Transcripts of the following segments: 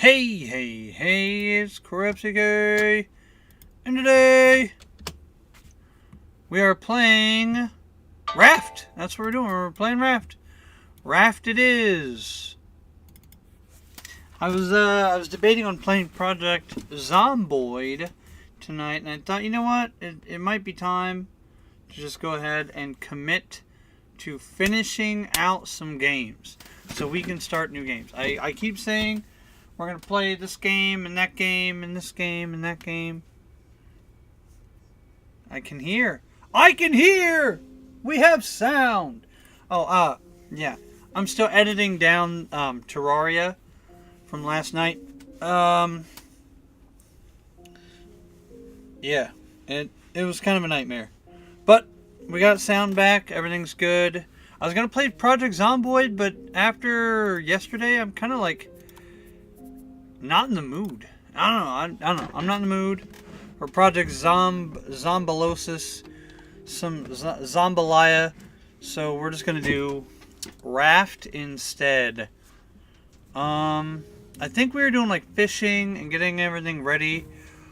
Hey, it's Corrupsy, and today we are playing Raft. That's what we're doing. We're playing Raft. Raft it is. I was debating on playing Project Zomboid tonight, and I thought, you know what? It might be time to just go ahead and commit to finishing out some games so we can start new games. I keep saying we're going to play this game and that game and this game and that game. I can hear. We have sound. Yeah. I'm still editing down Terraria from last night. Yeah. It was kind of a nightmare. But we got sound back. Everything's good. I was going to play Project Zomboid, but after yesterday, I'm kind of like not in the mood. I don't know. I'm not in the mood for Project Zombolosis, some Zombalia. So we're just gonna do Raft instead. I think we were doing like fishing and getting everything ready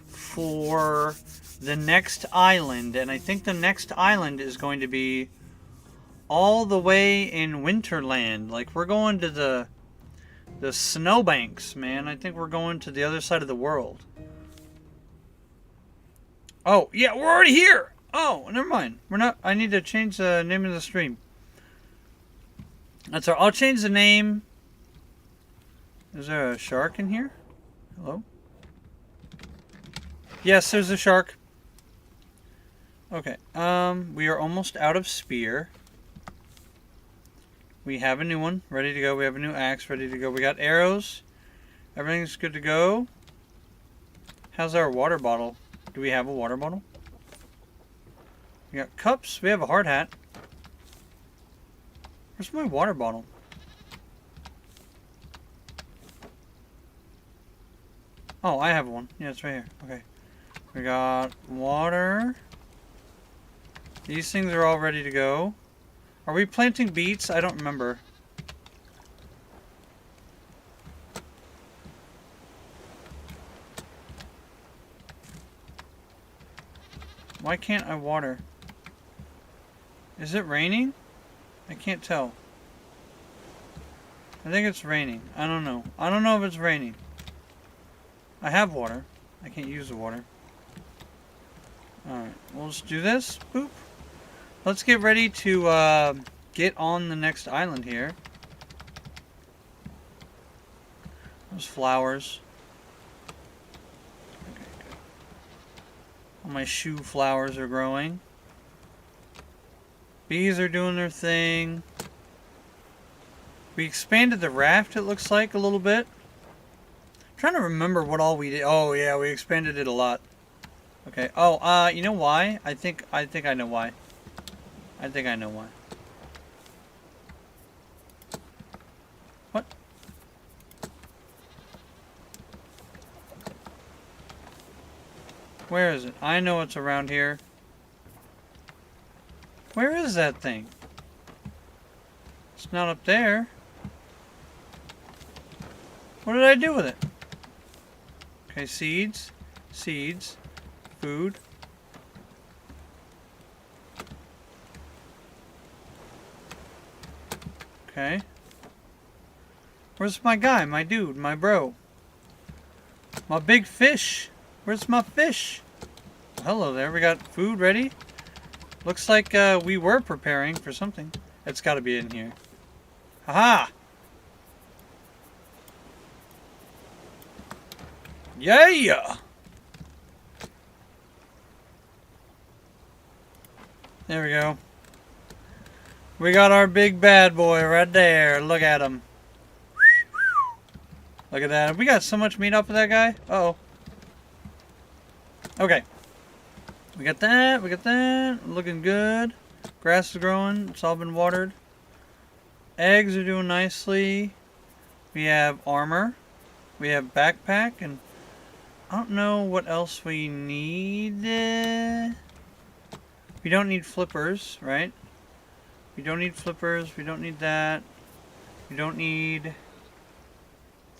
for the next island, and I think the next island is going to be all the way in Winterland. Like we're going to the snowbanks, man. I think we're going to the other side of the world. Oh, yeah, we're already here. Oh, never mind. We're not. I need to change the name of the stream. That's all. I'll change the name. Is there a shark in here? Hello? Yes, there's a shark. Okay. We are almost out of spear. We have a new one ready to go. We have a new axe ready to go. We got arrows. Everything's good to go. How's our water bottle? Do we have a water bottle? We got cups. We have a hard hat. Where's my water bottle? Oh, I have one. Yeah, it's right here. Okay. We got water. These things are all ready to go. Are we planting beets? I don't remember. Why can't I water? Is it raining? I can't tell. I think it's raining. I don't know. I don't know if it's raining. I have water. I can't use the water. Alright, we'll just do this. Boop. Let's get ready to get on the next island here. Those flowers. Okay, good. All my shoe flowers are growing. Bees are doing their thing. We expanded the raft, it looks like, a little bit. I'm trying to remember what all we did. Oh yeah, we expanded it a lot. Okay. Oh, you know why? I think I know why. I think I know why. What? Where is it? I know it's around here. Where is that thing? It's not up there. What did I do with it? Okay, seeds. Seeds. Food. Okay. Where's my guy? My dude? My bro? My big fish? Where's my fish? Oh, hello there. We got food ready. Looks like we were preparing for something. It's got to be in here. Haha! Yeah! There we go. We got our big bad boy right there. Look at him. Look at that. We got so much meat off of that guy. Uh-oh. Okay. We got that. We got that. Looking good. Grass is growing. It's all been watered. Eggs are doing nicely. We have armor. We have backpack. And I don't know what else we need. We don't need flippers, right? We don't need flippers. We don't need that. We don't need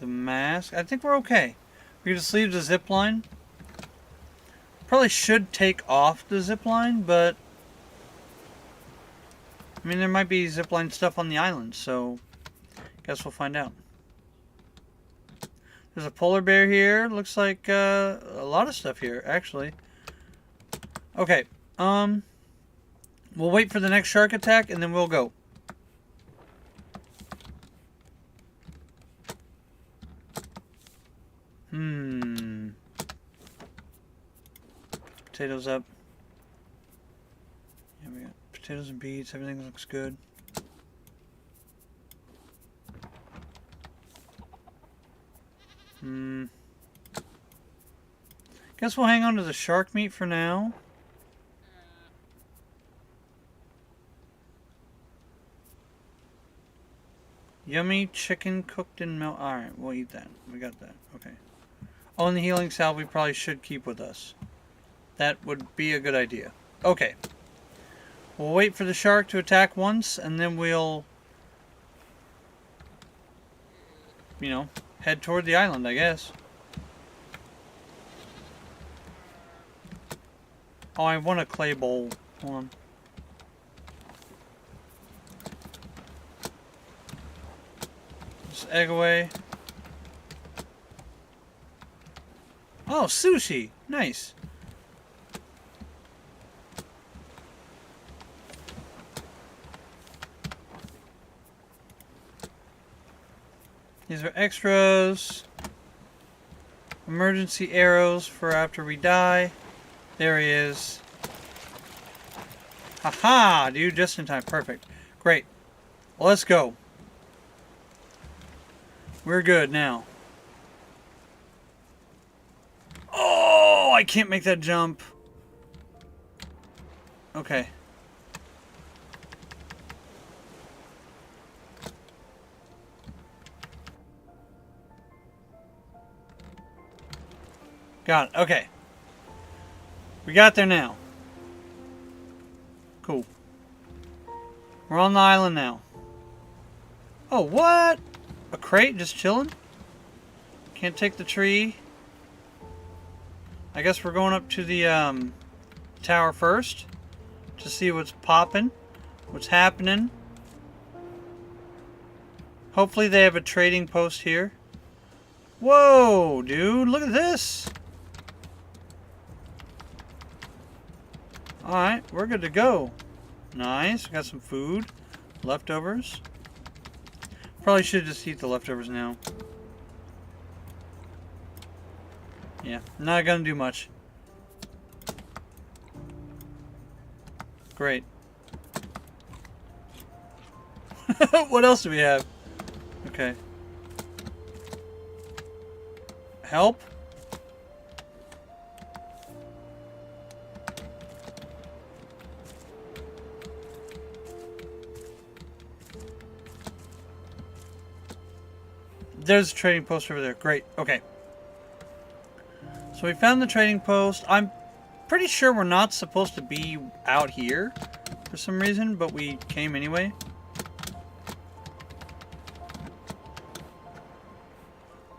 The mask. I think we're okay. We can just leave the zip line. Probably should take off the zip line, but I mean, there might be zip line stuff on the island, so guess we'll find out. There's a polar bear here. Looks like a lot of stuff here, actually. Okay, we'll wait for the next shark attack, and then we'll go. Potatoes up. Yeah, we got potatoes and beets. Everything looks good. Guess we'll hang on to the shark meat for now. Yummy chicken cooked in milk. Alright, we'll eat that. We got that. Okay. Oh, and the healing salve we probably should keep with us. That would be a good idea. Okay. We'll wait for the shark to attack once, and then we'll, you know, head toward the island, I guess. Oh, I want a clay bowl. Hold on. Just egg away. Oh, sushi. Nice. These are extras. Emergency arrows for after we die. There he is. Haha, dude, just in time. Perfect. Great. Well, let's go. We're good now. Oh, I can't make that jump. Okay. Got it. Okay. We got there now. Cool. We're on the island now. Oh, what? A crate just chilling? Can't take the tree. I guess we're going up to the tower first to see what's popping, what's happening. Hopefully they have a trading post here. Whoa, dude, look at this. Alright, we're good to go. Nice, got some food. Leftovers. Probably should just eat the leftovers now. Yeah, not gonna do much. Great. What else do we have? Okay. Help? There's a trading post over there. Great. Okay. So we found the trading post. I'm pretty sure we're not supposed to be out here for some reason, but we came anyway.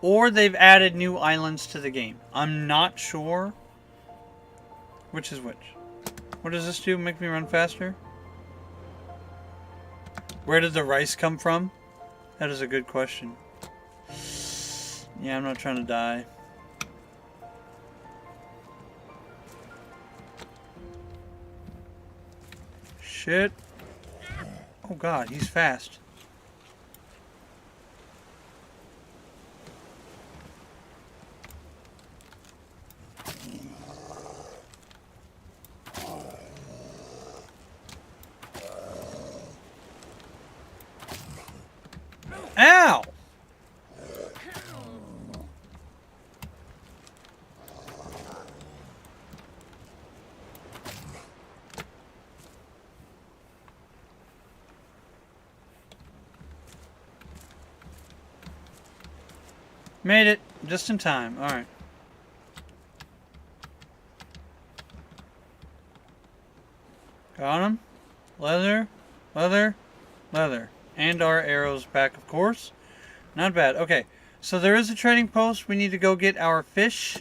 Or they've added new islands to the game. I'm not sure which is which. What does this do? Make me run faster? Where did the rice come from? That is a good question. Yeah, I'm not trying to die. Shit. Oh god, he's fast. Ow! Made it. Just in time. Alright. Got him. Leather. Leather. Leather. And our arrows back, of course. Not bad. Okay. So there is a trading post. We need to go get our fish.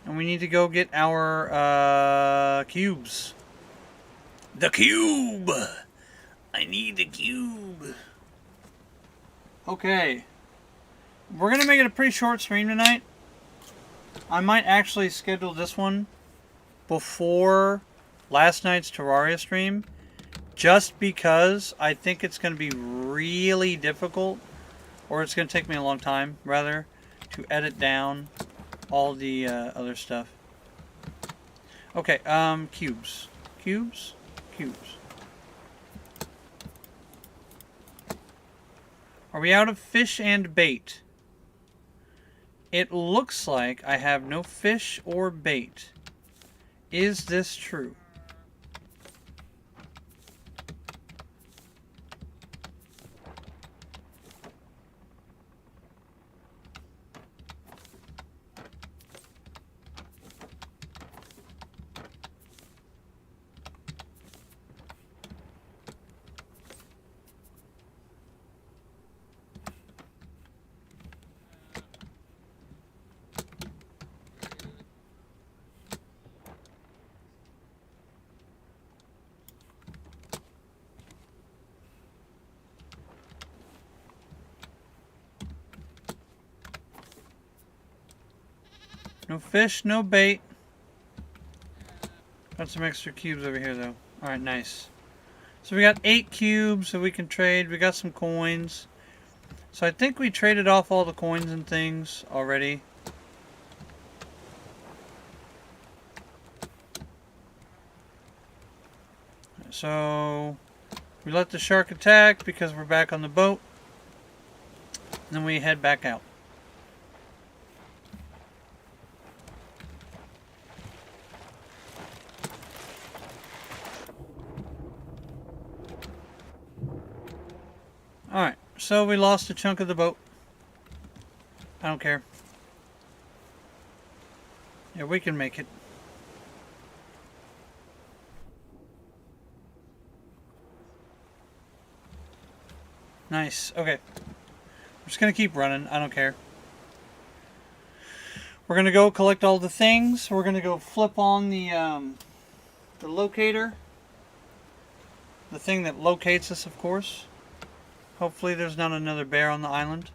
And we need to go get our cubes. The cube! I need the cube. Okay. We're going to make it a pretty short stream tonight. I might actually schedule this one before last night's Terraria stream. Just because I think it's going to be really difficult. Or it's going to take me a long time, rather, to edit down all the other stuff. Okay, cubes. Cubes? Cubes. Are we out of fish and bait? It looks like I have no fish or bait. Is this true? No fish, no bait. Got some extra cubes over here, though. Alright, nice. So we got 8 cubes that we can trade. We got some coins. So I think we traded off all the coins and things already. So we let the shark attack because we're back on the boat. And then we head back out. Alright, so we lost a chunk of the boat. I don't care. Yeah, we can make it. Nice, okay. I'm just gonna keep running, I don't care. We're gonna go collect all the things. We're gonna go flip on the locator. The thing that locates us, of course. Hopefully there's not another bear on the island.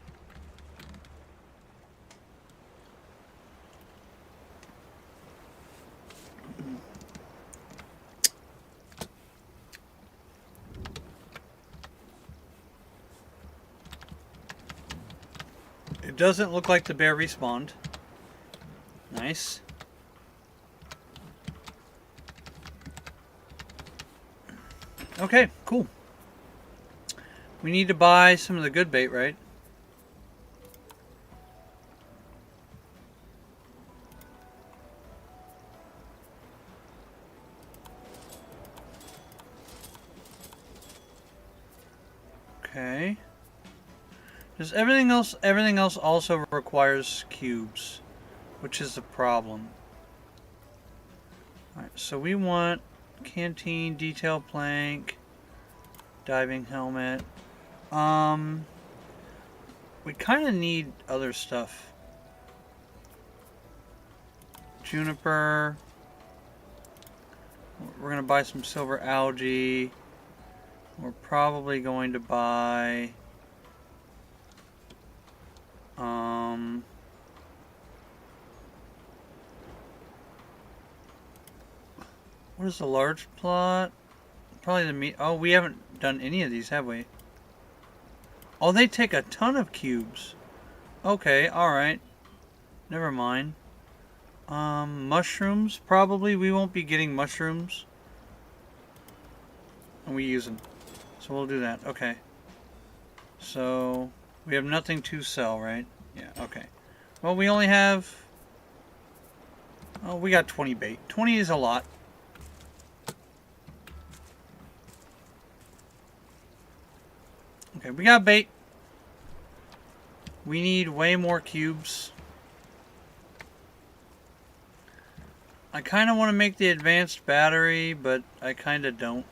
It doesn't look like the bear respawned. Nice. Okay, cool. We need to buy some of the good bait, right? Okay. Does everything else also requires cubes, which is the problem. Alright, so we want canteen, detail plank, diving helmet. We kind of need other stuff. Juniper. We're going to buy some silver algae. We're probably going to buy... what is the large plot? Probably the meat. Oh, we haven't done any of these, have we? Oh, they take a ton of cubes. Okay, alright. Never mind. Mushrooms, probably. We won't be getting mushrooms. And we use them. So we'll do that. Okay. So, we have nothing to sell, right? Yeah, okay. Well, we only have... oh, we got 20 bait. 20 is a lot. Okay, we got bait. We need way more cubes. I kind of want to make the advanced battery, but I kind of don't.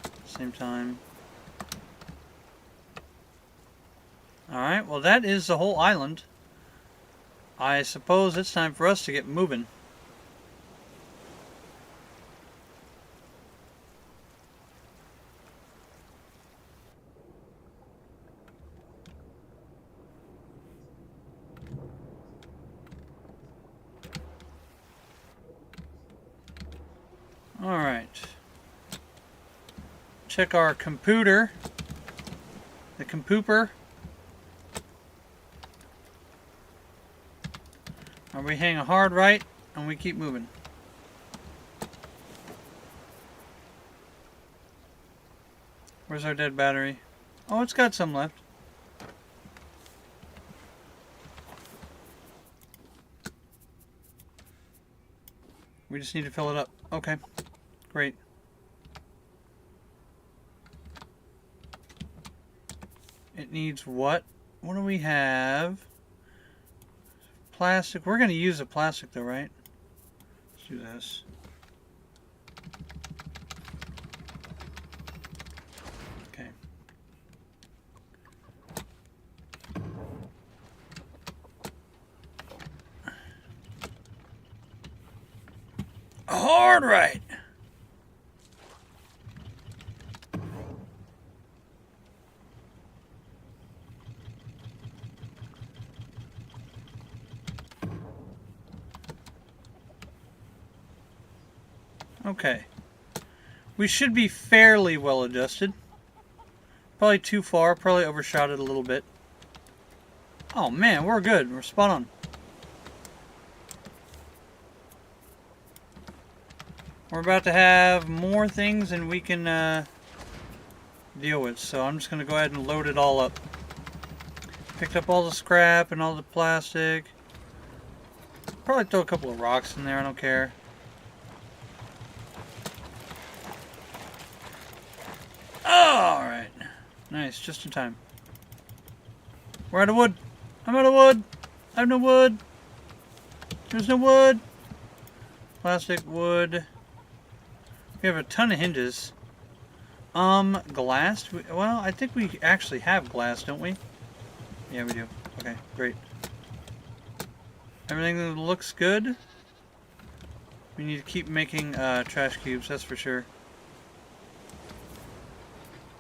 At the same time. Alright, well that is the whole island. I suppose it's time for us to get moving. Alright. Check our computer. The compooper. We hang a hard right and we keep moving. Where's our dead battery? Oh, it's got some left. We just need to fill it up. Okay, great. It needs what? What do we have? Plastic. We're going to use the plastic though, right? Let's do this. Okay. Hard right. Okay. We should be fairly well adjusted. Probably too far. Probably overshot it a little bit. Oh man, we're good. We're spot on. We're about to have more things than we can deal with. So I'm just going to go ahead and load it all up. Picked up all the scrap and all the plastic. Probably throw a couple of rocks in there. I don't care. Alright. Nice, just in time. We're out of wood. I'm out of wood. I have no wood. There's no wood. Plastic, wood. We have a ton of hinges. Glass? Well, I think we actually have glass, don't we? Yeah, we do. Okay, great. Everything looks good. We need to keep making trash cubes, that's for sure.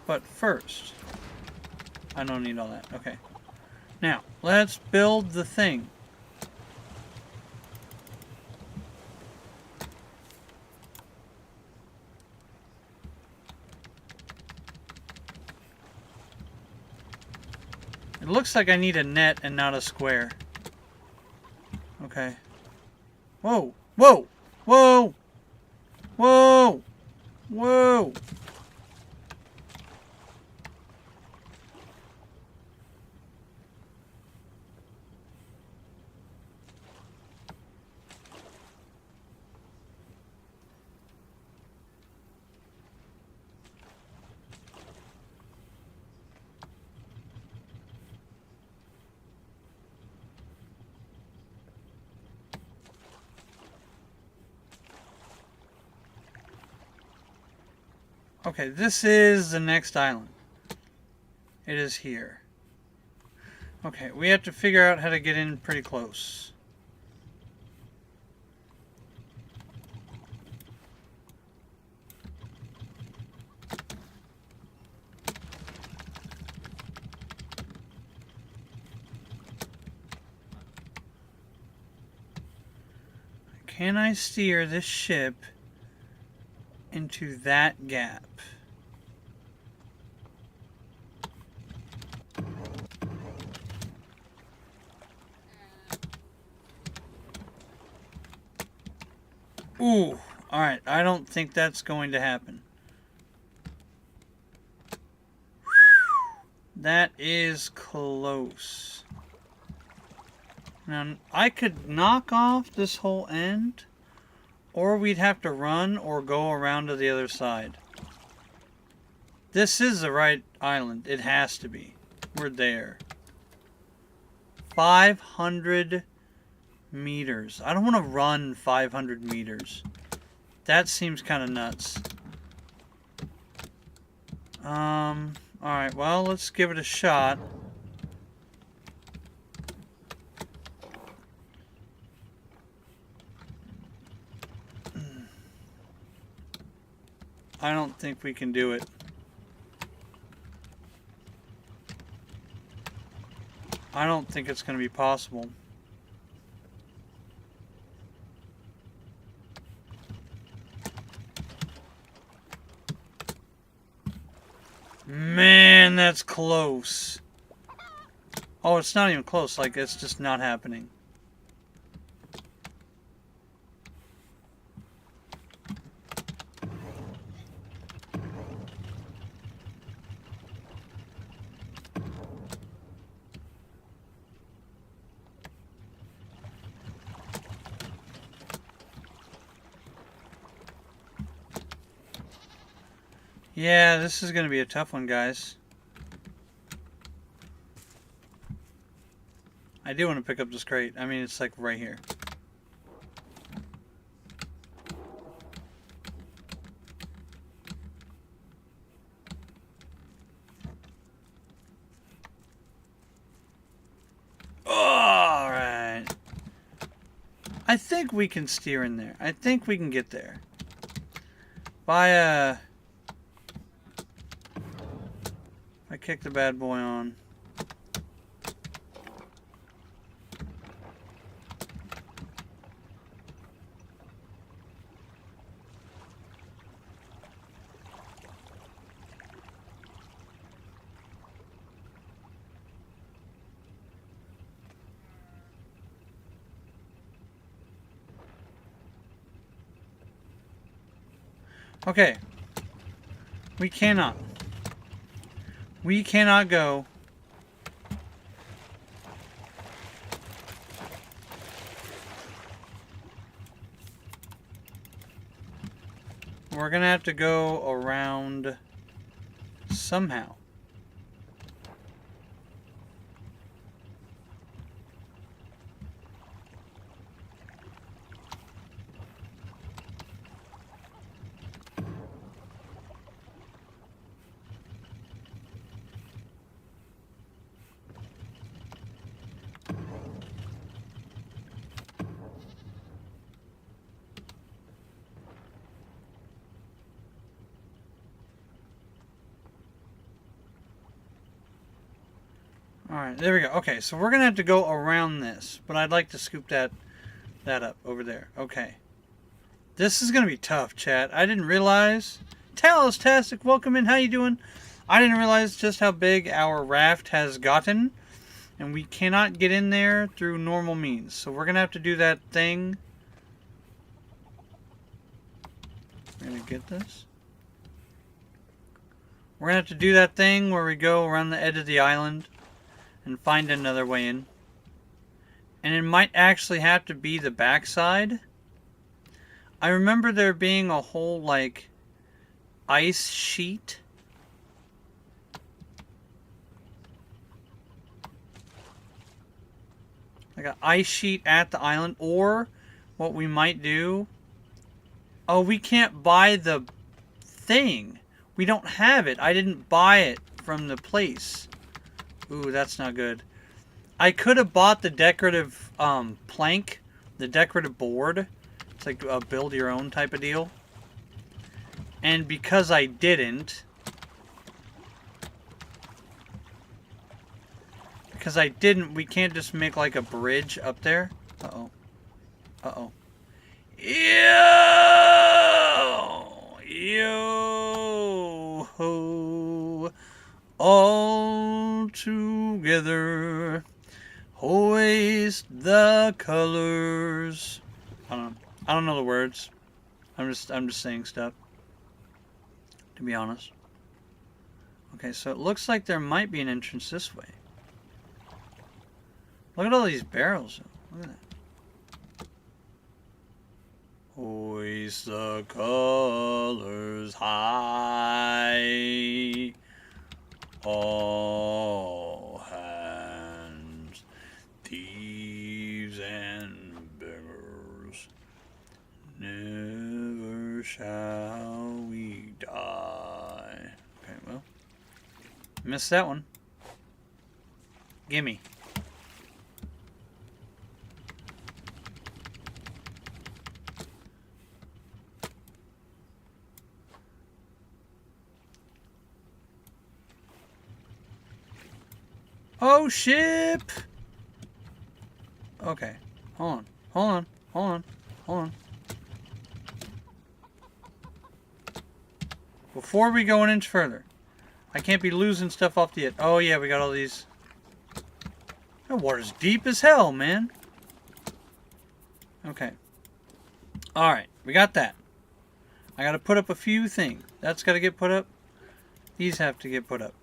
But first, I don't need all that. Okay. Now, let's build the thing. It looks like I need a net and not a square. Okay. Whoa! Whoa! Whoa! Whoa! Whoa! Okay, this is the next island. It is here. Okay, we have to figure out how to get in pretty close. Can I steer this ship into that gap? Ooh, alright, I don't think that's going to happen. That is close. Now, I could knock off this whole end, or we'd have to run or go around to the other side. This is the right island. It has to be. We're there. 500 meters. I don't want to run 500 meters. That seems kind of nuts. Alright, well, let's give it a shot. I don't think we can do it. I don't think it's going to be possible. Man, that's close. Oh, it's not even close. Like, it's just not happening. Yeah, this is going to be a tough one, guys. I do want to pick up this crate. I mean, it's like right here. Alright. I think we can steer in there. I think we can get there. If I kick the bad boy on. Okay. We cannot. We cannot go. We're gonna have to go around somehow. Alright, there we go. Okay, so we're going to have to go around this. But I'd like to scoop that up over there. Okay. This is going to be tough, chat. I didn't realize. Talos-tastic, welcome in. How you doing? I didn't realize just how big our raft has gotten. And we cannot get in there through normal means. So we're going to have to do that thing. We're going to get this. We're going to have to do that thing where we go around the edge of the island and find another way in. And it might actually have to be the backside. I remember there being a whole, like, ice sheet. Like an ice sheet at the island. Or what we might do. Oh, we can't buy the thing. We don't have it. I didn't buy it from the place. Ooh, that's not good. I could have bought the decorative plank, the decorative board. It's like a build your own type of deal. And because I didn't, we can't just make like a bridge up there. Uh-oh. Uh-oh. Yo! All together, hoist the colors. I don't know the words. I'm just saying stuff, to be honest. Okay, so it looks like there might be an entrance this way. Look at all these barrels. Look at that. Hoist the colors high. All hands, thieves and beggars, never shall we die. Okay, well, missed that one. Gimme. Oh, ship! Okay. Hold on. Hold on. Hold on. Hold on. Before we go an inch further, I can't be losing stuff off the edge. Oh, yeah, we got all these. That water's deep as hell, man. Okay. Alright, we got that. I gotta put up a few things. That's gotta get put up. These have to get put up.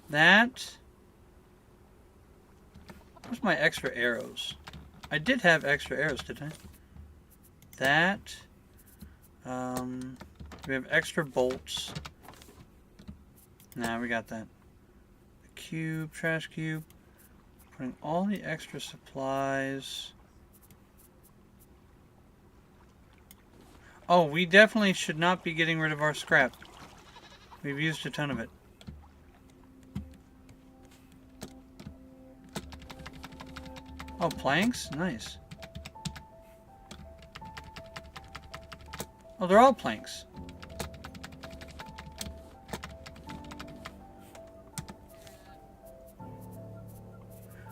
That. Where's my extra arrows? I did have extra arrows, didn't I? That. We have extra bolts. Nah, we got that. The cube, trash cube. Putting all the extra supplies. Oh, we definitely should not be getting rid of our scrap. We've used a ton of it. Oh, planks? Nice. Oh, they're all planks.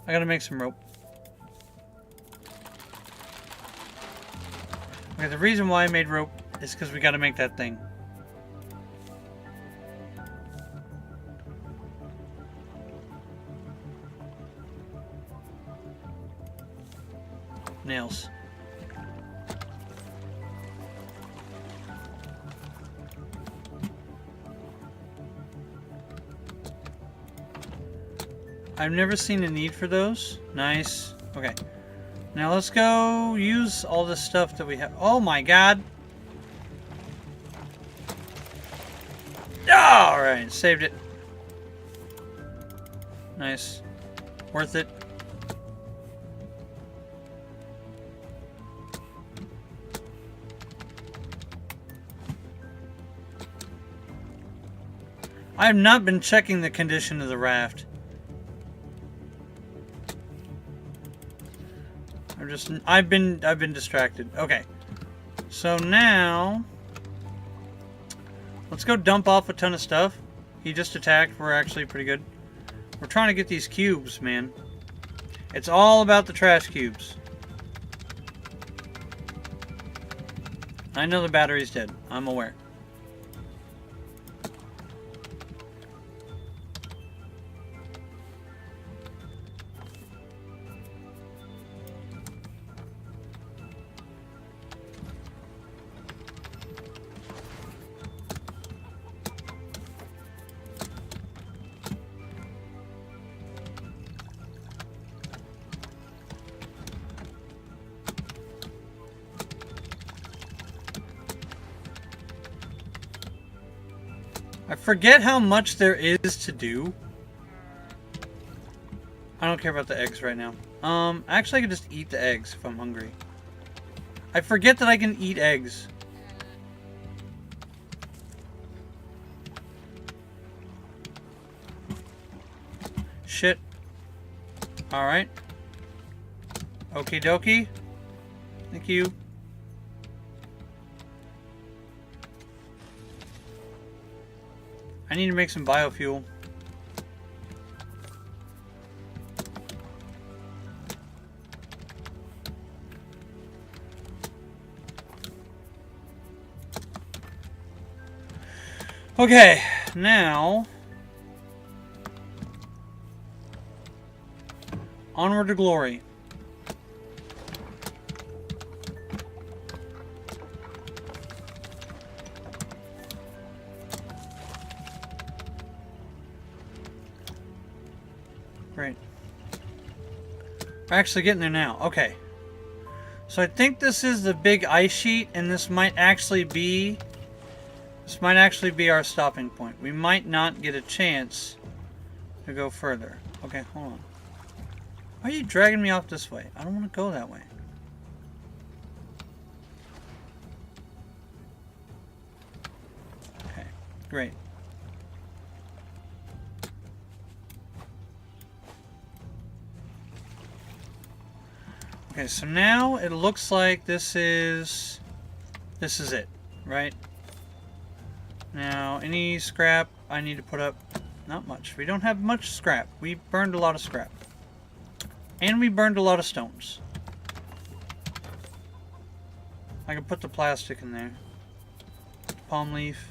I gotta make some rope. Okay, the reason why I made rope is because we gotta make that thing. Nails. I've never seen a need for those. Nice. Okay. Now let's go use all this stuff that we have. Oh my god. Alright, saved it. Nice. Worth it. I have not been checking the condition of the raft. I've been distracted. Okay. So now let's go dump off a ton of stuff. He just attacked. We're actually pretty good. We're trying to get these cubes, man. It's all about the trash cubes. I know the battery's dead. I'm aware. I forget how much there is to do. I don't care about the eggs right now. Actually I can just eat the eggs if I'm hungry. I forget that I can eat eggs. Shit. Alright. Okie dokie. Thank you. I need to make some biofuel. Okay, now onward to glory. Great. We're actually getting there now. Okay. So I think this is the big ice sheet, and this might actually be our stopping point. We might not get a chance to go further. Okay, hold on. Why are you dragging me off this way? I don't want to go that way. Okay, great. Okay, so now it looks like this is it, right? Now, any scrap I need to put up? Not much. We don't have much scrap. We burned a lot of scrap. And we burned a lot of stones. I can put the plastic in there. Palm leaf.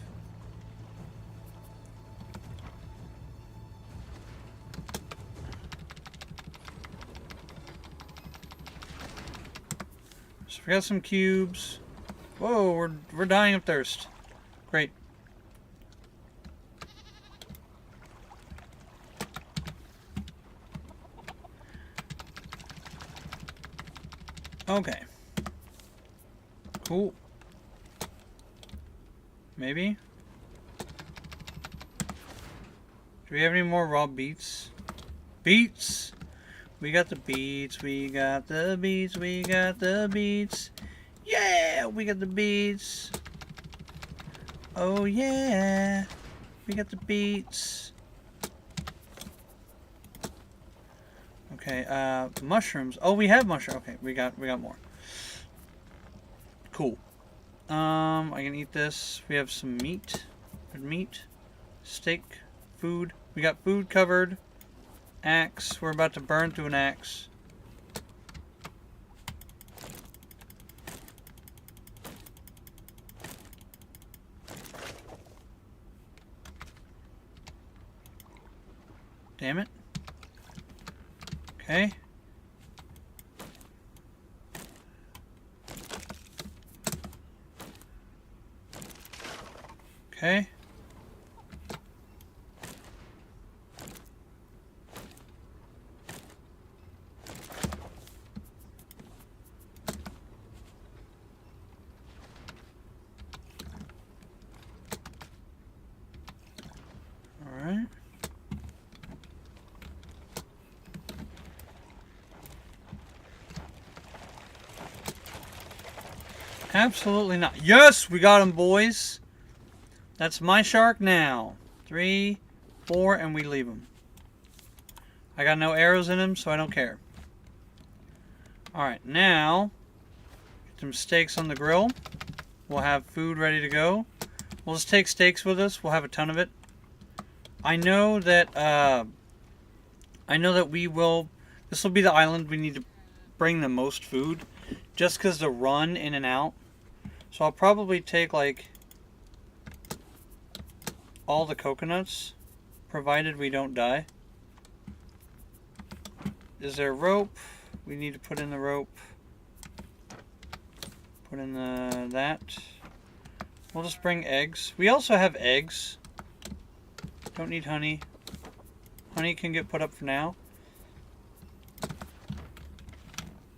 So we got some cubes. Whoa, we're dying of thirst. Great. Okay. Cool. Maybe? Do we have any more raw beets? Beets! We got the beets, we got the beets, we got the beets. Yeah! We got the beets. Oh yeah! We got the beets. Okay, mushrooms. Oh, we have mushrooms. Okay, we got more. Cool. I can eat this. We have some meat. Good meat. Steak. Food. We got food covered. Axe. We're about to burn through an axe. Damn it. Okay. Okay. All right. Absolutely not. Yes, we got him, boys. That's my shark now. 3, 4, and we leave him. I got no arrows in him, so I don't care. Alright, now, get some steaks on the grill. We'll have food ready to go. We'll just take steaks with us. We'll have a ton of it. I know that we will... This will be the island we need to bring the most food. Just because to run in and out. So I'll probably take, like, all the coconuts, provided we don't die. Is there rope? We need to put in the rope. Put in that. We'll just bring eggs. We also have eggs. Don't need honey. Honey can get put up for now.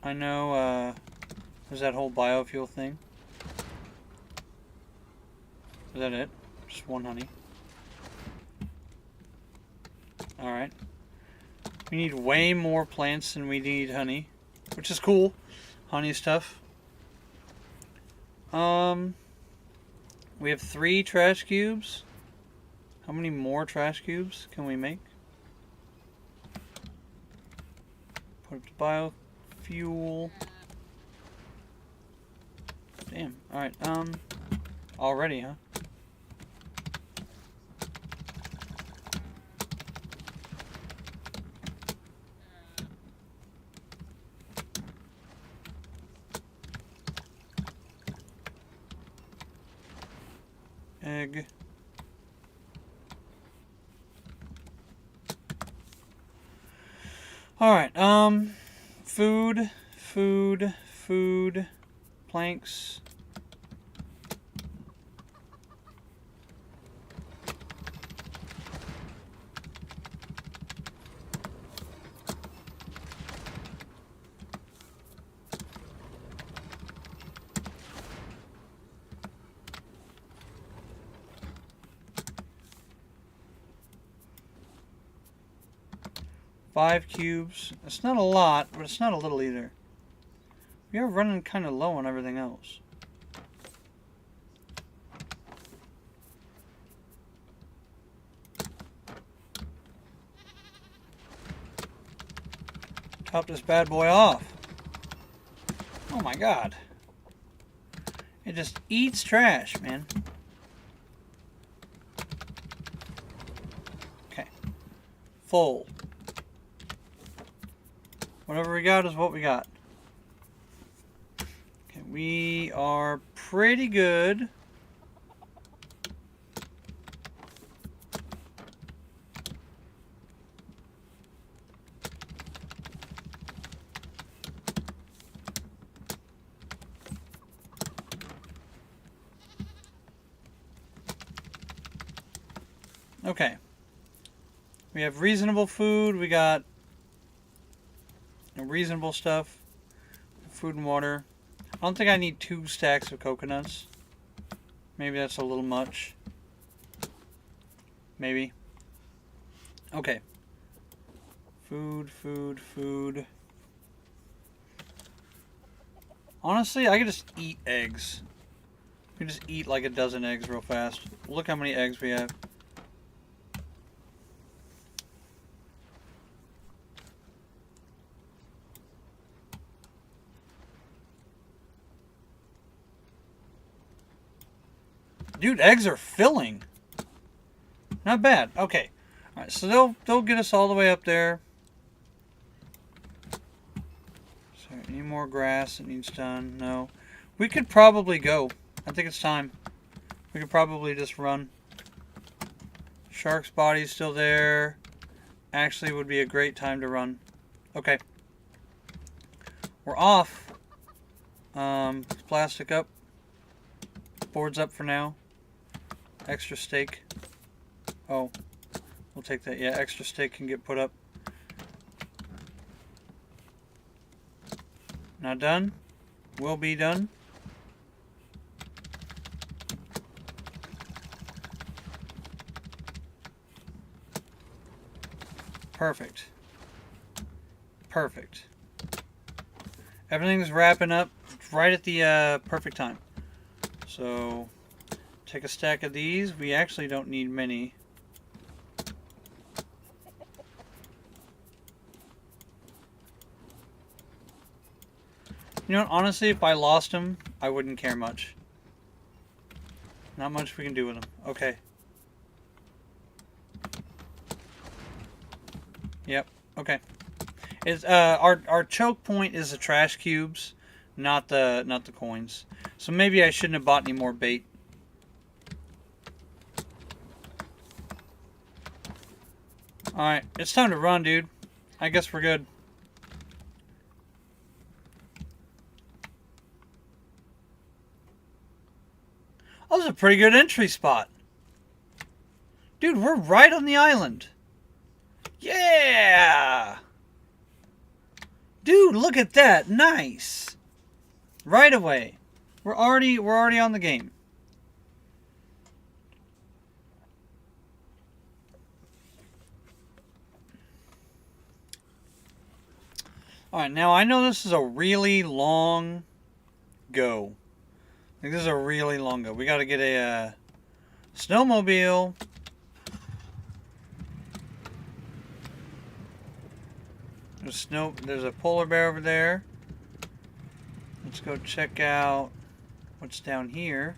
I know, there's that whole biofuel thing. Is that it? Just one honey. Alright. We need way more plants than we need honey, which is cool. Honey stuff. We have 3 trash cubes. How many more trash cubes can we make? Put up the biofuel. Damn. Alright, already, huh? Egg. Alright, food, planks. Five cubes. It's not a lot, but it's not a little either. We are running kind of low on everything else. Top this bad boy off. Oh my god. It just eats trash, man. full. Whatever we got is what we got. Okay, we are pretty good. Okay. We have reasonable food. We got reasonable stuff. Food and water. I don't think I need 2 stacks of coconuts. Maybe that's a little much. Maybe. Okay. Food, food, food. Honestly, I could just eat eggs. I could just eat like a dozen eggs real fast. Look how many eggs we have. Dude, eggs are filling. Not bad. Okay. Alright, so they'll get us all the way up there. So any more grass that needs done? No. We could probably go. I think it's time. We could probably just run. Shark's body's still there. Actually would be a great time to run. Okay. We're off. Plastic up. Boards up for now. Extra steak. Oh, we'll take that. Yeah, extra steak can get put up. Not done. Will be done. Perfect. Perfect. Everything's wrapping up right at the perfect time. So, take a stack of these. We actually don't need many. You know what? Honestly, if I lost them, I wouldn't care much. Not much we can do with them. Okay. Yep. Okay. It's our choke point is the trash cubes, not the coins. So maybe I shouldn't have bought any more bait. Alright, it's time to run, dude. I guess we're good. Oh, this is a pretty good entry spot. Dude, we're right on the island. Yeah! Dude, look at that. Nice. Right away. We're already on the game. Alright, now I know this is a really long go. Like, this is a really long go. We gotta get a snowmobile. There's a polar bear over there. Let's go check out what's down here.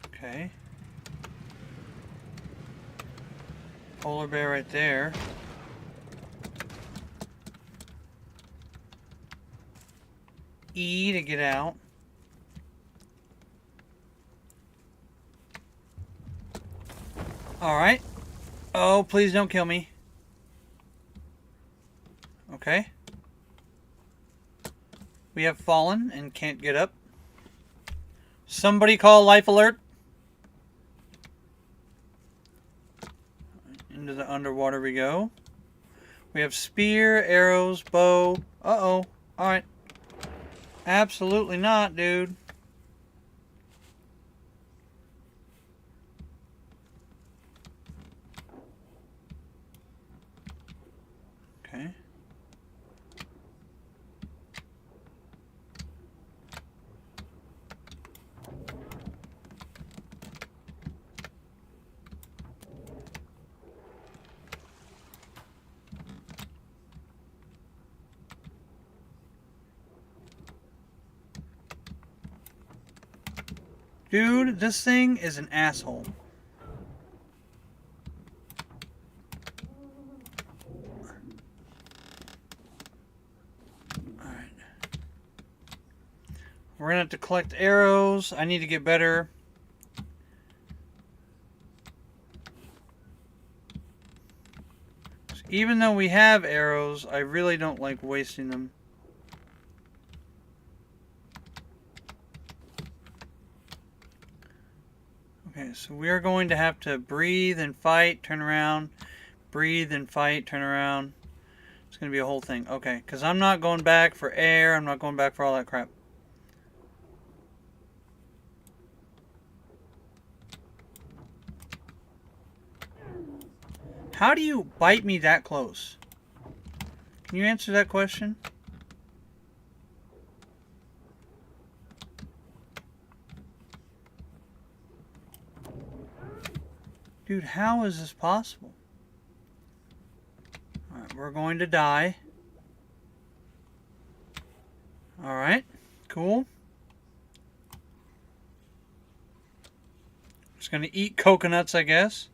Okay. Polar bear right there. E to get out. Alright. Oh, please don't kill me. Okay. We have fallen and can't get up. Somebody call life alert. Into the underwater we go. We have spear, arrows, bow. Uh-oh. Alright. Absolutely not, dude. Okay. Dude, this thing is an asshole. Alright. We're gonna have to collect arrows. I need to get better. Even though we have arrows, I really don't like wasting them. Okay, so we are going to have to breathe and fight, turn around, breathe and fight, turn around. It's going to be a whole thing. Okay, because I'm not going back for air. I'm not going back for all that crap. How do you bite me that close? Can you answer that question? Dude, how is this possible? Alright, we're going to die. Alright, cool. Just gonna eat coconuts, I guess.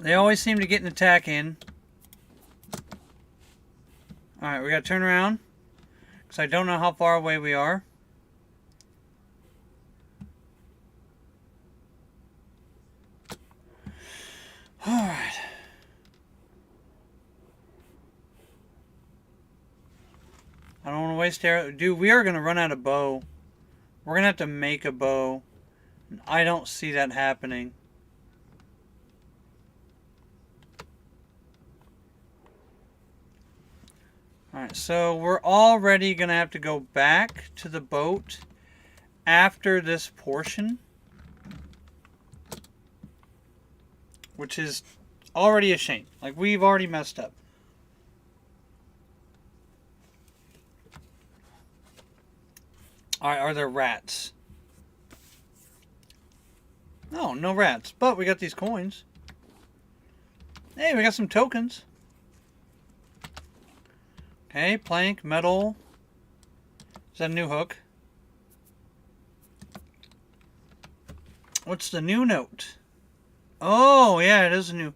They always seem to get an attack in. Alright, we gotta turn around. Because I don't know how far away we are. Alright. I don't want to waste arrow. Dude, we are going to run out of bow. We're going to have to make a bow. And I don't see that happening. Alright, so we're already going to have to go back to the boat after this portion. Which is already a shame. Like, we've already messed up. Alright, are there rats? No, no rats. But we got these coins. Hey, we got some tokens. Okay, plank, metal. Is that a new hook? What's the new note? Oh, yeah, it is a new...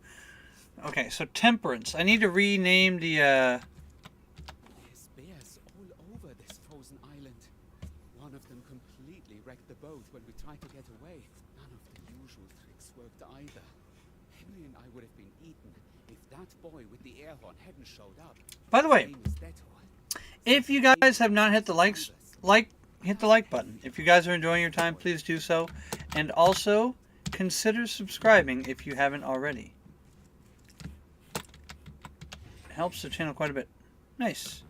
Okay, so Temperance. I need to rename the, There's bears all over this frozen island. One of them completely wrecked the boat when we tried to get away. None of the usual tricks worked either. Henry and I would have been eaten if that boy with the air horn hadn't showed up. By the way, if you guys have not hit the hit the like button. If you guys are enjoying your time, please do so. And also, consider subscribing if you haven't already. It helps the channel quite a bit. Nice.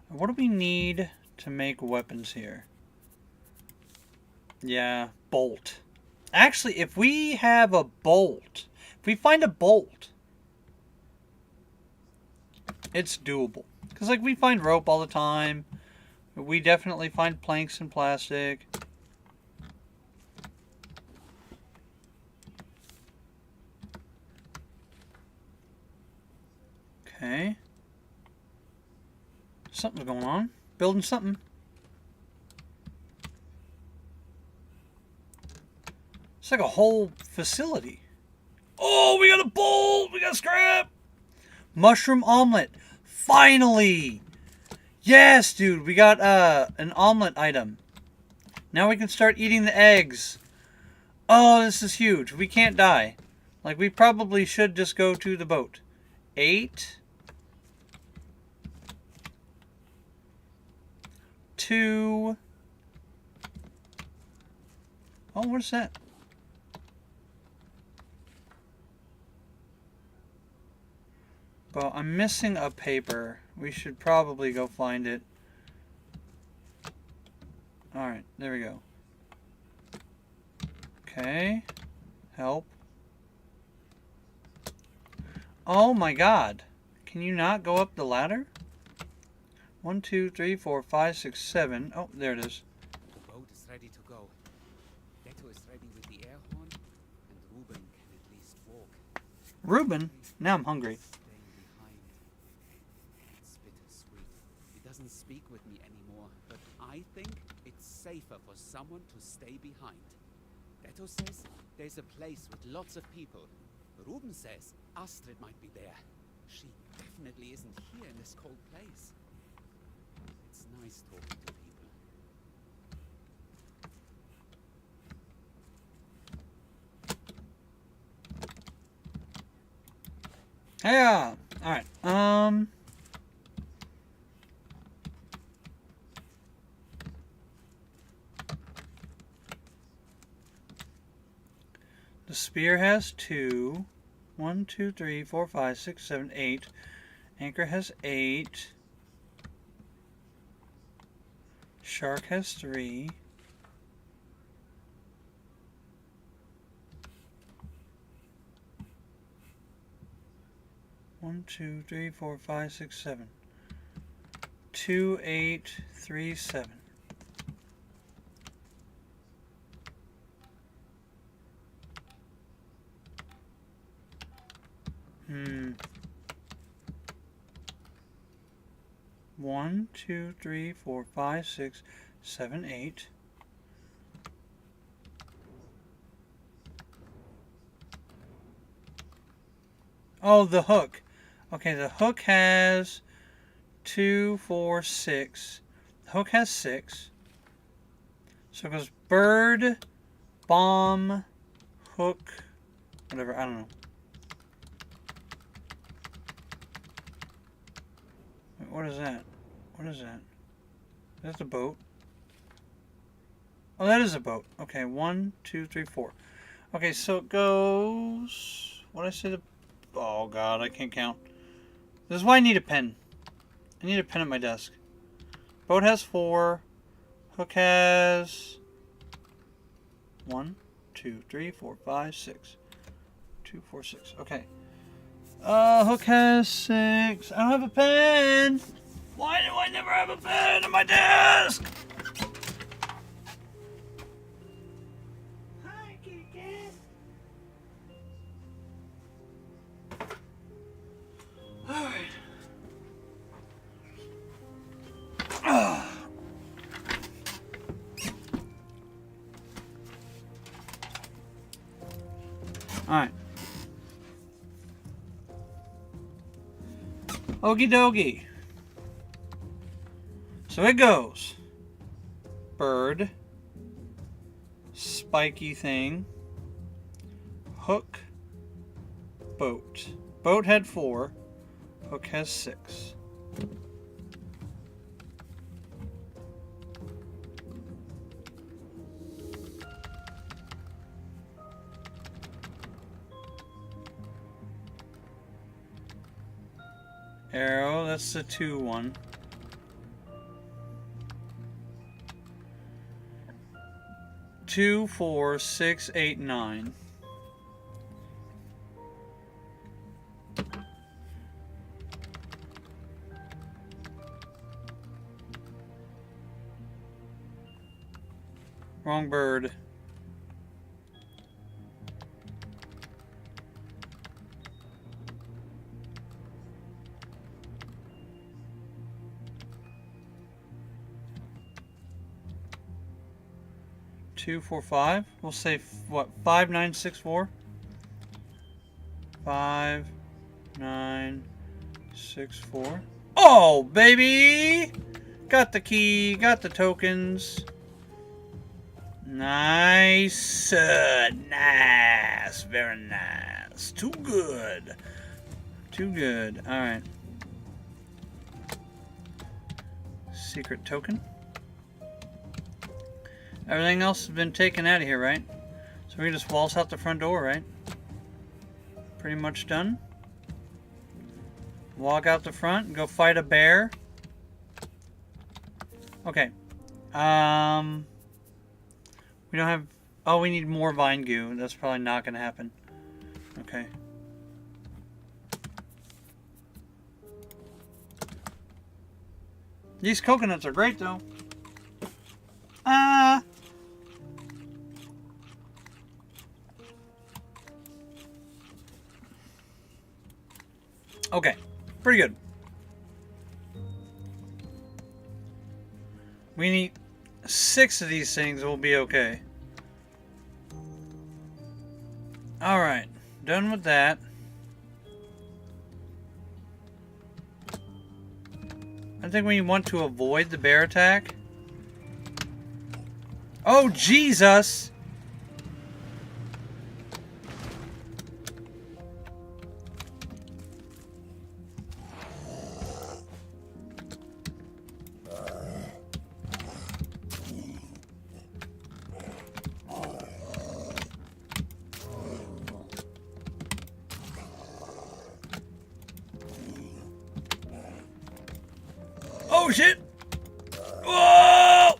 What do we need to make weapons here? Yeah, bolt. Actually, if we have a bolt, if we find a bolt, it's doable. Because, like, we find rope all the time. We definitely find planks and plastic. Okay. Something's going on. Building something. It's like a whole facility. Oh, we got a bolt! We got scrap! Mushroom omelet. Finally! Yes, dude. We got an omelet item. Now we can start eating the eggs. Oh, this is huge. We can't die. Like, we probably should just go to the boat. 8. 2. Oh, what's that? Well, I'm missing a paper. We should probably go find it. Alright, there we go. Okay. Help. Oh my god. Can you not go up the ladder? 1, 2, 3, 4, 5, 6, 7. Oh, there it is. The boat is ready to go. Leto is ready with the air horn, and Ruben can at least walk. Ruben? Now I'm hungry. Staying behind. It's bittersweet. He doesn't speak with me anymore, but I think it's safer for someone to stay behind. Leto says there's a place with lots of people. Ruben says Astrid might be there. She definitely isn't here in this cold place. It's nice talking to people. Yeah. All right. The spear has 2. 1, 2, 3, 4, 5, 6, 7, 8. Anchor has 8. Shark has 3. One, 2, 3, 4, 5, 6, 7. 2, 8, 3, 7. Hmm. 1, 2, 3, 4, 5, 6, 7, 8. Oh, the hook. Okay, the hook has 2, 4, 6. The hook has 6. So it goes bird, bomb, hook, whatever, I don't know. Wait, what is that? What is that? Is that the boat? Oh, that is a boat. Okay, 1, 2, 3, 4. Okay, so it goes... What did I say? Oh, God, I can't count. This is why I need a pen. I need a pen at my desk. Boat has 4. Hook has... 1, 2, 3, 4, 5, 6. 2, 4, 6. Okay. Hook has 6. I don't have a pen! Why do I never have a pen at my desk? Hi, kitty cat. Alright. Alright. Okie dokie. So it goes. Bird. Spiky thing. Hook. Boat. Boat had 4. Hook has 6. Arrow, that's the 2 one. Two, 4, 6, 8, 9. Wrong bird. Two, 4, 5. We'll say what? 5, 9, 6, 4. 5, 9, 6, 4. Oh, baby! Got the key. Got the tokens. Nice. Nice. Very nice. Too good. Too good. Alright. Secret token. Everything else has been taken out of here, right? So we can just waltz out the front door, right? Pretty much done. Walk out the front and go fight a bear. Okay. We don't have Oh, we need more vine goo. That's probably not going to happen. Okay. These coconuts are great, though. Ah! Okay. Pretty good. We need 6 of these things and we'll be okay. Alright. Done with that. I think we want to avoid the bear attack. Oh, Jesus! Oh, shit! Whoa!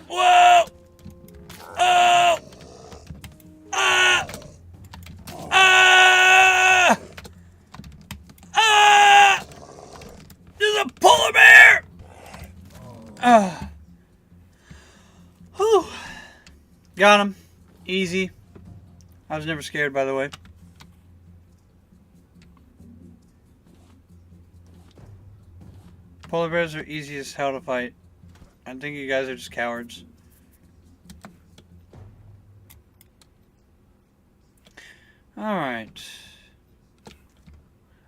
Whoa! Oh! Ah! Ah! Ah! There's a polar bear! Ah. Whew. Got him. Easy. I was never scared, by the way. Polar bears are easy as hell to fight. I think you guys are just cowards. Alright.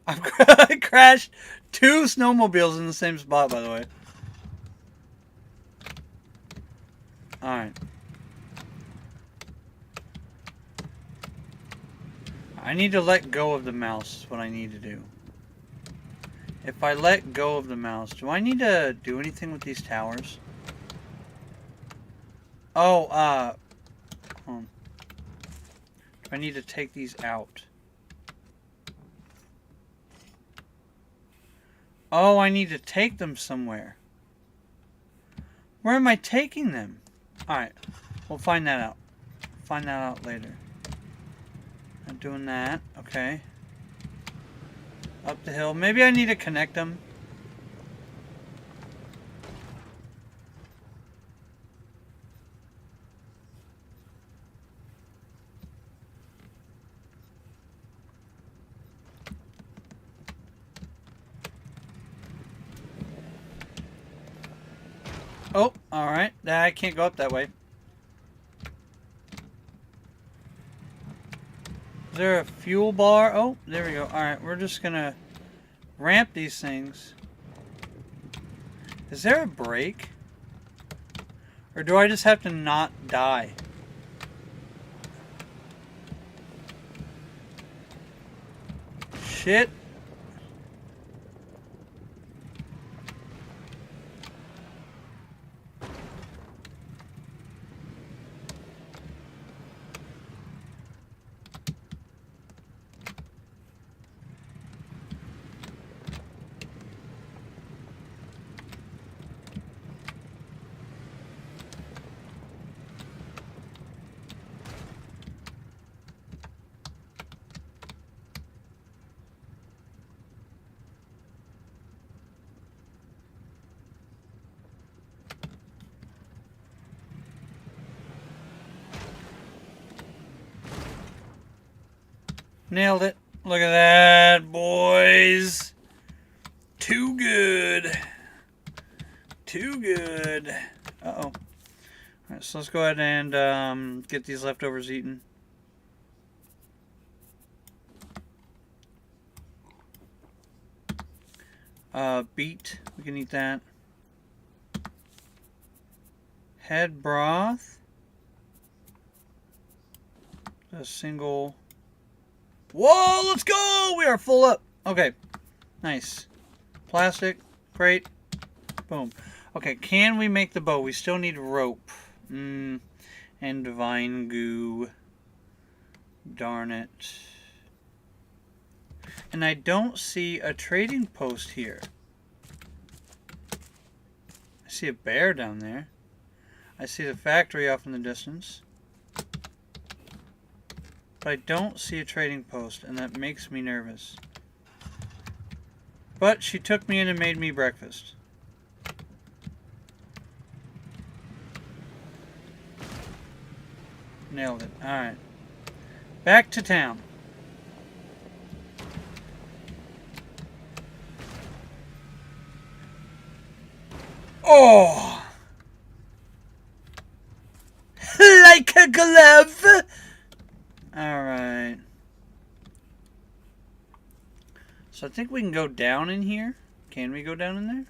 I crashed 2 snowmobiles in the same spot, by the way. Alright. I need to let go of the mouse, is what I need to do. If I let go of the mouse, do I need to do anything with these towers? Oh, do I need to take these out? Oh, I need to take them somewhere. Where am I taking them? Alright, we'll find that out. Find that out later. I'm doing that, okay. Up the hill. Maybe I need to connect them. Oh, alright. I can't go up that way. Is there a fuel bar? Oh, there we go. Alright, we're just gonna ramp these things. Is there a break? Or do I just have to not die? Shit. Nailed it. Look at that, boys. Too good. Too good. Uh-oh. Alright, so let's go ahead and get these leftovers eaten. Beet. We can eat that. Head broth. A single... Whoa, let's go! We are full up. Okay, nice. Plastic, great. Boom. Okay, can we make the bow? We still need rope. And vine goo. Darn it. And I don't see a trading post here. I see a bear down there. I see the factory off in the distance. But I don't see a trading post, and that makes me nervous. But she took me in and made me breakfast. Nailed it. Alright. Back to town. Oh! Like a glove! Alright. So I think we can go down in here. Can we go down in there?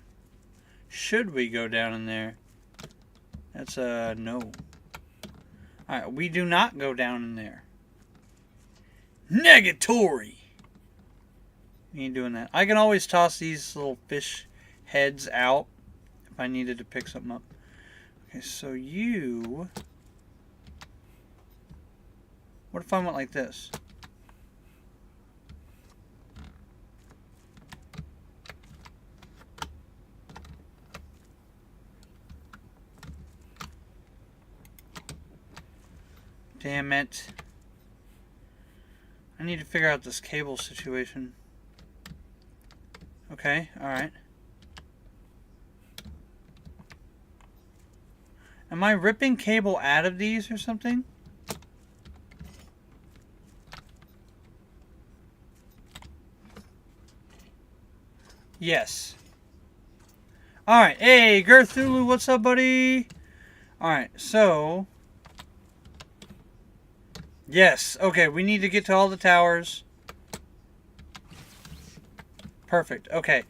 Should we go down in there? That's a no. Alright, we do not go down in there. Negatory! We ain't doing that. I can always toss these little fish heads out if I needed to pick something up. Okay, so you... What if I went like this? Damn it. I need to figure out this cable situation. Okay, alright. Am I ripping cable out of these or something? Yes. Alright, hey, Gerthulu, what's up, buddy? Alright, so... Yes, okay, we need to get to all the towers. Perfect, okay.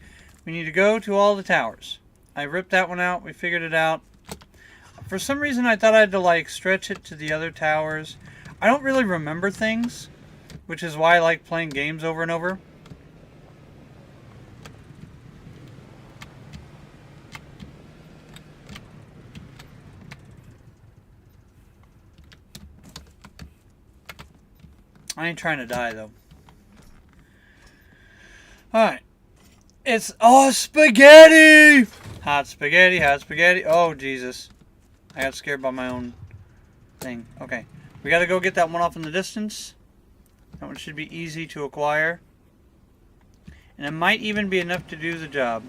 We need to go to all the towers. I ripped that one out, we figured it out. For some reason I thought I had to like stretch it to the other towers. I don't really remember things, which is why I like playing games over and over. I ain't trying to die, though. Alright. It's... Oh, spaghetti! Hot spaghetti, hot spaghetti. Oh, Jesus. I got scared by my own thing. Okay. We gotta go get that one off in the distance. That one should be easy to acquire. And it might even be enough to do the job.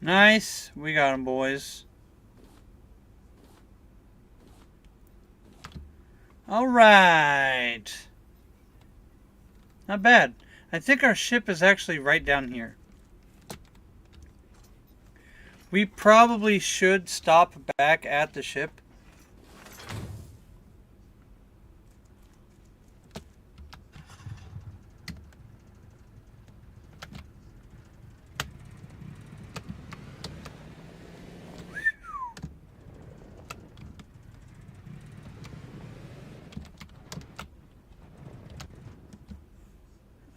Nice. We got him, boys. Alright. Not bad. I think our ship is actually right down here. We probably should stop back at the ship.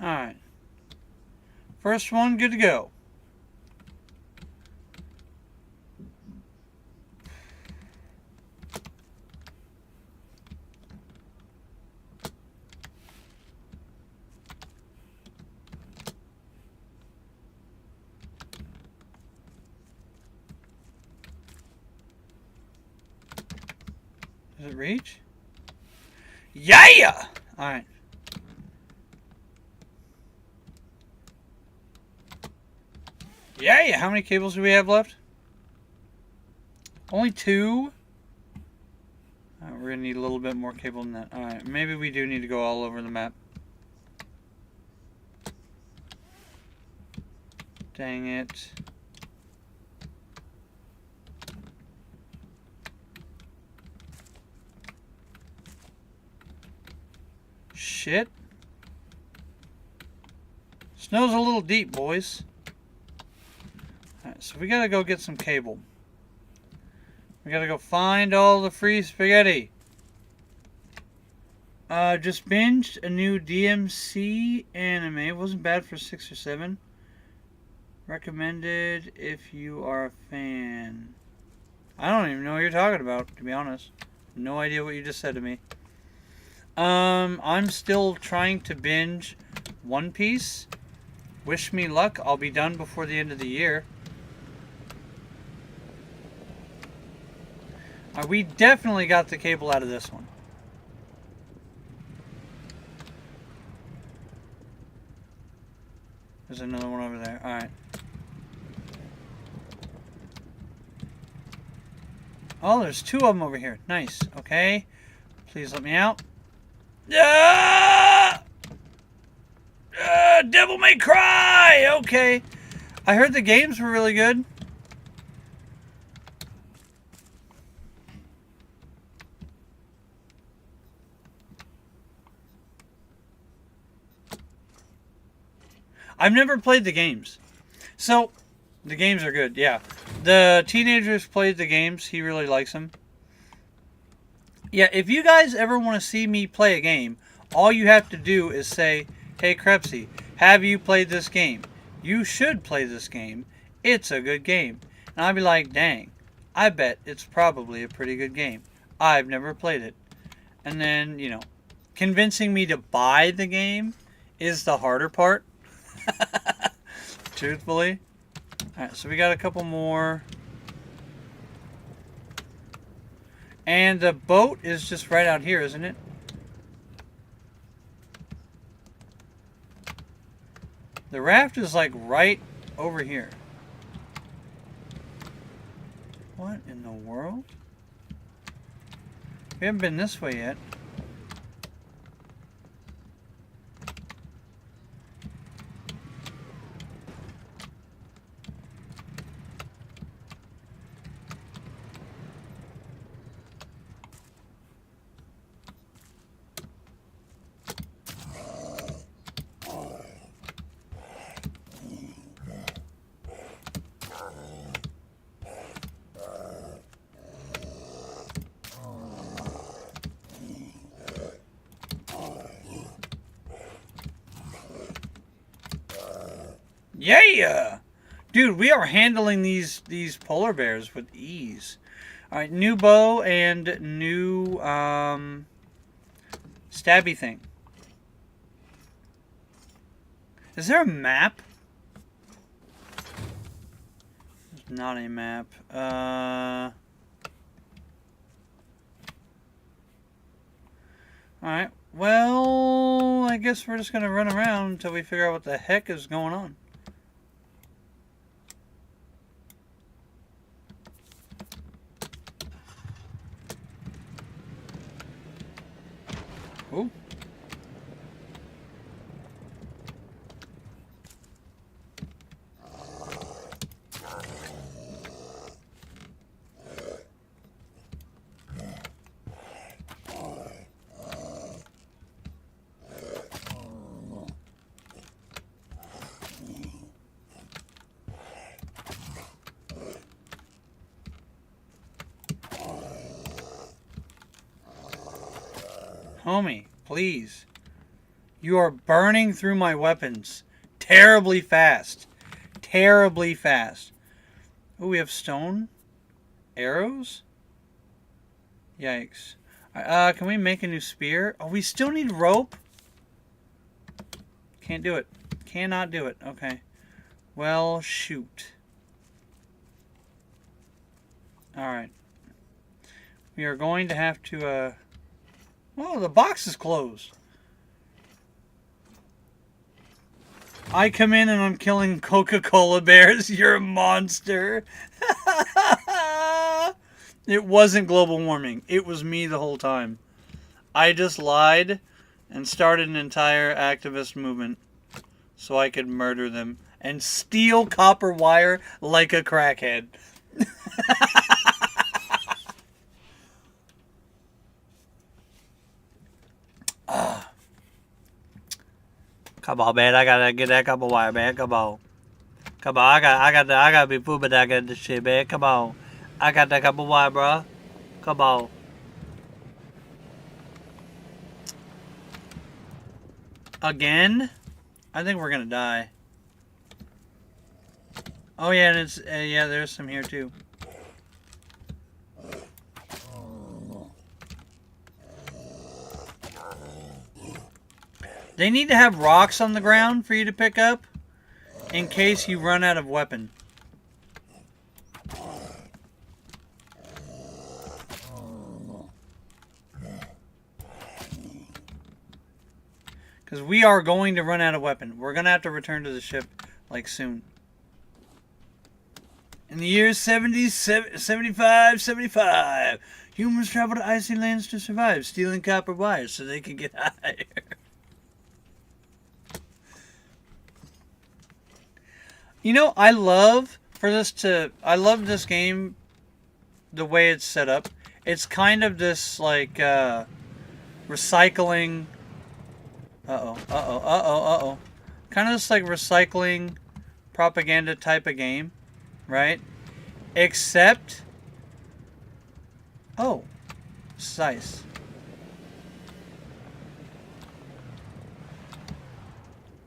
Alright. First one, good to go. Does it reach? Yeah! Alright. Yeah! How many cables do we have left? Only 2? We're going to need a little bit more cable than that. Alright, maybe we do need to go all over the map. Dang it. Shit. Snow's a little deep, boys. Alright, so we gotta go get some cable. We gotta go find all the free spaghetti. Just binged a new DMC anime. It wasn't bad for 6 or 7. Recommended if you are a fan. I don't even know what you're talking about, to be honest. No idea what you just said to me. I'm still trying to binge One Piece. Wish me luck. I'll be done before the end of the year. We definitely got the cable out of this one. There's another one over there. Alright. Oh, there's two of them over here. Nice. Okay. Please let me out. Devil May Cry! Okay. I heard the games were really good. I've never played the games. So, the games are good, yeah. The teenagers played the games. He really likes them. Yeah, if you guys ever want to see me play a game, all you have to do is say, hey, Krebsy, have you played this game? You should play this game. It's a good game. And I'd be like, dang, I bet it's probably a pretty good game. I've never played it. And then, you know, convincing me to buy the game is the harder part. Truthfully. Alright, so we got a couple more. And the boat is just right out here, isn't it? The raft is like right over here. What in the world? We haven't been this way yet. Yeah! Dude, we are handling these polar bears with ease. Alright, new bow and new stabby thing. Is there a map? There's not a map. Alright, well, I guess we're just going to run around until we figure out what the heck is going on. Ooh. Homie, please. You are burning through my weapons terribly fast. Terribly fast. Oh, we have stone? Arrows? Yikes. Can we make a new spear? Oh, we still need rope? Can't do it. Cannot do it. Okay. Well, shoot. Alright. We are going to have to, oh, the box is closed. I come in and I'm killing Coca-Cola bears. You're a monster. It wasn't global warming. It was me the whole time. I just lied and started an entire activist movement so I could murder them and steal copper wire like a crackhead. Come on, man! I gotta get that copper wire, man. Come on, come on! I gotta be food, but I got this shit, man. Come on, I got that copper wire, bro. Come on. Again? I think we're gonna die. Oh yeah, and it's yeah. There's some here too. They need to have rocks on the ground for you to pick up in case you run out of weapon. Because we are going to run out of weapon. We're going to have to return to the ship, like, soon. In the year 75, humans travel to icy lands to survive, stealing copper wires so they can get higher. You know, I love this game, the way it's set up. It's kind of this, like, recycling... Uh-oh. Kind of this, like, recycling propaganda type of game, right? Except... Oh. Size.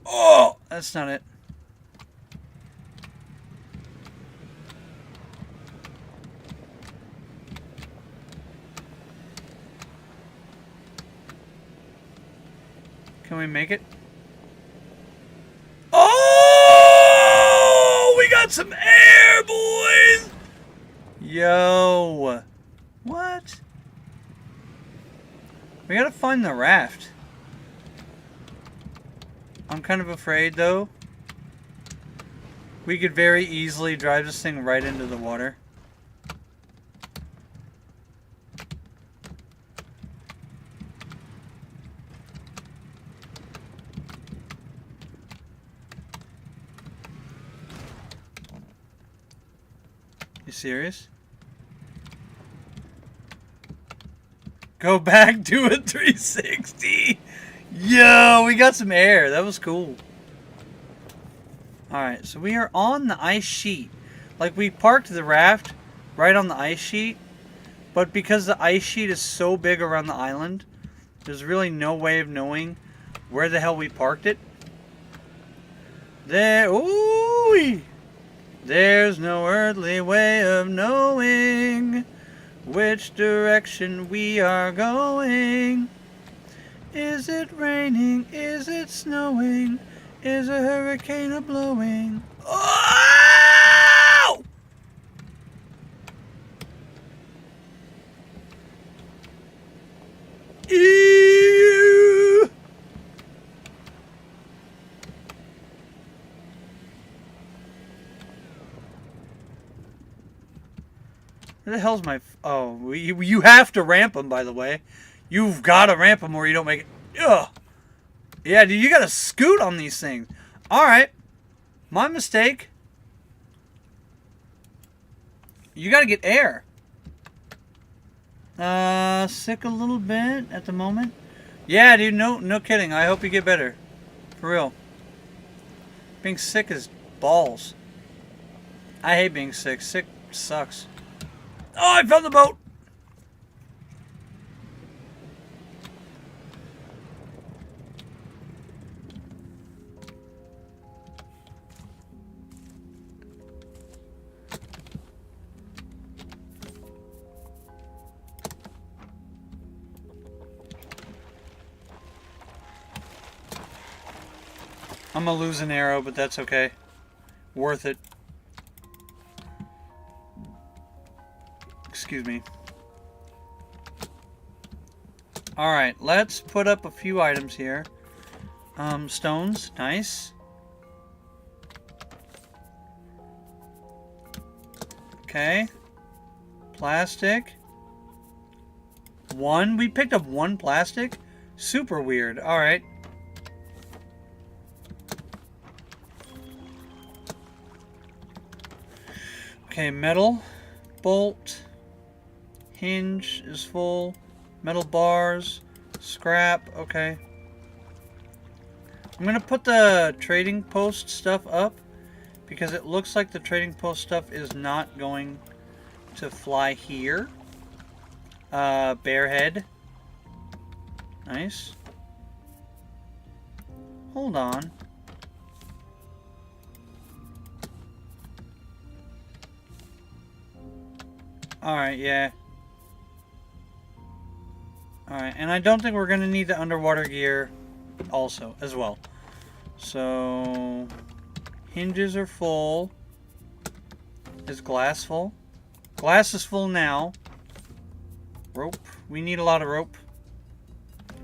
Oh! That's not it. Can we make it? Oh! We got some air, boys! Yo. What? We gotta find the raft. I'm kind of afraid, though. We could very easily drive this thing right into the water. You serious? Go back, do a 360. Yo, we got some air. That was cool. Alright, so we are on the ice sheet. Like, we parked the raft right on the ice sheet. But because the ice sheet is so big around the island, there's really no way of knowing where the hell we parked it. Ooh! There's no earthly way of knowing which direction we are going. Is it raining? Is it snowing? Is a hurricane a blowing? Oh! Ew! Where the hell's my... Oh, you have to ramp them, by the way. You've got to ramp them or you don't make it... Ugh. Yeah, dude, you got to scoot on these things. Alright. My mistake. You got to get air. Sick a little bit at the moment. Yeah, dude, no kidding. I hope you get better. For real. Being sick is balls. I hate being sick. Sick sucks. Oh, I found the boat! I'm gonna lose an arrow, but that's okay. Worth it. Excuse me. Alright, let's put up a few items here. Stones, nice. Okay. Plastic. We picked up one plastic? Super weird. Alright. Okay, metal. Bolt. Hinge is full. Metal bars. Scrap. Okay. I'm going to put the trading post stuff up because it looks like the trading post stuff is not going to fly here. Bear head. Nice. Hold on. Alright, yeah. Alright, and I don't think we're going to need the underwater gear also, as well. So, hinges are full. Is glass full? Glass is full now. Rope. We need a lot of rope.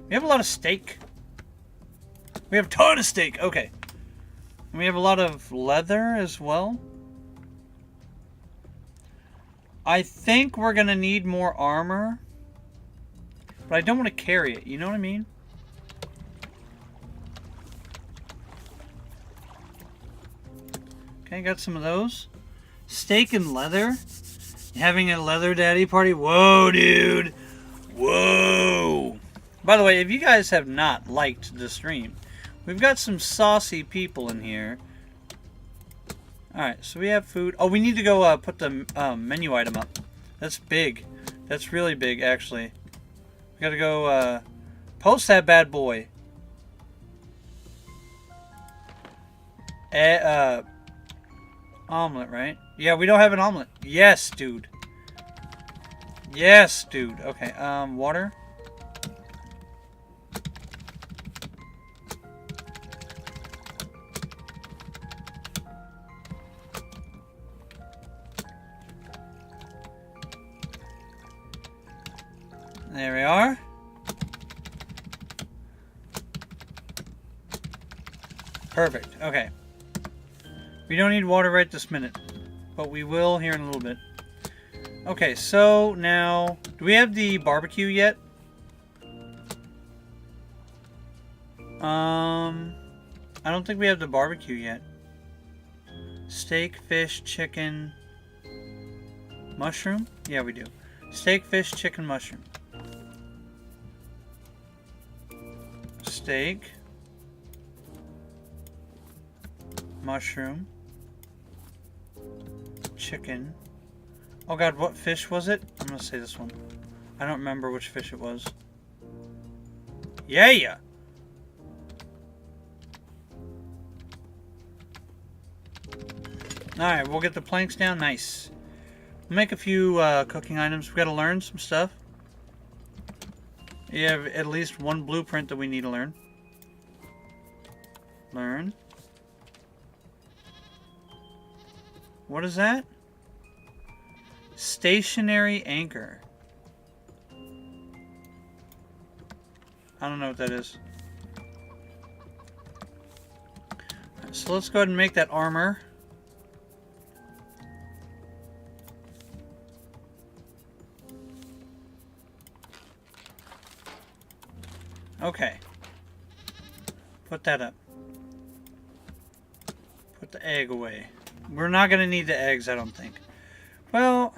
We have a lot of steak. We have a ton of steak. Okay. And we have a lot of leather as well. I think we're going to need more armor. But I don't want to carry it. You know what I mean? Okay, got some of those. Steak and leather. Having a leather daddy party. Whoa, dude. Whoa. By the way, if you guys have not liked the stream, we've got some saucy people in here. Alright, so we have food. Oh, we need to go put the menu item up. That's big. That's really big, actually. We gotta go post that bad boy. Omelet, right? Yeah, we don't have an omelet. Yes, dude. Yes, dude. Okay, water. There we are. Perfect. Okay. We don't need water right this minute, but we will here in a little bit. Okay, so now, do we have the barbecue yet? I don't think we have the barbecue yet. Steak, fish, chicken, mushroom? Yeah, we do. Steak, fish, chicken, mushroom. Steak, mushroom, chicken. Oh god, what fish was it? I'm gonna say this one. I don't remember which fish it was. Yeah! Alright, we'll get the planks down. Nice. We'll make a few cooking items. We've got to learn some stuff. You have at least one blueprint that we need to learn. Learn. What is that? Stationary anchor. I don't know what that is. So let's go ahead and make that armor. Okay. Put that up. Put the egg away. We're not going to need the eggs, I don't think. Well,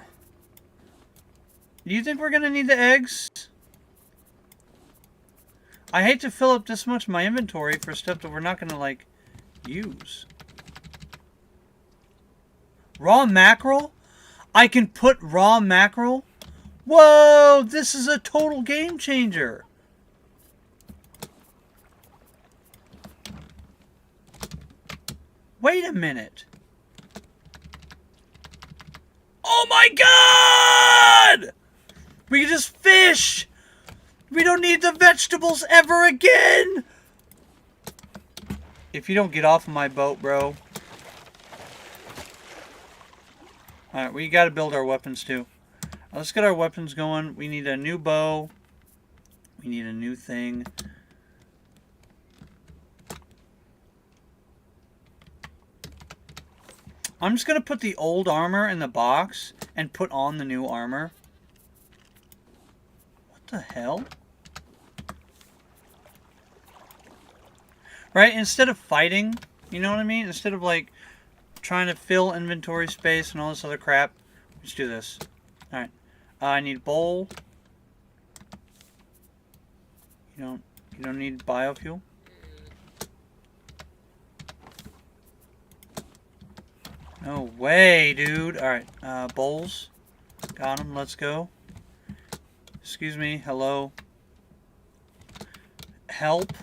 do you think we're going to need the eggs? I hate to fill up this much of my inventory for stuff that we're not going to, like, use. Raw mackerel? I can put raw mackerel? Whoa, this is a total game changer. Wait a minute. Oh my god! We can just fish! We don't need the vegetables ever again! If you don't get off of my boat, bro. Alright, we gotta build our weapons too. Let's get our weapons going. We need a new bow. We need a new thing. I'm just going to put the old armor in the box and put on the new armor. What the hell? Right? Instead of fighting, you know what I mean? Instead of like trying to fill inventory space and all this other crap, let's do this. Alright. I need bowl. You don't need biofuel. No way, dude. Alright, bowls. Got them, let's go. Excuse me, hello. Help.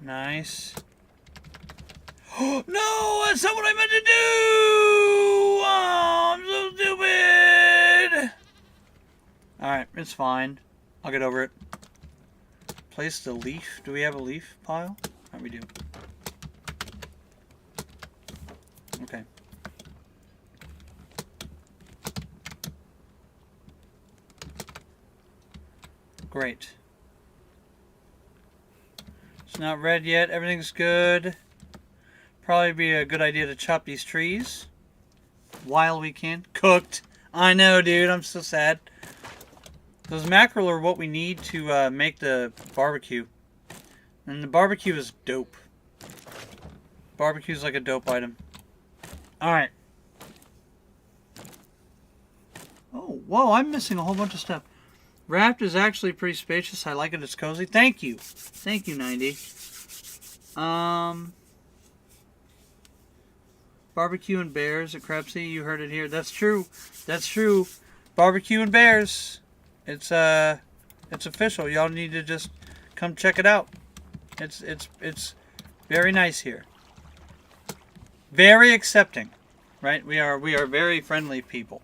Nice. No, that's not what I meant to do! Oh, I'm so stupid! Alright, it's fine. I'll get over it. Place the leaf. Do we have a leaf pile? Oh, we do. Okay. Great. It's not red yet. Everything's good. Probably be a good idea to chop these trees while we can. Cooked. I know, dude. I'm so sad. Those mackerel are what we need to make the barbecue. And the barbecue is dope. Barbecue's like a dope item. Alright. Oh, whoa, I'm missing a whole bunch of stuff. Raft is actually pretty spacious. I like it. It's cozy. Thank you. Thank you, 90. Barbecue and bears at Krebsy. You heard it here. That's true. That's true. Barbecue and bears. It's official. Y'all need to just come check it out. It's very nice here. Very accepting. Right? We are very friendly people.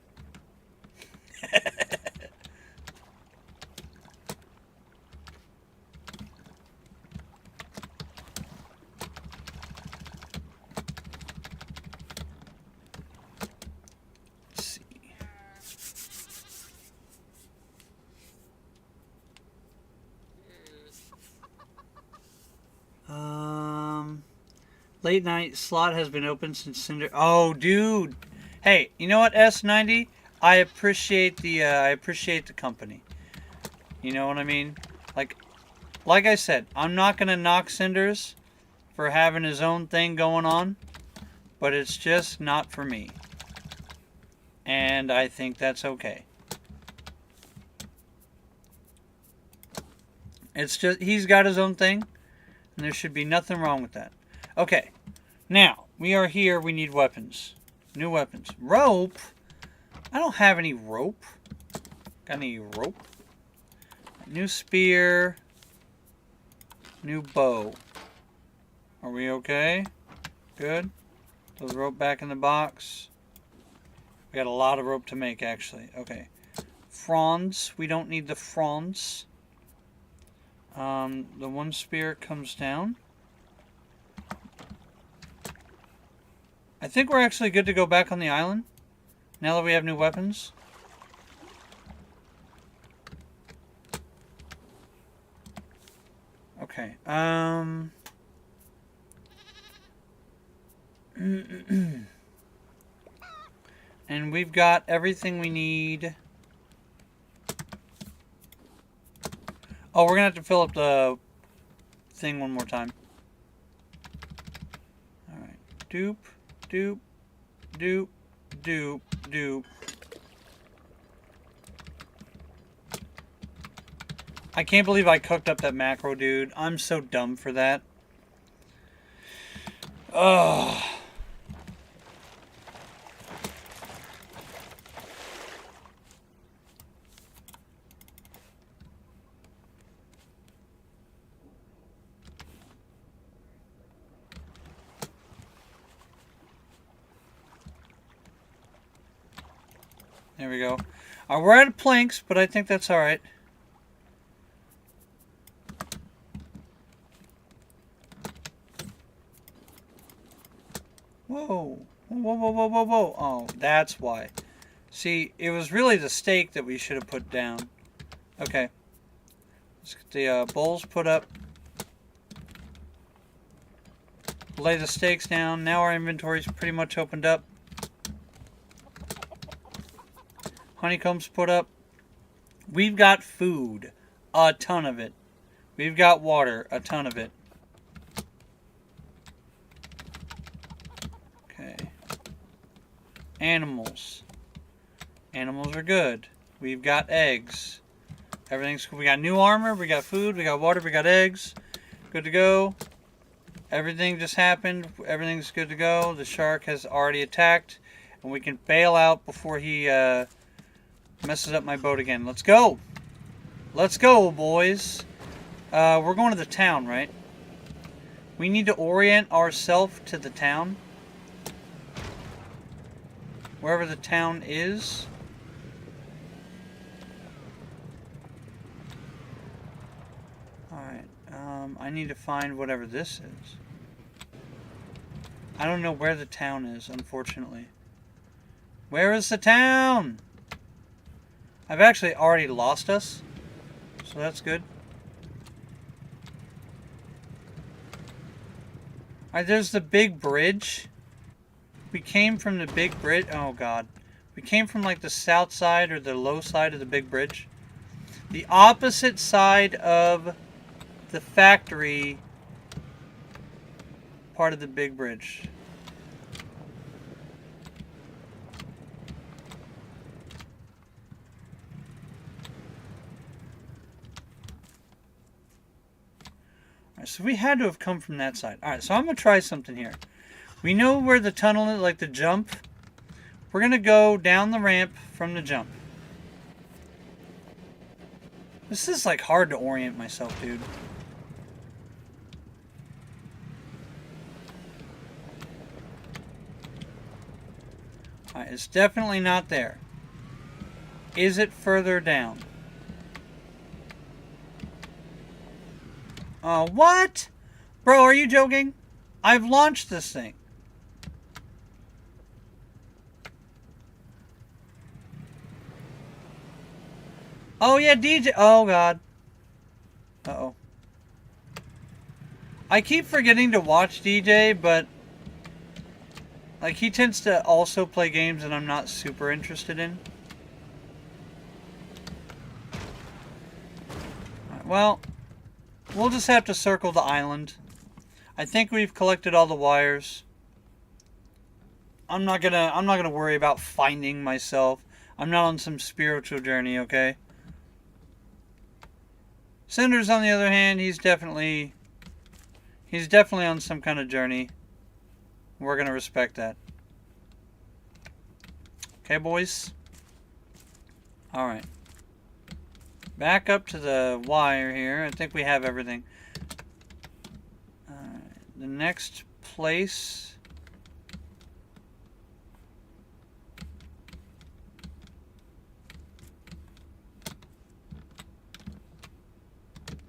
Late night slot has been open since Cinder. Oh, dude. Hey, you know what, S90? I appreciate the company. You know what I mean? Like I said, I'm not gonna knock Cinders for having his own thing going on, but it's just not for me. And I think that's okay. It's just he's got his own thing, and there should be nothing wrong with that. Okay, now, we are here, we need weapons. New weapons. Rope? I don't have any rope. Got any rope? New spear. New bow. Are we okay? Good. Those rope back in the box. We got a lot of rope to make, actually. Okay. Fronds. We don't need the fronds. The one spear comes down. I think we're actually good to go back on the island. Now that we have new weapons. Okay. And we've got everything we need. Oh, we're gonna have to fill up the thing one more time. Alright. Doop. Doop, doop, doop, doop. I can't believe I cooked up that macro, dude. I'm so dumb for that. Ugh. There we go. We're out of planks, but I think that's alright. Whoa. Whoa, whoa, whoa, whoa, whoa. Oh, that's why. See, it was really the stake that we should have put down. Okay. Let's get the bowls put up. Lay the stakes down. Now our inventory's pretty much opened up. Honeycombs put up. We've got food. A ton of it. We've got water. A ton of it. Okay. Animals. Animals are good. We've got eggs. Everything's cool. We got new armor. We got food. We got water. We got eggs. Good to go. Everything just happened. Everything's good to go. The shark has already attacked. And we can bail out before he messes up my boat again. Let's go. Let's go, boys. We're going to the town, right? We need to orient ourselves to the town. Wherever the town is. Alright, I need to find whatever this is. I don't know where the town is, unfortunately. Where is the town? I've actually already lost us, so that's good. Alright, there's the big bridge. We came from the big bridge. Oh, God. We came from, like, the south side or the low side of the big bridge. The opposite side of the factory part of the big bridge. Alright, so we had to have come from that side. Alright, so I'm going to try something here. We know where the tunnel is, like the jump. We're going to go down the ramp from the jump. This is like hard to orient myself, dude. Alright, it's definitely not there. Is it further down? Oh, what? Bro, are you joking? I've launched this thing. Oh, yeah, DJ. Oh, God. Uh-oh. I keep forgetting to watch DJ, but... like, he tends to also play games that I'm not super interested in. Right, well, we'll just have to circle the island. I think we've collected all the wires. I'm not gonna worry about finding myself. I'm not on some spiritual journey, okay? Cinder's, on the other hand, he's definitely on some kind of journey. We're gonna respect that. Okay, boys? Alright. Back up to the wire here. I think we have everything. Alright. The next place...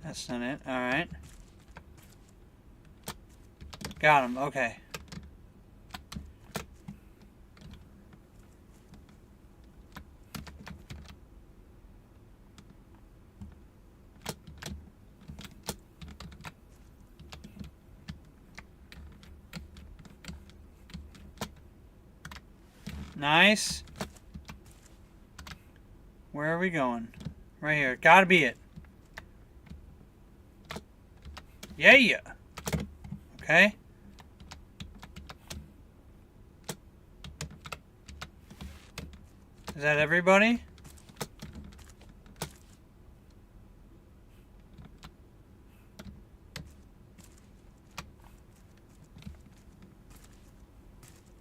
that's not it. Alright. Got him. Okay. Nice. Where are we going? Right here. Gotta be it. Yeah. Okay. Is that everybody?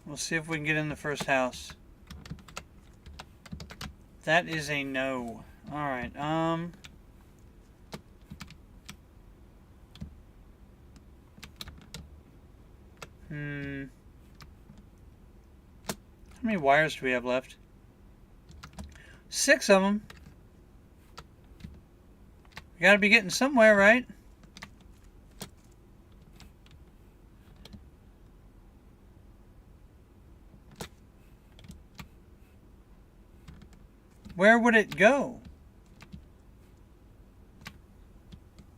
We'll see if we can get in the first house. That is a no. Alright, How many wires do we have left? 6 of them. We gotta be getting somewhere, right? Where would it go?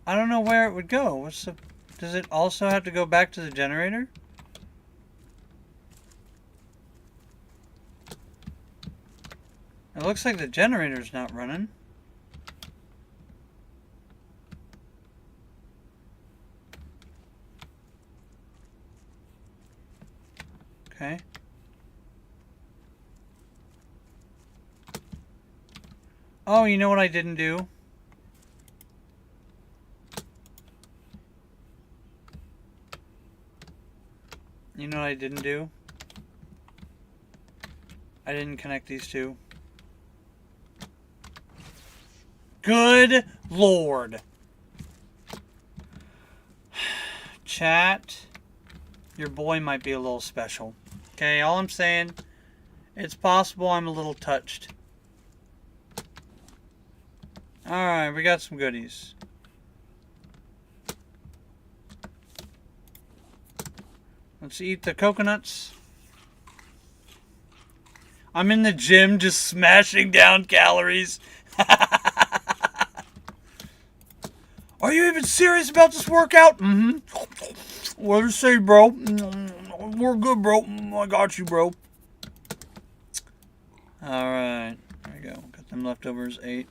I don't know where it would go. Does it also have to go back to the generator? It looks like the generator's not running. Okay. Oh, you know what I didn't do? You know what I didn't do? I didn't connect these two. Good Lord. Chat, your boy might be a little special. Okay, all I'm saying, it's possible I'm a little touched. Alright, we got some goodies. Let's eat the coconuts. I'm in the gym just smashing down calories. Are you even serious about this workout? Mm-hmm. What do you say, bro? We're good, bro. I got you, bro. Alright. There we go. Got them leftovers. 8.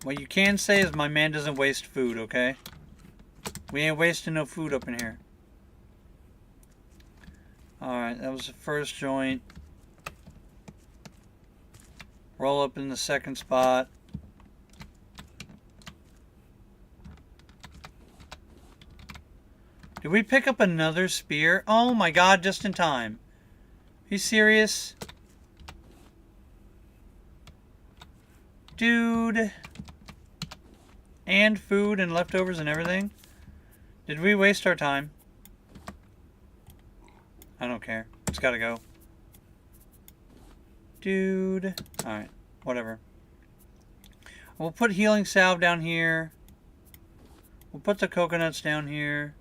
What you can say is my man doesn't waste food, okay? We ain't wasting no food up in here. Alright, that was the first joint. Roll up in the second spot. Did we pick up another spear? Oh my god, just in time. Are you serious? Dude. And food and leftovers and everything? Did we waste our time? I don't care. It's gotta go. Dude. Alright, whatever. We'll put healing salve down here. We'll put the coconuts down here.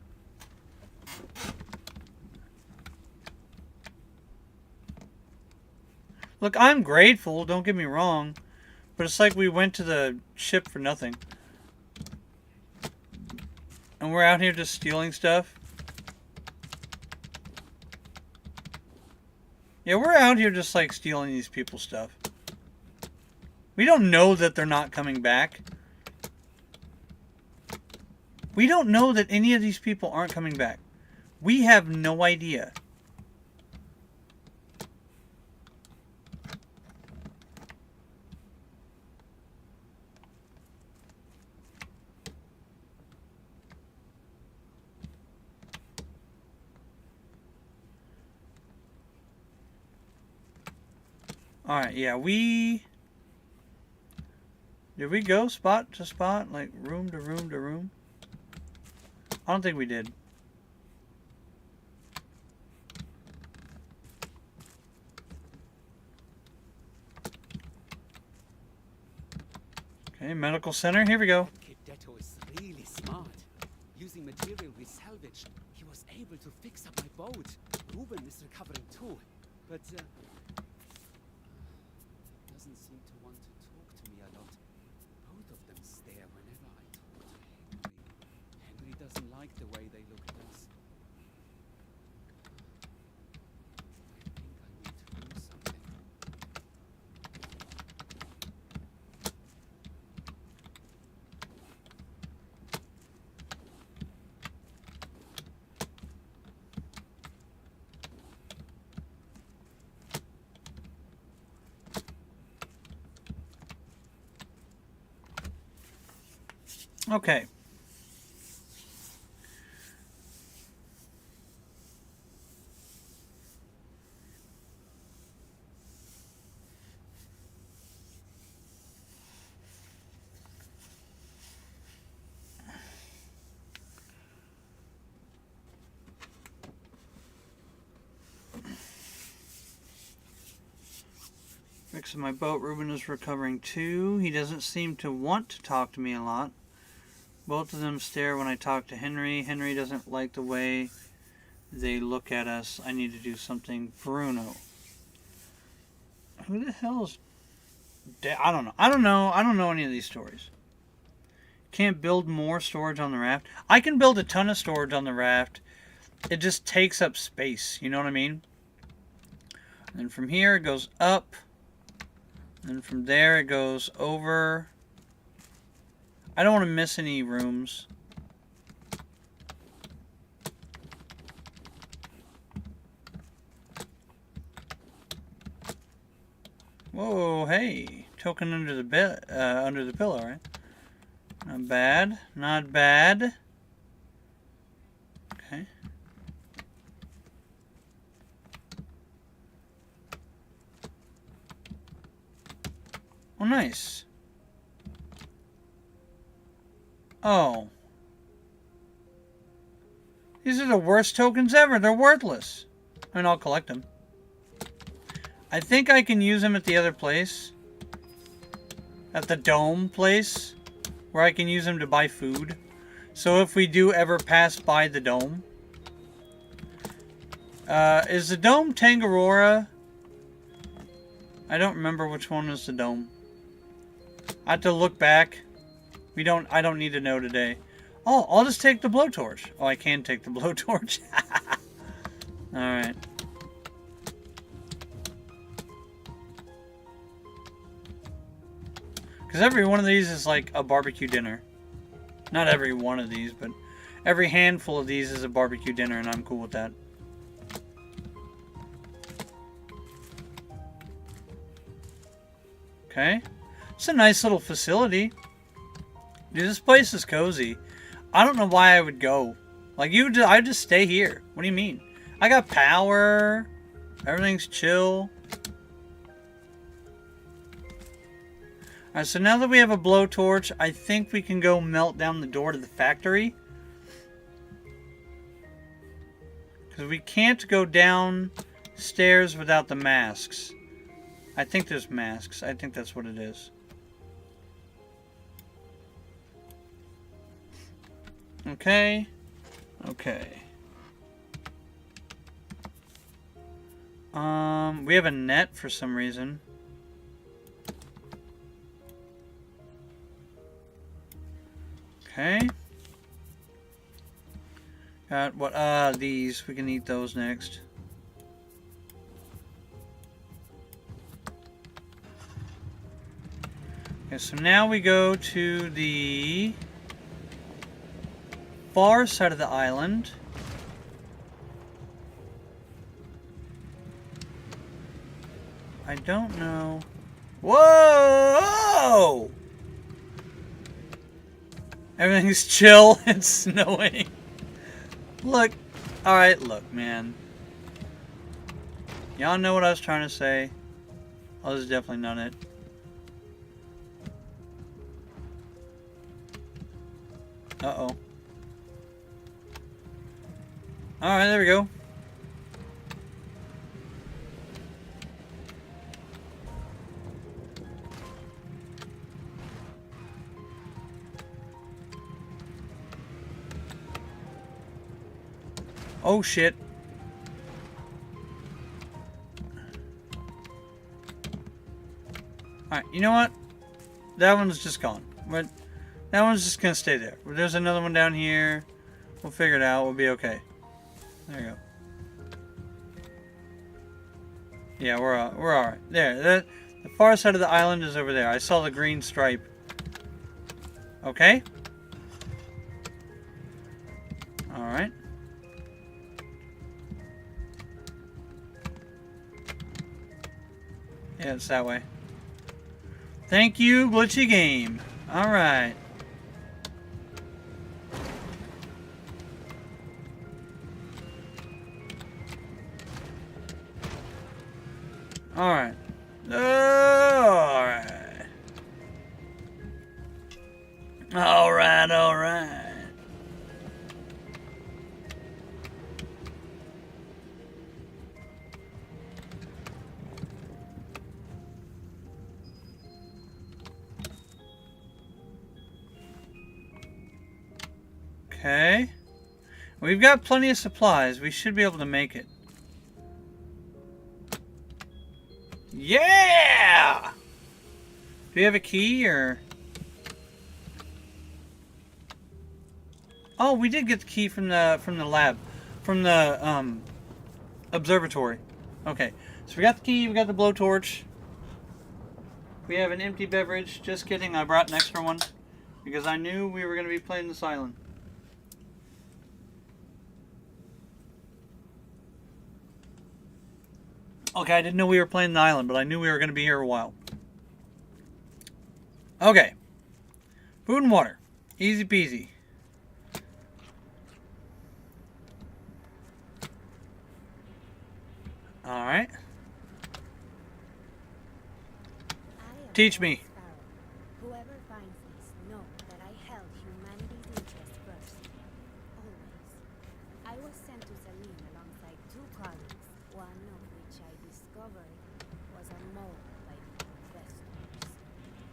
Look, I'm grateful, don't get me wrong. But it's like we went to the ship for nothing. And we're out here just stealing stuff. Yeah, we're out here just like stealing these people's stuff. We don't know that they're not coming back. We don't know that any of these people aren't coming back. We have no idea. Alright, yeah, did we go spot to spot? Like room to room to room? I don't think we did. Okay, medical center, here we go. Kid Detto is really smart. Using material we salvaged, he was able to fix up my boat. Ruben is recovering too, but doesn't seem to want to talk to me a lot. Both of them stare whenever I talk to Henry. Henry doesn't like the way they look at us. I think I need to do something. Okay. Fixing my boat. Ruben is recovering too. He doesn't seem to want to talk to me a lot. Both of them stare when I talk to Henry. Henry doesn't like the way they look at us. I need to do something. Bruno. Who the hell is... I don't know. I don't know any of these stories. Can't build more storage on the raft. I can build a ton of storage on the raft. It just takes up space. You know what I mean? And then from here it goes up. And from there it goes over. I don't want to miss any rooms. Whoa, hey. Token under the bed, under the pillow, right? Not bad. Not bad. Okay. Oh, nice. Oh. These are the worst tokens ever. They're worthless. I mean, I'll collect them. I think I can use them at the other place. At the dome place. Where I can use them to buy food. So if we do ever pass by the dome. Is the dome Tangaroora? I don't remember which one is the dome. I have to look back. I don't need to know today. Oh, I'll just take the blowtorch. Oh, I can take the blowtorch. Alright. Because every one of these is like a barbecue dinner. Not every one of these, but every handful of these is a barbecue dinner, and I'm cool with that. Okay. It's a nice little facility. Dude, this place is cozy. I don't know why I would go. Like, I'd just stay here. What do you mean? I got power. Everything's chill. Alright, so now that we have a blowtorch, I think we can go melt down the door to the factory. Because we can't go downstairs without the masks. I think there's masks. I think that's what it is. Okay. Okay. We have a net for some reason. Okay. Got what? These. We can eat those next. Okay, so now we go to the far side of the island. I don't know. Whoa! Everything's chill. It's snowing. Look. Alright, look, man. Y'all know what I was trying to say. Oh, this is definitely not it. Uh-oh. Alright, there we go. Oh, shit. Alright, you know what? That one's just gone. But that one's just gonna stay there. There's another one down here. We'll figure it out. We'll be okay. There you go. Yeah, we're alright. There. The far side of the island is over there. I saw the green stripe. Okay? Alright. Yeah, it's that way. Thank you, glitchy game. Alright. Alright. Alright. Alright, alright. Okay. We've got plenty of supplies. We should be able to make it. Yeah! Do we have a key or? Oh, we did get the key from the lab, from the observatory. Okay, so we got the key. We got the blowtorch. We have an empty beverage. Just kidding. I brought an extra one because I knew we were going to be playing this island. Okay, I didn't know we were playing the island, but I knew we were going to be here a while. Okay. Food and water. Easy peasy. Alright. Teach me. Whoever finds this, know that I held humanity's interest first. Always. I discovered was a mole by the investors.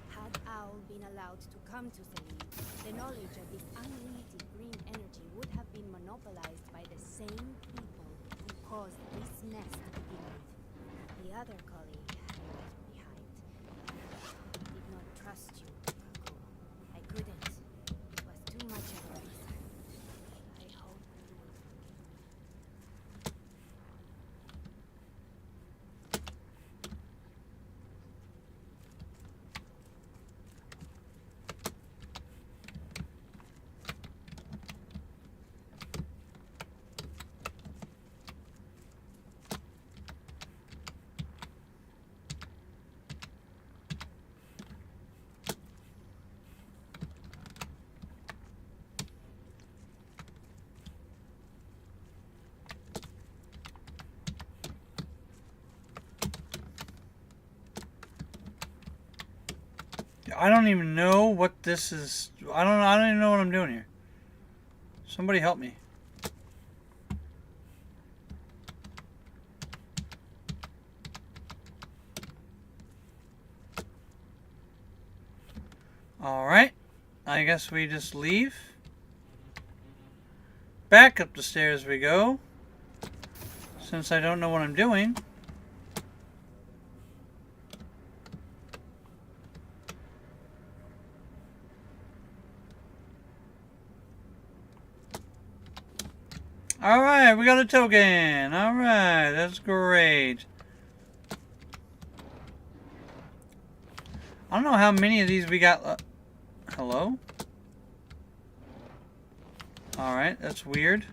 Had Owl been allowed to come to Selene, the knowledge of this unlimited green energy would have been monopolized by the same people who caused this mess to begin with. The other colleague had left behind. I did not trust you, Kako. I couldn't. It was too much of a risk. I hope you will forgive me. I don't even know what this is. I don't even know what I'm doing here. Somebody help me. Alright. I guess we just leave. Back up the stairs we go. Since I don't know what I'm doing. Alright, we got a token. Alright, that's great. I don't know how many of these we got. Hello? Alright, that's weird.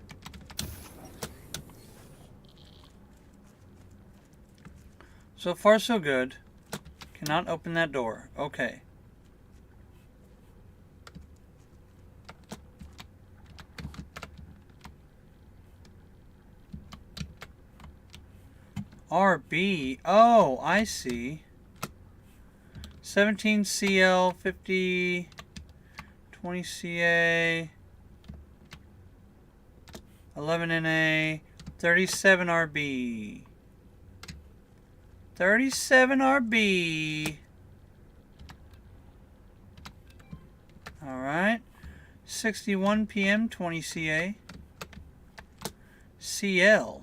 So far, so good. Cannot open that door. Okay. RB. Oh, I see. 17 CL, 50, 20 CA, 11 NA, 37 RB. 37 RB. Alright. 61 PM, 20 CA. CL.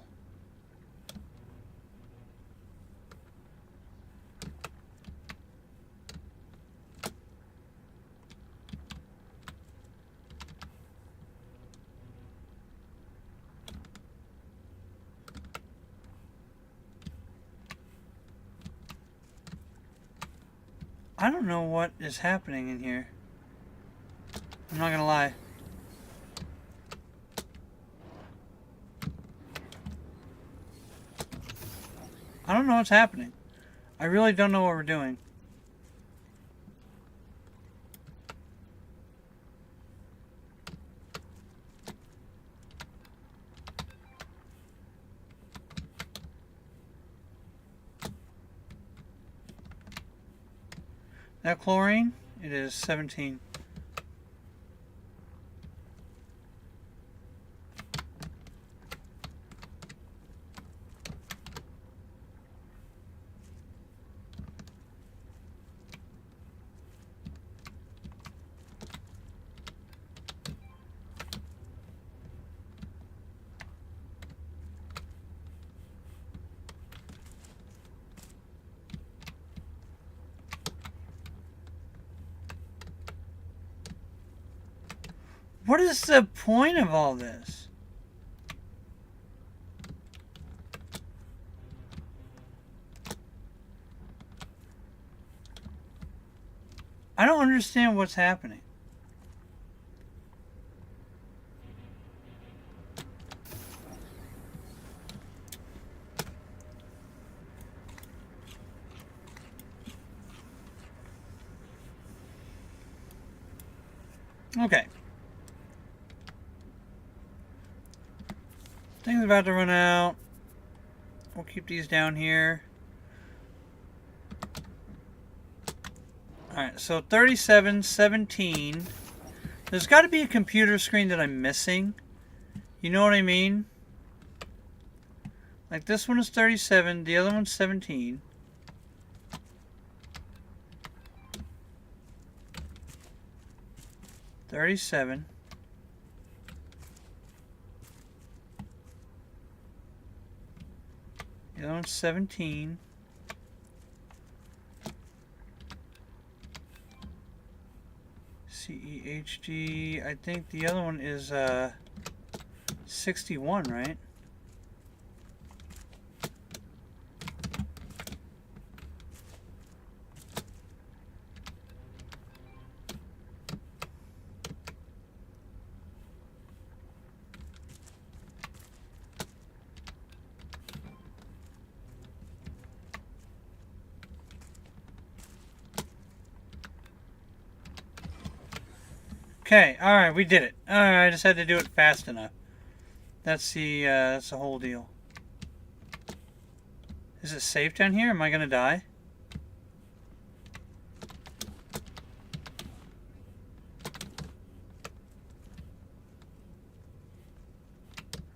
I don't know what is happening in here. I'm not gonna lie. I don't know what's happening. I really don't know what we're doing. That chlorine? It is 17. What is the point of all this? I don't understand what's happening. Okay. Thing's about to run out. We'll keep these down here. Alright, so 37, 17. There's got to be a computer screen that I'm missing. You know what I mean? Like this one is 37, the other one's 17. $37. The other one's 17. CEHD. I think the other one is 61, right? Okay, alright, we did it. Alright, I just had to do it fast enough. That's the whole deal. Is it safe down here? Am I gonna die?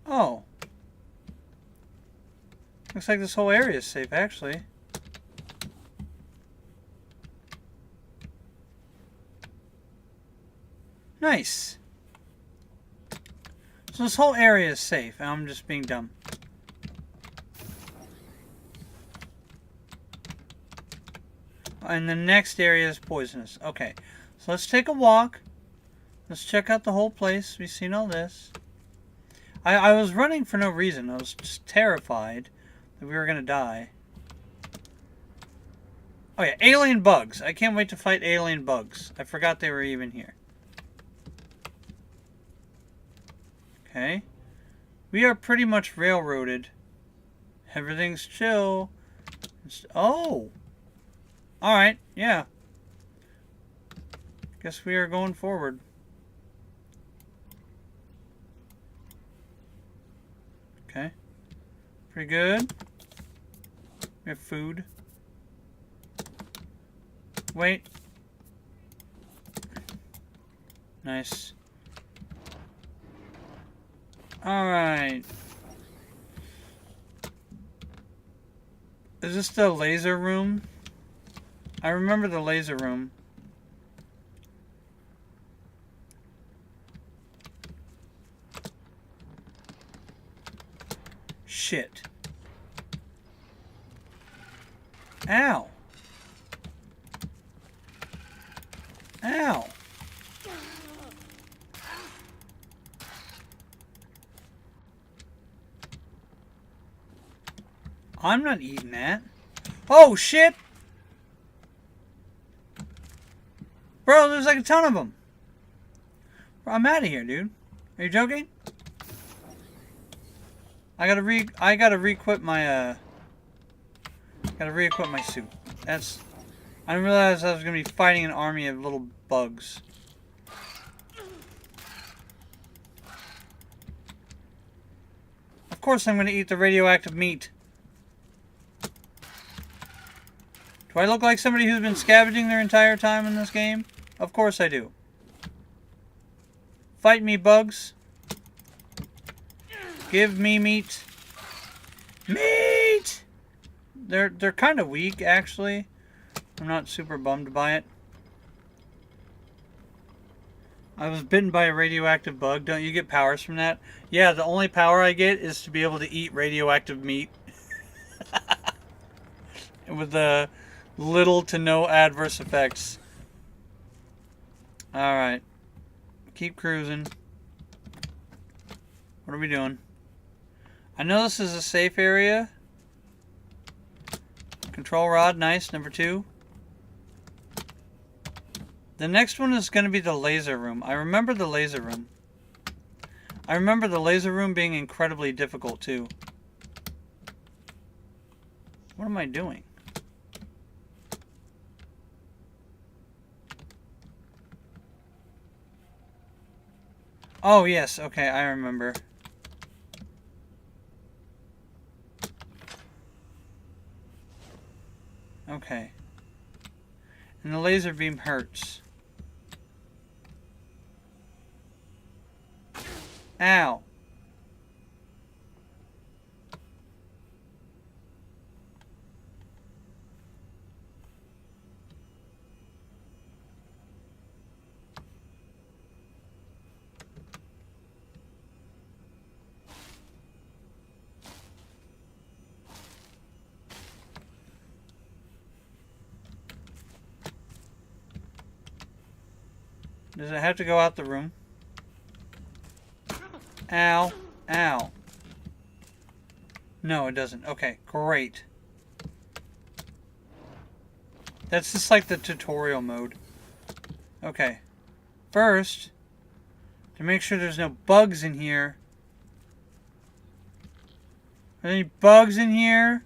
Oh. Looks like this whole area is safe, actually. Nice. So this whole area is safe, and I'm just being dumb. And the next area is poisonous. Okay, so let's take a walk. Let's check out the whole place. We've seen all this. I was running for no reason. I was just terrified that we were going to die. Oh yeah, alien bugs. I can't wait to fight alien bugs. I forgot they were even here. Okay. We are pretty much railroaded. Everything's chill. Oh! Alright, yeah. Guess we are going forward. Okay. Pretty good. We have food. Wait. Nice. Alright. Is this the laser room? I remember the laser room. Shit. Ow. Ow. I'm not eating that. Oh, shit! Bro, there's like a ton of them. Bro, I'm out of here, dude. Are you joking? I gotta re-equip my, gotta re-equip my suit. That's... I didn't realize I was gonna be fighting an army of little bugs. Of course I'm gonna eat the radioactive meat. Do I look like somebody who's been scavenging their entire time in this game? Of course I do. Fight me, bugs. Give me meat. Meat! They're kind of weak, actually. I'm not super bummed by it. I was bitten by a radioactive bug. Don't you get powers from that? Yeah, the only power I get is to be able to eat radioactive meat. With the little to no adverse effects. Alright. Keep cruising. What are we doing? I know this is a safe area. Control rod, nice. Number 2. The next one is going to be the laser room. I remember the laser room. I remember the laser room being incredibly difficult too. What am I doing? Oh, yes. Okay, I remember. Okay. And the laser beam hurts. Ow. Does it have to go out the room? Ow. Ow. No, it doesn't. Okay, great. That's just like the tutorial mode. Okay. First, to make sure there's no bugs in here. Are there any bugs in here?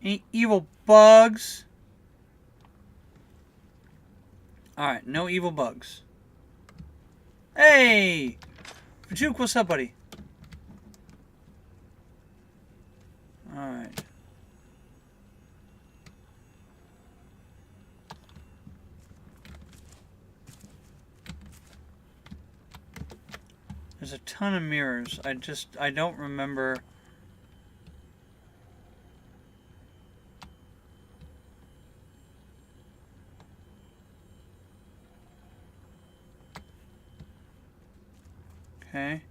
Any evil bugs? Alright, no evil bugs. Hey! Juke, what's up, buddy? Alright. There's a ton of mirrors. I don't remember. Okay.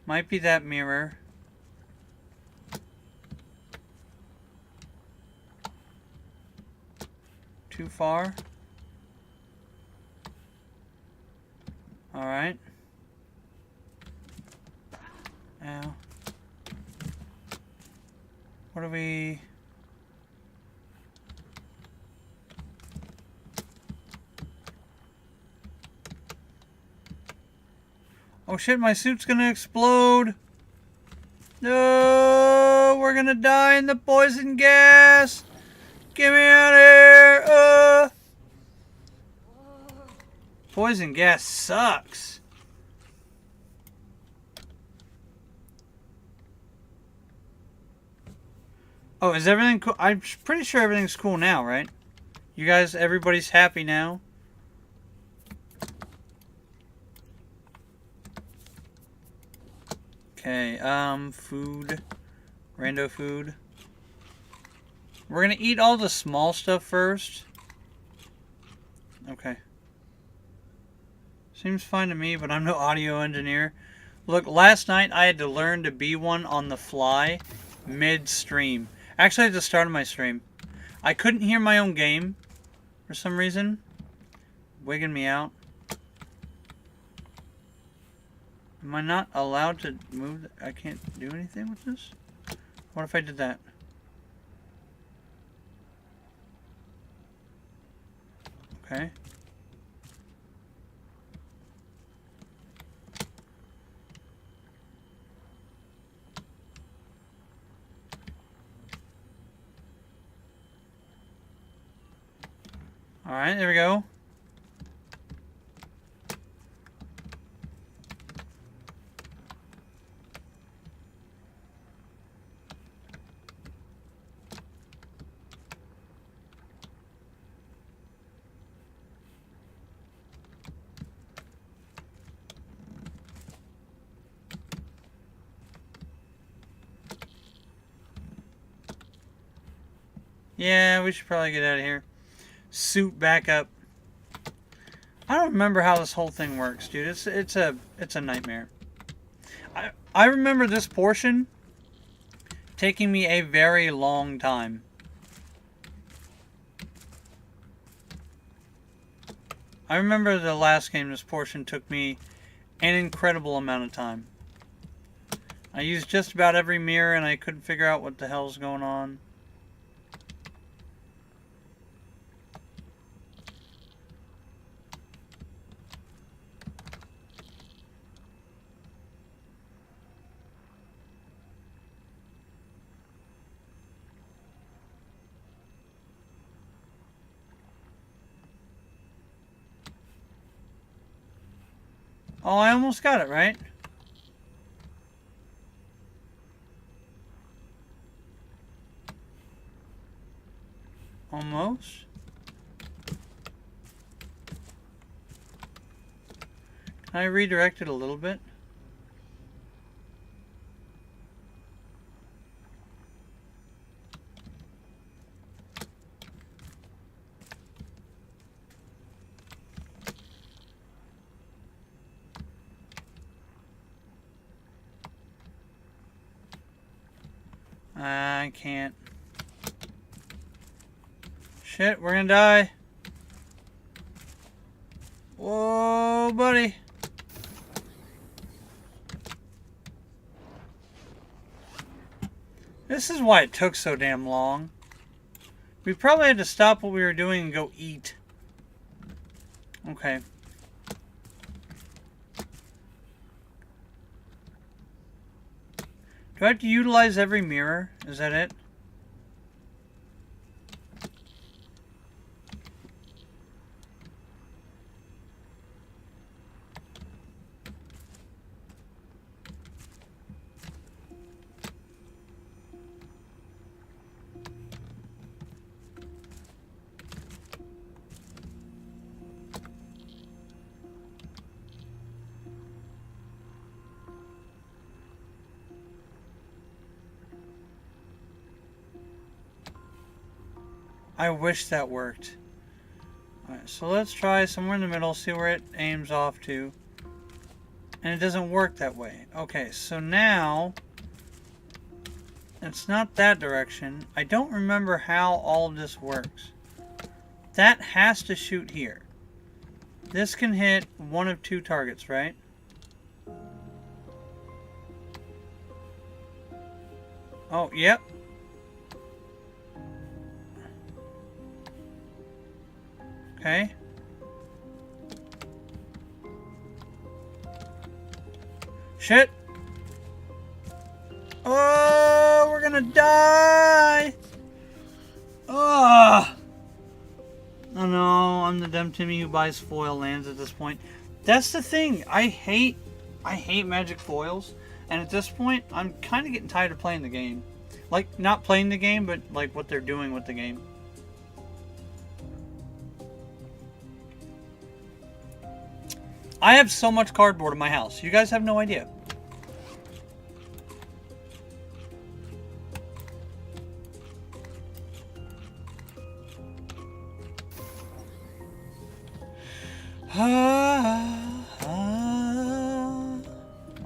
Might be that mirror. Too far? Alright. Ow. What do we... Oh shit, my suit's gonna explode! No! We're gonna die in the poison gas! Get me out of here! Poison gas sucks! Oh, is everything cool? I'm pretty sure everything's cool now, right? You guys, everybody's happy now? Okay, food. Rando food. We're gonna eat all the small stuff first. Okay. Seems fine to me, but I'm no audio engineer. Look, last night I had to learn to be one on the fly mid-stream. Actually, at the start of my stream. I couldn't hear my own game for some reason. Wigging me out. Am I not allowed to move? I can't do anything with this? What if I did that? Okay. Alright, there we go. Yeah, we should probably get out of here. Suit back up. I don't remember how this whole thing works, dude. It's a nightmare. I remember this portion taking me a very long time. I remember the last game this portion took me an incredible amount of time. I used just about every mirror and I couldn't figure out what the hell's going on. Oh, I almost got it, right? Almost. Can I redirect it a little bit? I can't. Shit, we're gonna die. Whoa, buddy. This is why it took so damn long. We probably had to stop what we were doing and go eat. Okay. Do I have to utilize every mirror? Is that it? I wish that worked. Alright, so let's try somewhere in the middle, see where it aims off to. And it doesn't work that way. Okay, so now it's not that direction. I don't remember how all of this works. That has to shoot here. This can hit one of two targets, right? Oh, yep. Okay. Shit. Oh, we're gonna die. Oh. Oh no, I'm the dumb Timmy who buys foil lands at this point. That's the thing. I hate magic foils. And at this point, I'm kind of getting tired of playing the game. Like, not playing the game, but like what they're doing with the game. I have so much cardboard in my house. You guys have no idea.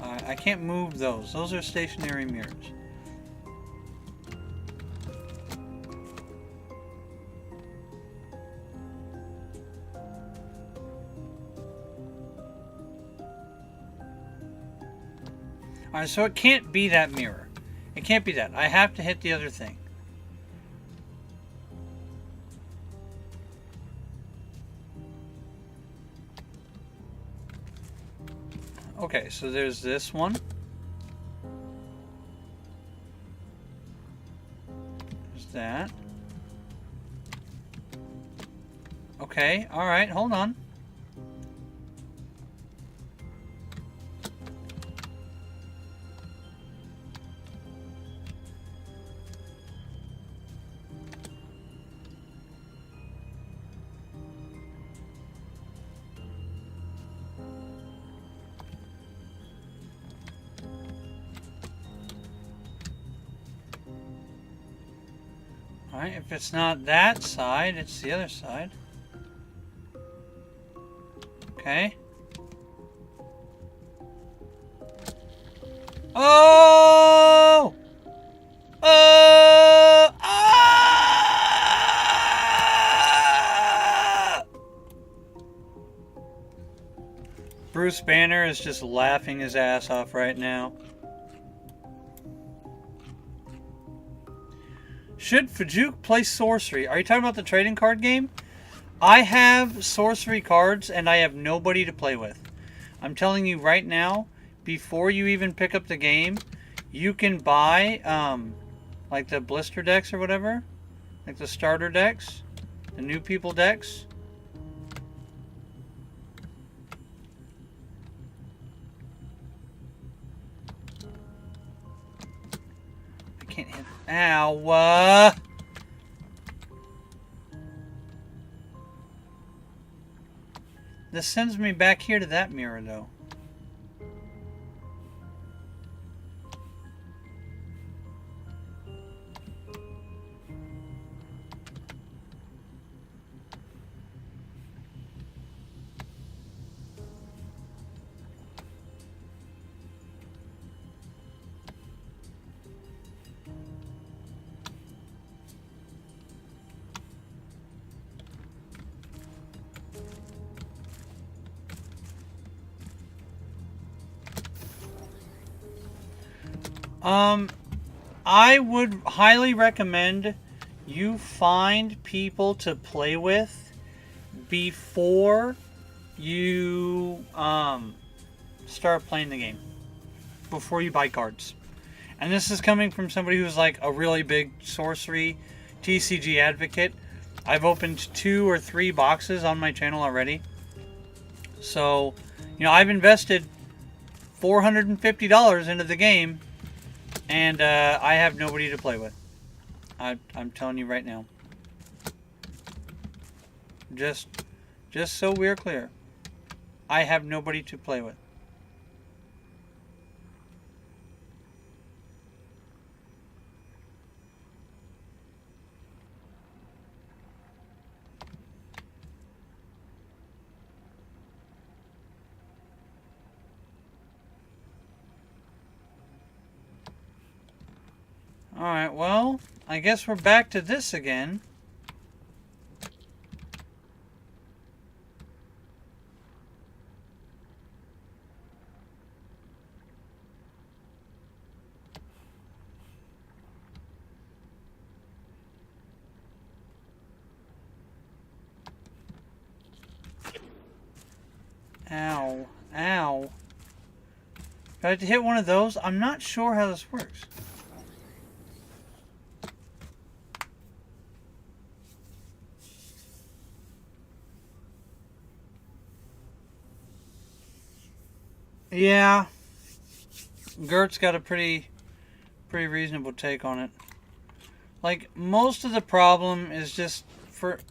Alright, I can't move those. Those are stationary mirrors. Alright, so it can't be that mirror. It can't be that. I have to hit the other thing. Okay, so there's this one. There's that. Okay, alright, hold on. Alright, if it's not that side, it's the other side. Okay. Oh! Ah! Bruce Banner is just laughing his ass off right now. Should Fajuk play sorcery? Are you talking about the trading card game? I have sorcery cards and I have nobody to play with. I'm telling you right now, before you even pick up the game, you can buy like the blister decks or whatever, like the starter decks, the new people decks. I can't hit. Ow! This sends me back here to that mirror, though. I would highly recommend you find people to play with before you start playing the game. Before you buy cards. And this is coming from somebody who's like a really big sorcery TCG advocate. I've opened 2 or 3 boxes on my channel already. So, I've invested $450 into the game, and I have nobody to play with. I'm telling you right now. Just so we're clear. I have nobody to play with. Alright, well, I guess we're back to this again. Ow. Ow. Do I have to hit one of those? I'm not sure how this works. Yeah. Gert's got a pretty reasonable take on it. Like, most of the problem is just...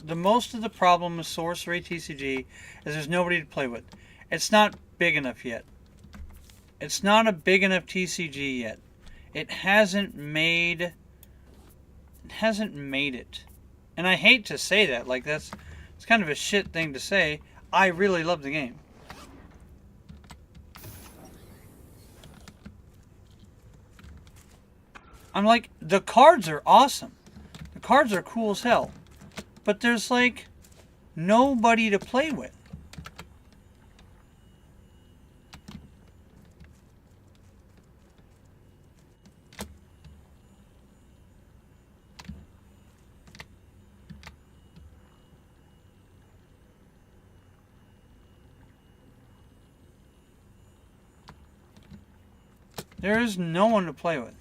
most of the problem with Sorcery TCG is there's nobody to play with. It's not big enough yet. It's not a big enough TCG yet. It hasn't made it. And I hate to say that. Like, it's kind of a shit thing to say. I really love the game. I'm like, the cards are awesome. The cards are cool as hell. But there's, like, nobody to play with. There is no one to play with.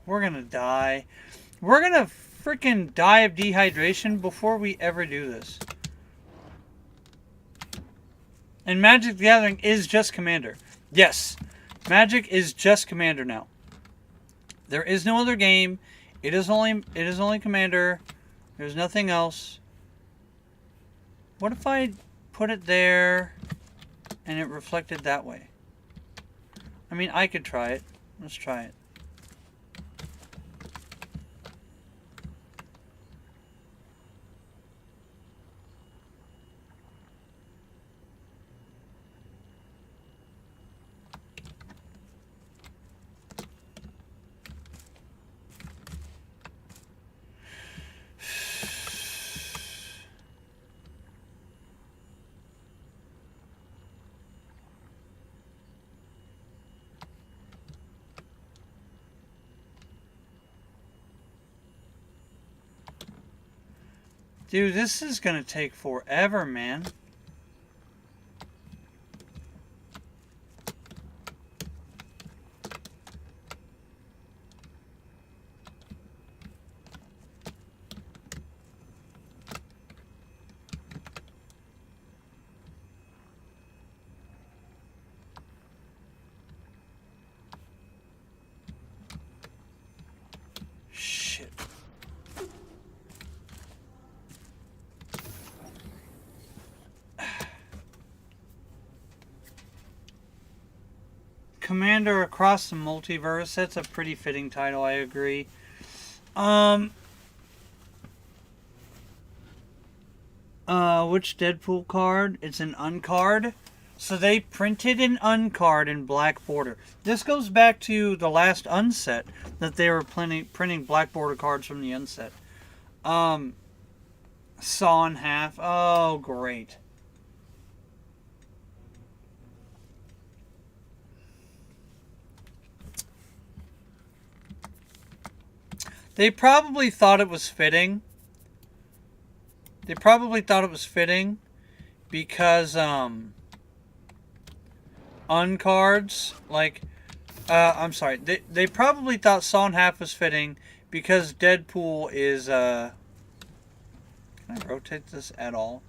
We're gonna die. We're gonna freaking die of dehydration before we ever do this. And Magic the Gathering is just Commander. Yes, Magic is just Commander now. There is no other game. It is only Commander. There's nothing else. What if I put it there and it reflected that way? I mean, I could try it. Let's try it. Dude, this is gonna take forever, man. Shit. Commander Across the Multiverse. That's a pretty fitting title, I agree. Which Deadpool card? It's an uncard. So they printed an uncard in black border. This goes back to the last unset that they were printing black border cards from the unset. Saw in half. Oh, great. They probably thought it was fitting. Because, uncards, like, I'm sorry. They probably thought Saw in Half was fitting because Deadpool is, can I rotate this at all?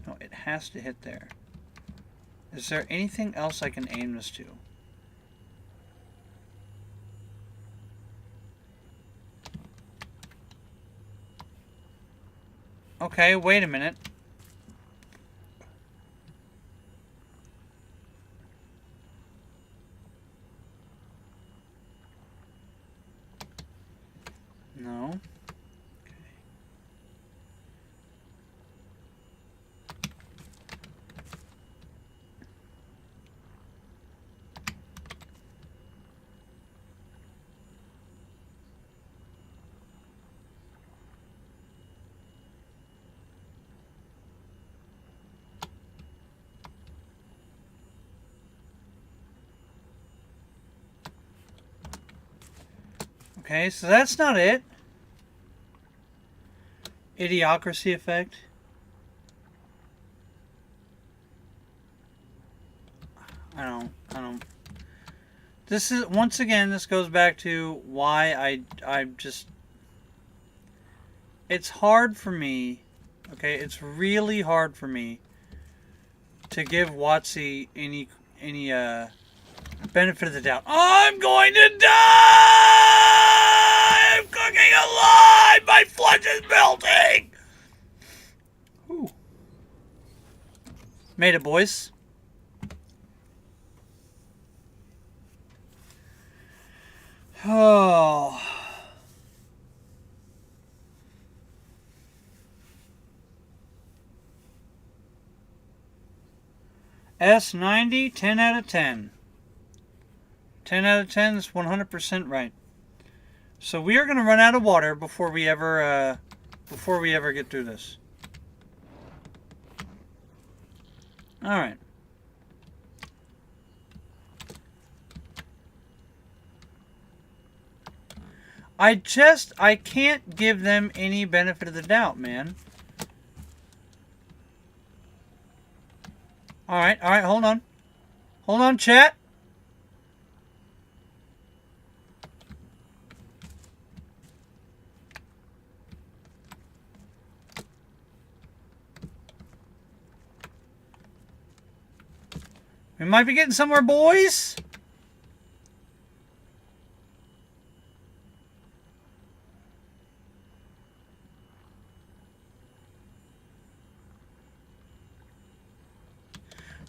No, it has to hit there. Is there anything else I can aim this to? Okay, wait a minute. No. Okay, so that's not it. Idiocracy effect. I don't. This is, once again, this goes back to why I just, it's hard for me, okay, it's really hard for me to give WotC any benefit of the doubt. I'm going to die! I'm cooking alive! My flesh is melting! Ooh. Made it, boys. Oh. S90, 10 out of 10. 10 out of 10 is 100% right. So we are going to run out of water before we ever get through this. All right. I can't give them any benefit of the doubt, man. All right, hold on. Hold on, chat. We might be getting somewhere, boys.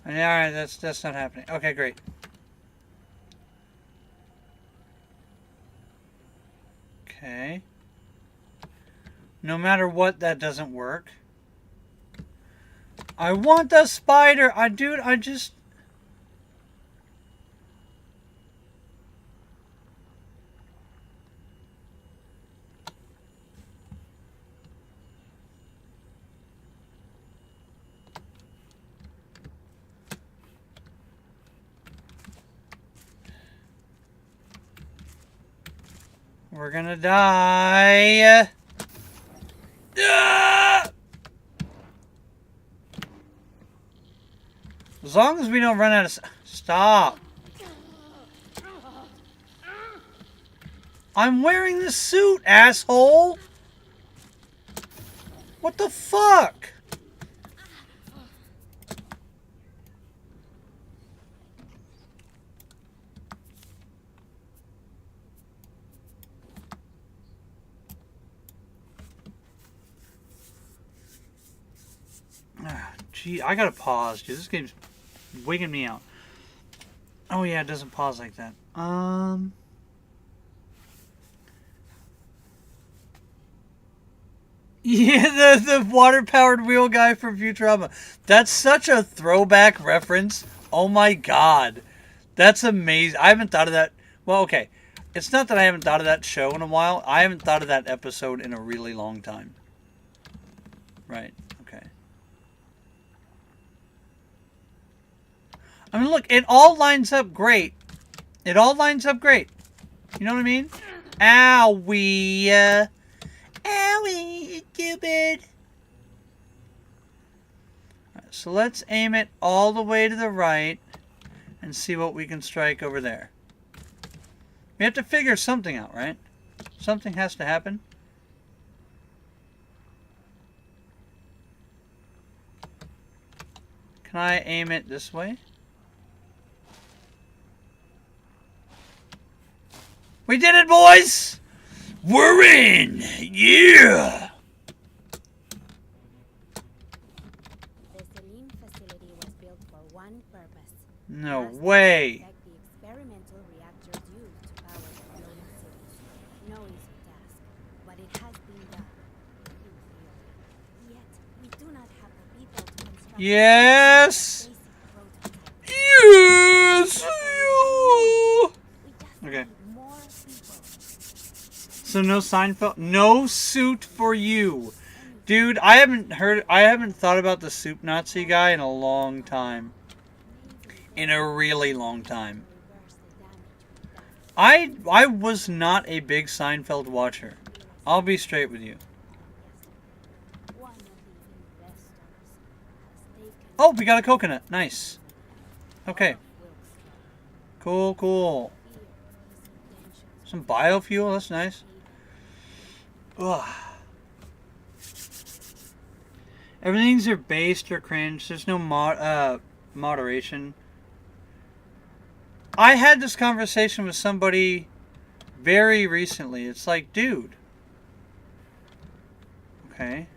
All right, that's not happening. Okay, great. Okay. No matter what, that doesn't work. I want the spider. Dude, I just... We're gonna die. Ah! As long as we don't run out of... Stop. I'm wearing the suit, asshole. What the fuck? Gee, I gotta pause, dude. This game's wigging me out. Oh yeah, it doesn't pause like that. Yeah, the water-powered wheel guy from Futurama. That's such a throwback reference. Oh my god. That's amazing. I haven't thought of that. Well, okay. It's not that I haven't thought of that show in a while. I haven't thought of that episode in a really long time. Right. Okay. I mean, look, it all lines up great. It all lines up great. You know what I mean? Owie. Owie, stupid. Right, so let's aim it all the way to the right and see what we can strike over there. We have to figure something out, right? Something has to happen. Can I aim it this way? We did it, boys! We're in! Yeah! The Selene facility was built for one purpose. No Just to way! protect the experimental reactors used to power the glowing cities. No easy task, but it has been done. In theory. Yet, we do not have the people to construct Yes! basic prototypes. Yes! We just Okay. need more people. So no Seinfeld, no suit for you, dude. I haven't thought about the soup Nazi guy in a long time, in a really long time. Reverse the damage we've done. I was not a big Seinfeld watcher. I'll be straight with you. One of the investors has taken Oh, we got a coconut. Nice. Okay. Wilkes. Cool, cool. Fear his intentions. Some biofuel. That's nice. Ugh. Everything's either based or cringe. There's no moderation. I had this conversation with somebody very recently. It's like, dude. Okay.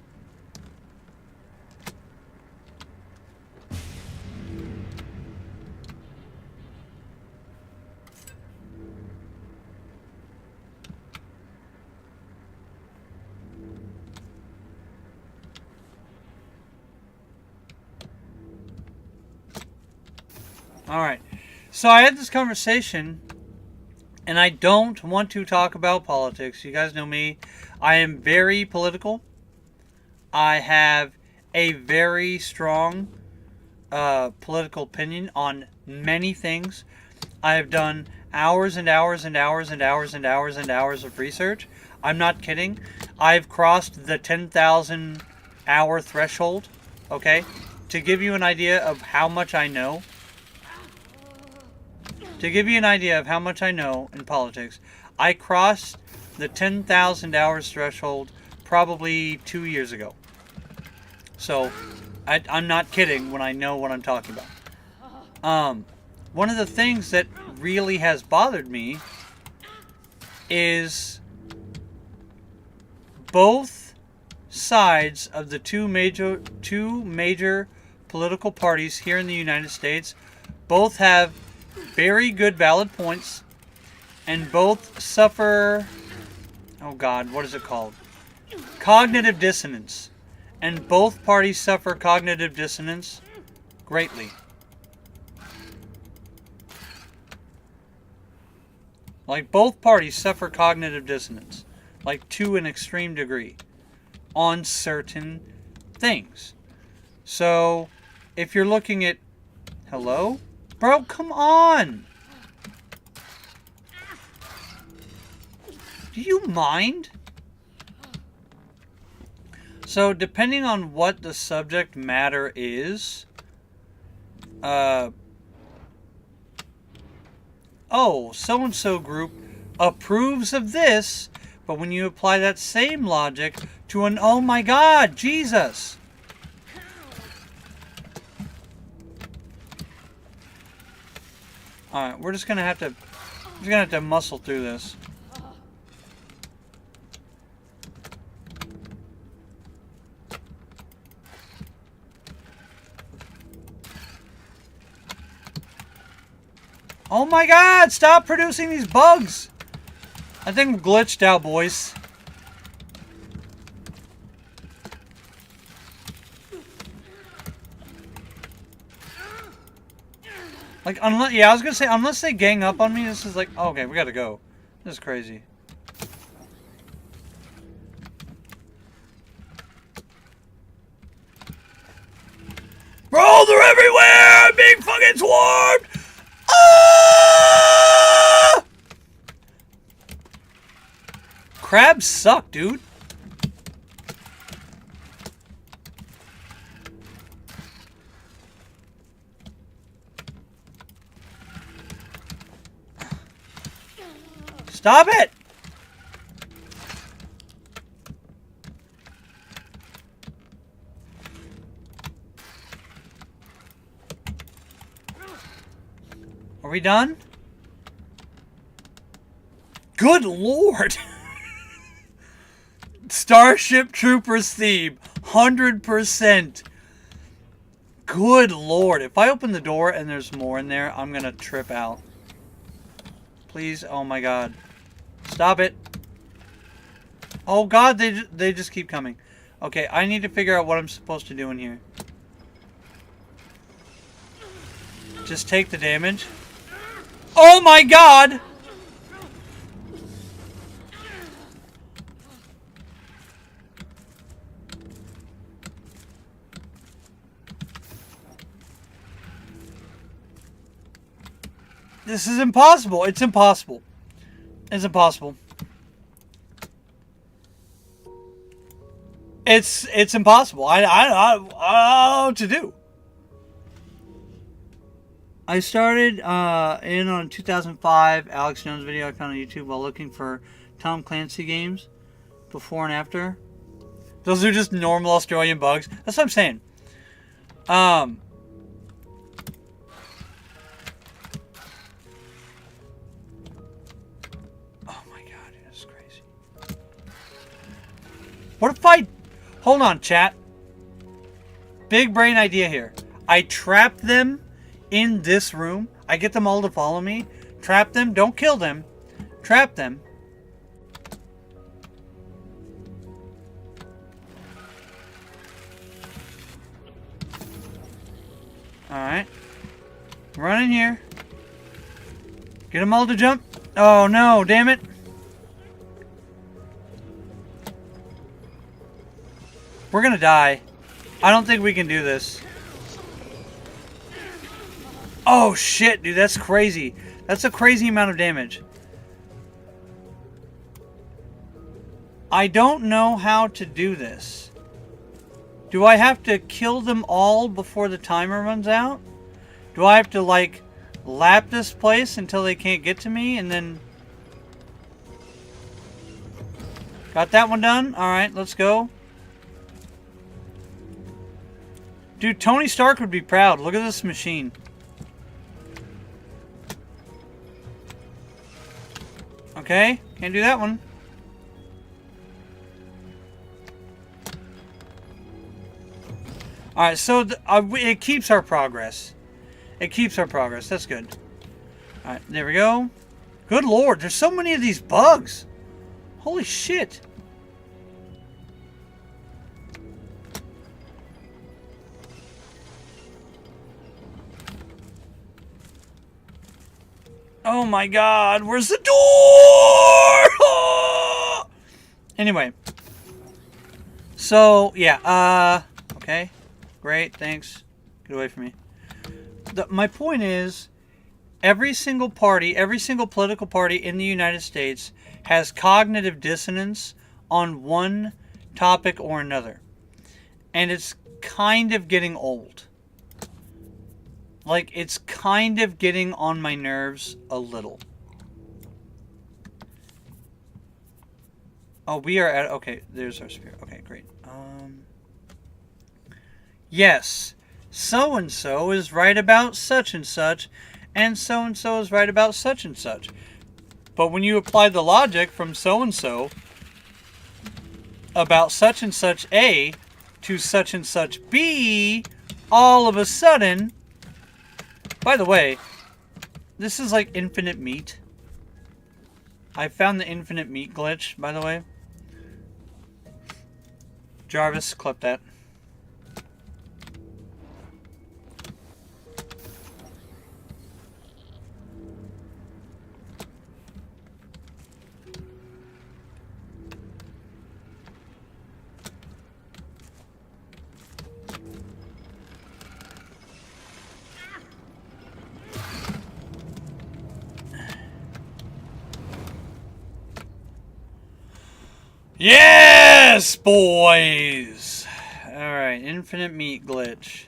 Alright. So I had this conversation, and I don't want to talk about politics. You guys know me. I am very political. I have a very strong political opinion on many things. I have done hours and hours and hours and hours and hours and hours of research. I'm not kidding. I've crossed the 10,000 hour threshold, okay? To give you an idea of how much I know. To give you an idea of how much I know in politics, I crossed the 10,000 hours threshold probably 2 years ago. So, I'm not kidding when I know what I'm talking about. One of the things that really has bothered me is both sides of the two major political parties here in the United States both have very good valid points, and both suffer, oh god, what is it called? Cognitive dissonance. And both parties suffer cognitive dissonance greatly. Like, both parties suffer cognitive dissonance, like to an extreme degree, on certain things. So, if you're looking at, hello? Bro, come on! Do you mind? So, depending on what the subject matter is, oh, so-and-so group approves of this, but when you apply that same logic to an, oh my god, Jesus! Alright, we're just gonna have to muscle through this. Oh my god, stop producing these bugs! I think I'm glitched out, boys. Like, unless, yeah, I was gonna say, unless they gang up on me, this is like, oh, okay, we gotta go. This is crazy. Bro, they're everywhere! I'm being fucking swarmed! Ah! Crabs suck, dude. Stop it! Are we done? Good lord! Starship Troopers theme. 100%. Good lord. If I open the door and there's more in there, I'm gonna trip out. Please. Oh my god. Stop it. Oh god, they just keep coming. Okay, I need to figure out what I'm supposed to do in here. Just take the damage. Oh my god! This is impossible. It's impossible. It's impossible. It's impossible. I don't know what to do. I started in on 2005 Alex Jones video I found on YouTube while looking for Tom Clancy games before and after. Those are just normal Australian bugs. That's what I'm saying. Oh my god, it is crazy. What if I... Hold on, chat. Big brain idea here. I trap them in this room. I get them all to follow me. Trap them. Don't kill them. Trap them. Alright. Run in here. Get them all to jump. Oh no, damn it. We're gonna die. I don't think we can do this. Oh shit, dude, that's crazy. That's a crazy amount of damage. I don't know how to do this. Do I have to kill them all before the timer runs out? Do I have to, like, lap this place until they can't get to me and then... Got that one done? Alright, let's go. Dude, Tony Stark would be proud. Look at this machine. Okay, can't do that one. Alright, so it keeps our progress. It keeps our progress. That's good. Alright, there we go. Good lord, there's so many of these bugs. Holy shit. Oh my god, where's the door? Oh! Anyway. So, yeah, okay. Great, thanks. Get away from me. My point is, every single party, every single political party in the United States has cognitive dissonance on one topic or another. And it's kind of getting old. Like, it's kind of getting on my nerves a little. Oh, we are at... Okay, there's our spear. Okay, great. Yes, so-and-so is right about such and such, and so-and-so is right about such and such. But when you apply the logic from so-and-so about such and such A to such and such B, all of a sudden... By the way, This is like infinite meat. I found the infinite meat glitch, by the way. Jarvis, clip that. Yes, boys! Alright, infinite meat glitch.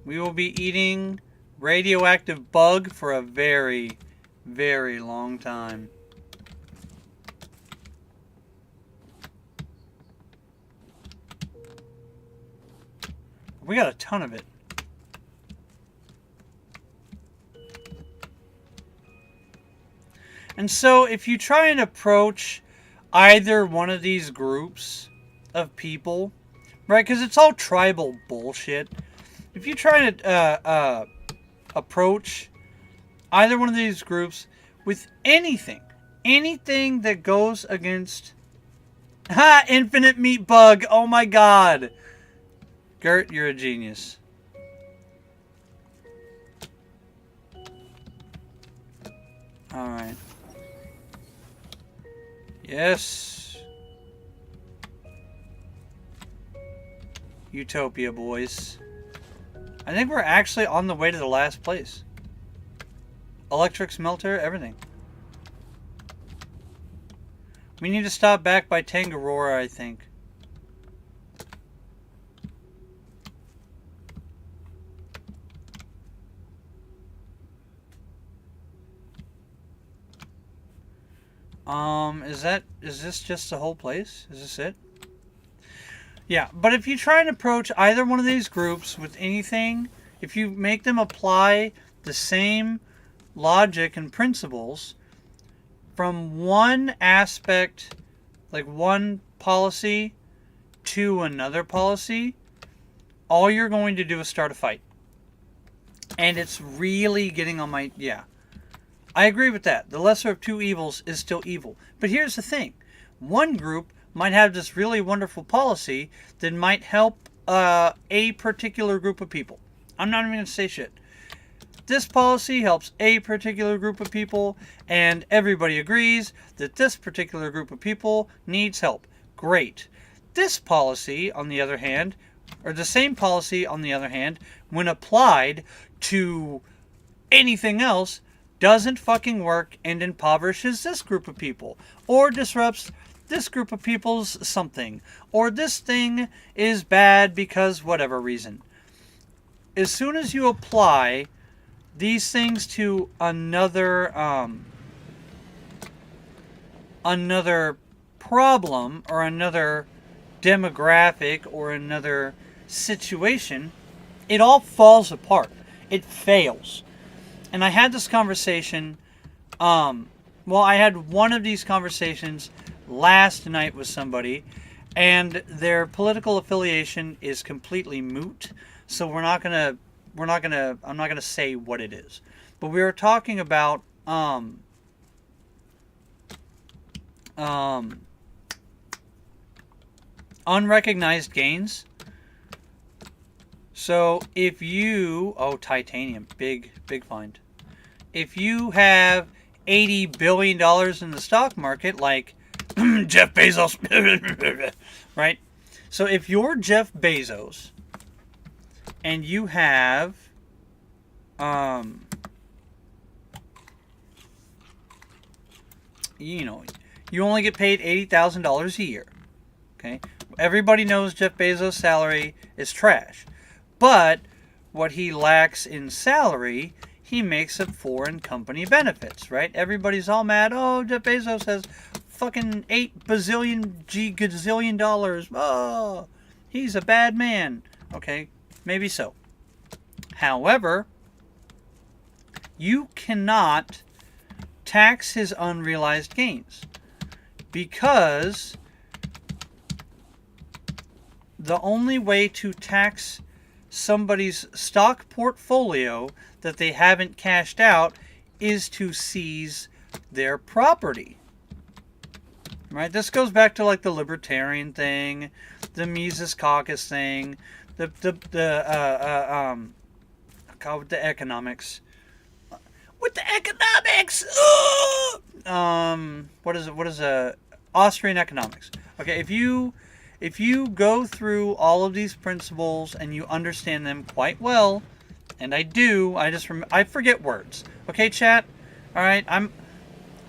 We will be eating radioactive bug for a very, very long time. We got a ton of it. And so if you try and approach either one of these groups of people, right, because it's all tribal bullshit. If you try to approach either one of these groups with anything that goes against... Ha! Infinite meat bug! Oh my god! Gert, you're a genius. Alright. Yes. Utopia, boys. I think we're actually on the way to the last place. Electric smelter, everything. We need to stop back by Tangaroa, I think. Is this just the whole place? Is this it? Yeah, but if you try and approach either one of these groups with anything, if you make them apply the same logic and principles from one aspect, like one policy, to another policy, all you're going to do is start a fight. And it's really getting on my... Yeah. I agree with that. The lesser of two evils is still evil. But here's the thing. One group might have this really wonderful policy that might help a particular group of people. I'm not even going to say shit. This policy helps a particular group of people, and everybody agrees that this particular group of people needs help. Great. This policy, on the other hand, or the same policy, on the other hand, when applied to anything else, doesn't fucking work and impoverishes this group of people, or disrupts this group of people's something, or this thing is bad because whatever reason. As soon as you apply these things to another problem or another demographic or another situation, it all falls apart. It fails. And I had this conversation, I had one of these conversations last night with somebody, and their political affiliation is completely moot, so I'm not gonna say what it is. But we were talking about unrecognized gains. So if you... Oh, titanium. Big find. If you have $80 billion in the stock market, like Jeff Bezos, right? So if you're Jeff Bezos and you have you only get paid $80,000 a year. Okay? Everybody knows Jeff Bezos' salary is trash. But what he lacks in salary, he makes up for in company benefits, right? Everybody's all mad. Oh, Jeff Bezos has fucking $8 gazillion dollars. Oh, he's a bad man. Okay, maybe so. However, you cannot tax his unrealized gains because the only way to tax somebody's stock portfolio that they haven't cashed out is to seize their property. Right? This goes back to like the libertarian thing, the Mises Caucus thing, God, with the economics. With the economics! What is Austrian economics. Okay, if you go through all of these principles and you understand them quite well, and I do, I forget words. Okay, chat? Alright, I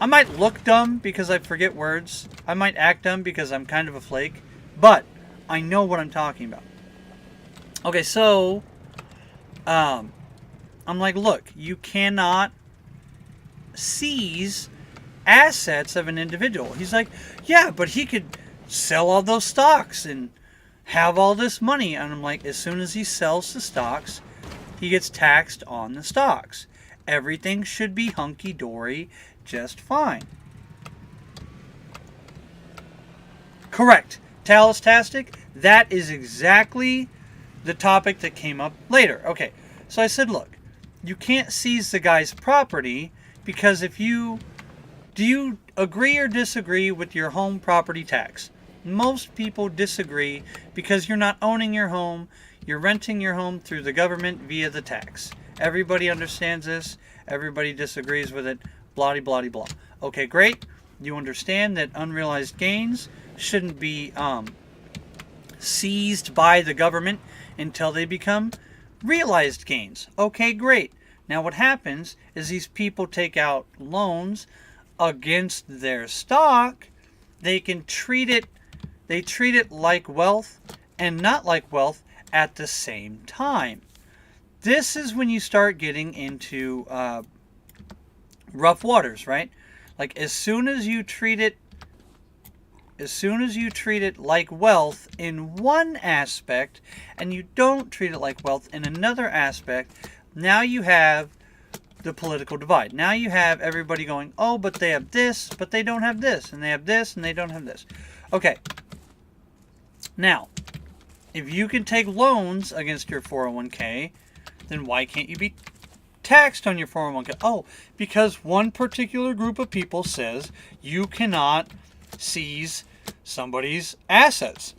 might look dumb because I forget words. I might act dumb because I'm kind of a flake. But I know what I'm talking about. Okay, so I'm like, look, you cannot seize assets of an individual. He's like, yeah, but he could sell all those stocks and have all this money. And I'm like, as soon as he sells the stocks, he gets taxed on the stocks. Everything should be hunky-dory, just fine. Correct. Talastastic, that is exactly the topic that came up later. Okay, so I said, look, you can't seize the guy's property because do you agree or disagree with your home property tax? Most people disagree because you're not owning your home, you're renting your home through the government via the tax. Everybody understands this, everybody disagrees with it, blah, blah, blah. Okay, great. You understand that unrealized gains shouldn't be seized by the government until they become realized gains. Okay, great. Now what happens is these people take out loans against their stock. They treat it like wealth and not like wealth at the same time. This is when you start getting into rough waters, right? Like as soon as you treat it like wealth in one aspect and you don't treat it like wealth in another aspect, now you have the political divide. Now you have everybody going, oh, but they have this, but they don't have this, and they have this, and they don't have this. Okay. Now, if you can take loans against your 401k, then why can't you be taxed on your 401k? Oh, because one particular group of people says you cannot seize somebody's assets.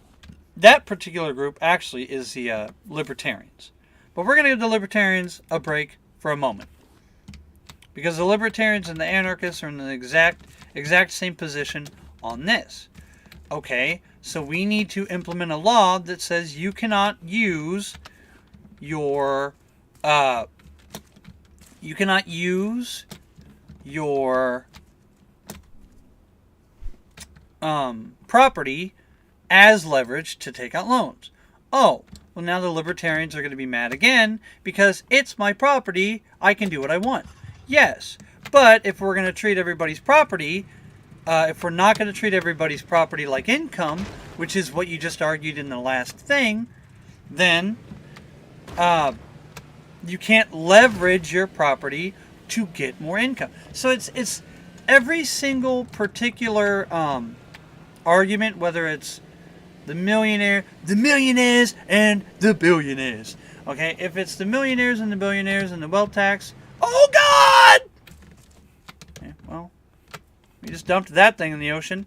That particular group actually is the libertarians. But we're going to give the libertarians a break for a moment. Because the libertarians and the anarchists are in the exact same position on this. Okay, so we need to implement a law that says you cannot use your property as leverage to take out loans. Oh, well now the libertarians are going to be mad again because it's my property, I can do what I want. Yes, but if we're going to treat everybody's property, if we're not going to treat everybody's property like income, which is what you just argued in the last thing, then you can't leverage your property to get more income. So it's every single particular argument, whether it's the millionaires and the billionaires. Okay, if it's the millionaires and the billionaires and the wealth tax, oh God! Okay, well, we just dumped that thing in the ocean.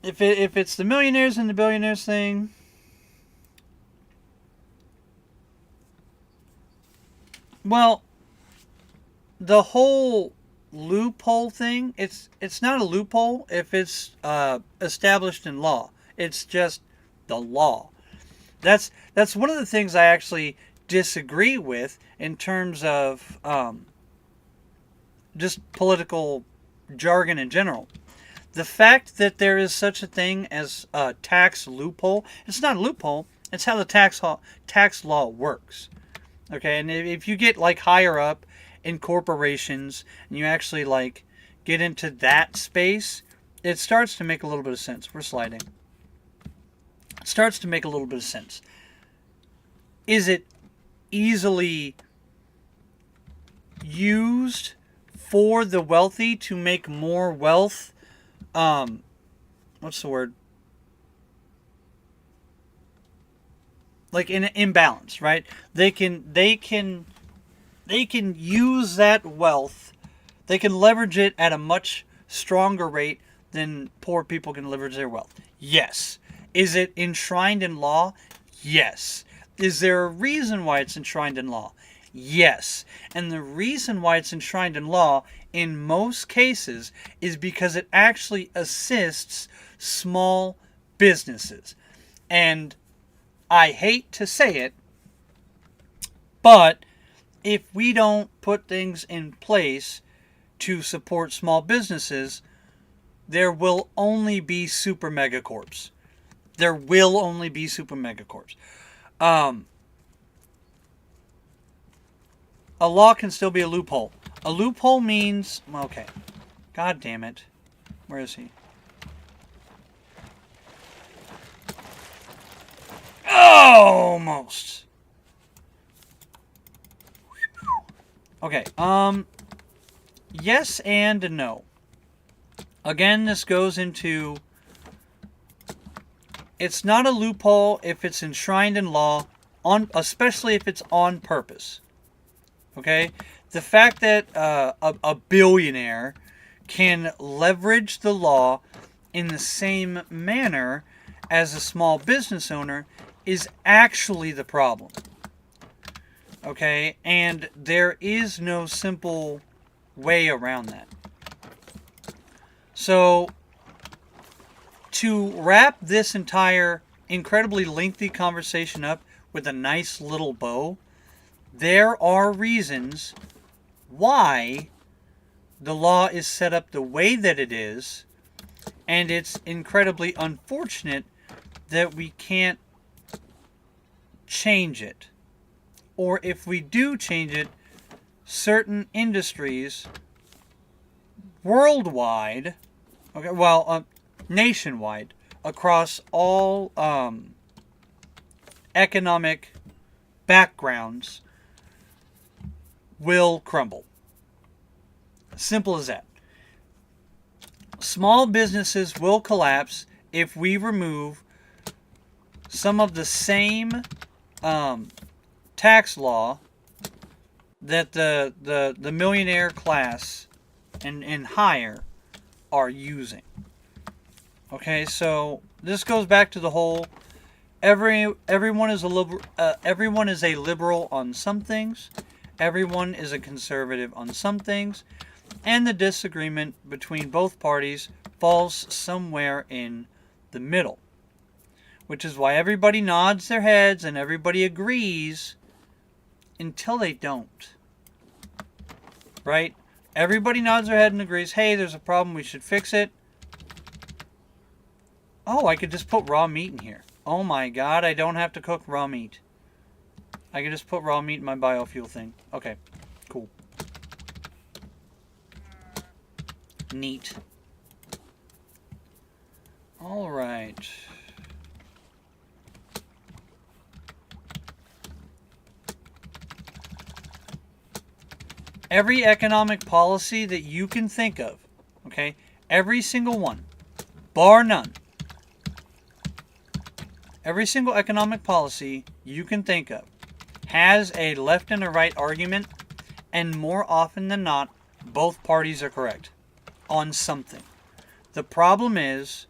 If it's the millionaires and the billionaires thing, well, the whole loophole thing, it's not a loophole if it's established in law. It's just the law. That's one of the things I actually disagree with in terms of just political jargon in general. The fact that there is such a thing as a tax loophole, it's not a loophole, it's how the tax law works. Okay, and if you get like higher up in corporations and you actually like get into that space, it starts to make a little bit of sense. We're sliding. It starts to make a little bit of sense. Is it easily used for the wealthy to make more wealth? What's the word? like in an imbalance, right? They can use that wealth. They can leverage it at a much stronger rate than poor people can leverage their wealth. Yes. Is it enshrined in law? Yes. Is there a reason why it's enshrined in law? Yes. And the reason why it's enshrined in law in most cases is because it actually assists small businesses. And I hate to say it, but if we don't put things in place to support small businesses, there will only be super megacorps. There will only be super megacorps. A law can still be a loophole. A loophole means... Okay. God damn it. Where is he? Almost. Okay. Yes and no. Again, this goes into... It's not a loophole if it's enshrined in law, especially if it's on purpose. Okay? The fact that a billionaire can leverage the law in the same manner as a small business owner is actually the problem. Okay? And there is no simple way around that. So, to wrap this entire incredibly lengthy conversation up with a nice little bow, there are reasons why the law is set up the way that it is, and it's incredibly unfortunate that we can't change it. Or if we do change it, certain industries worldwide, okay, well, nationwide, across all economic backgrounds, will crumble. Simple as that. Small businesses will collapse if we remove some of the same tax law that the millionaire class and higher are using. Okay, so this goes back to the whole everyone is a liberal on some things, everyone is a conservative on some things, and the disagreement between both parties falls somewhere in the middle. Which is why everybody nods their heads and everybody agrees until they don't. Right? Everybody nods their head and agrees, hey, there's a problem, we should fix it. Oh, I could just put raw meat in here. Oh my god, I don't have to cook raw meat. I can just put raw meat in my biofuel thing. Okay, cool. Neat. Alright. Every economic policy that you can think of, okay? Every single one, bar none. Every single economic policy you can think of has a left and a right argument, and more often than not, both parties are correct on something. The problem is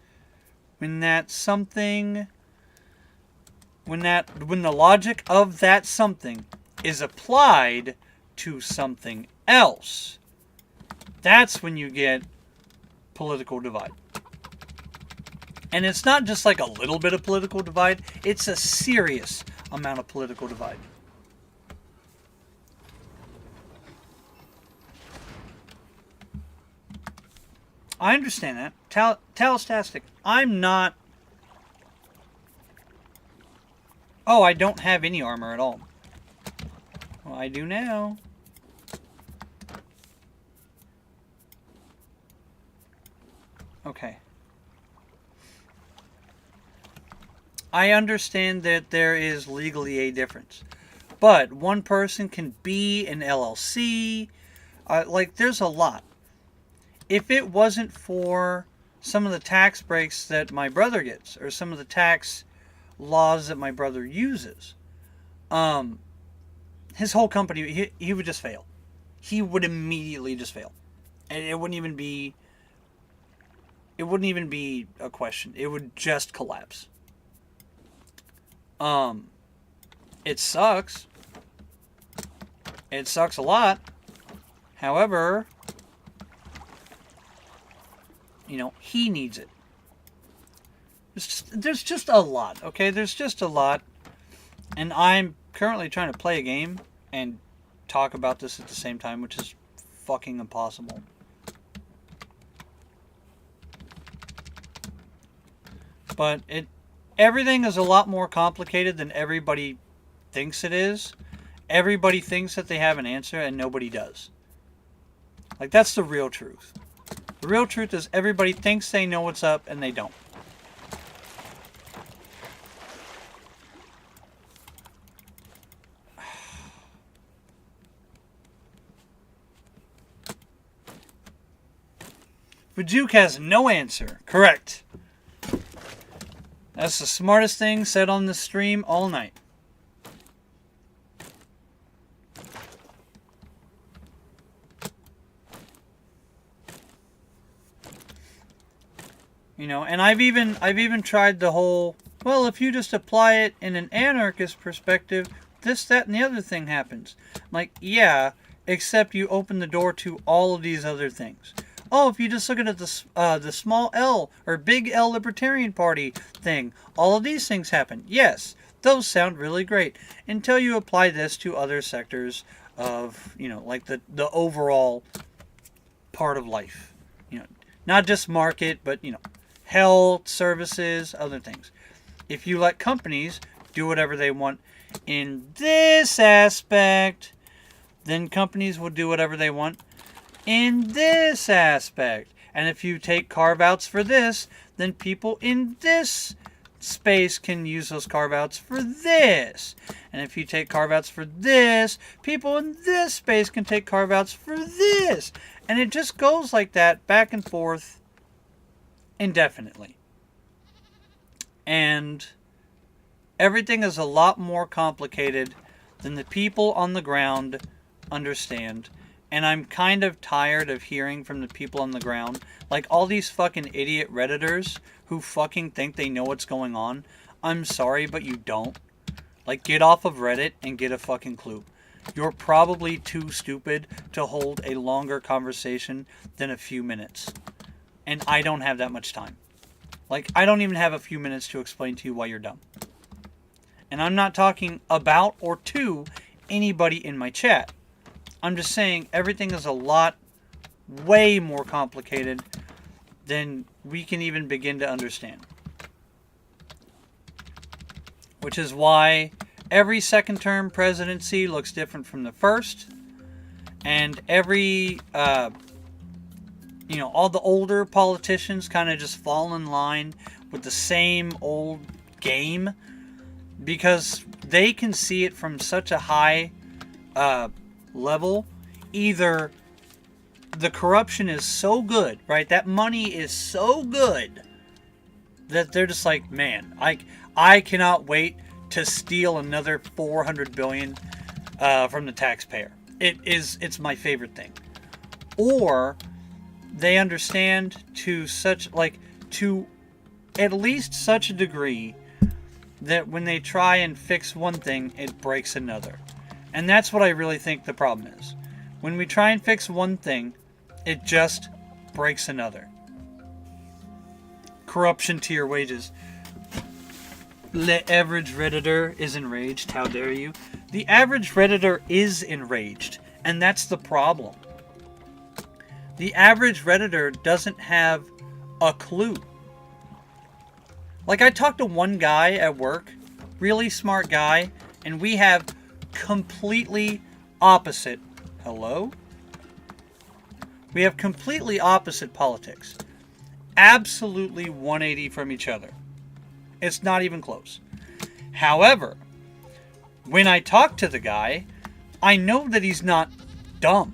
when the logic of that something is applied to something else, that's when you get political divide. And it's not just like a little bit of political divide, it's a serious amount of political divide. I understand that. Talastastic. I'm not... Oh, I don't have any armor at all. Well, I do now. Okay. I understand that there is legally a difference. But one person can be an LLC. There's a lot. If it wasn't for some of the tax breaks that my brother gets, or some of the tax laws that my brother uses, his whole company, he would just fail. He would immediately just fail. And it wouldn't even be a question. It would just collapse. It sucks. It sucks a lot. However, he needs it. There's just a lot, okay? There's just a lot. And I'm currently trying to play a game and talk about this at the same time, which is fucking impossible. But everything is a lot more complicated than everybody thinks it is. Everybody thinks that they have an answer and nobody does. Like, that's the real truth. The real truth is everybody thinks they know what's up and they don't. Vajuk has no answer. Correct. That's the smartest thing said on the stream all night. And I've even tried the whole, well, if you just apply it in an anarchist perspective, this, that, and the other thing happens. I'm like, yeah, except you open the door to all of these other things. Oh, if you just look at the small L or big L Libertarian Party thing, all of these things happen. Yes, those sound really great until you apply this to other sectors of, like the overall part of life. Not just market, but, health, services, other things. If you let companies do whatever they want in this aspect, then companies will do whatever they want in this aspect. And if you take carve-outs for this, then people in this space can use those carve-outs for this. And if you take carve-outs for this, people in this space can take carve-outs for this. And it just goes like that, back and forth, indefinitely. And everything is a lot more complicated than the people on the ground understand. And I'm kind of tired of hearing from the people on the ground. Like, all these fucking idiot Redditors who fucking think they know what's going on. I'm sorry, but you don't. Like, get off of Reddit and get a fucking clue. You're probably too stupid to hold a longer conversation than a few minutes. And I don't have that much time. Like, I don't even have a few minutes to explain to you why you're dumb. And I'm not talking about or to anybody in my chat. I'm just saying everything is a lot, way more complicated than we can even begin to understand. Which is why every second term presidency looks different from the first. And every, all the older politicians kind of just fall in line with the same old game. Because they can see it from such a high level. Either the corruption is so good, right? That money is so good that they're just like, man, I cannot wait to steal another $400 billion from the taxpayer. It's my favorite thing. Or they understand to at least such a degree that when they try and fix one thing, it breaks another. And that's what I really think the problem is. When we try and fix one thing, it just breaks another. Corruption to your wages. The average Redditor is enraged. How dare you? The average Redditor is enraged. And that's the problem. The average Redditor doesn't have a clue. Like, I talked to one guy at work, really smart guy, and we have completely opposite. Hello? We have completely opposite politics. Absolutely 180 from each other. It's not even close. However, when I talk to the guy, I know that he's not dumb.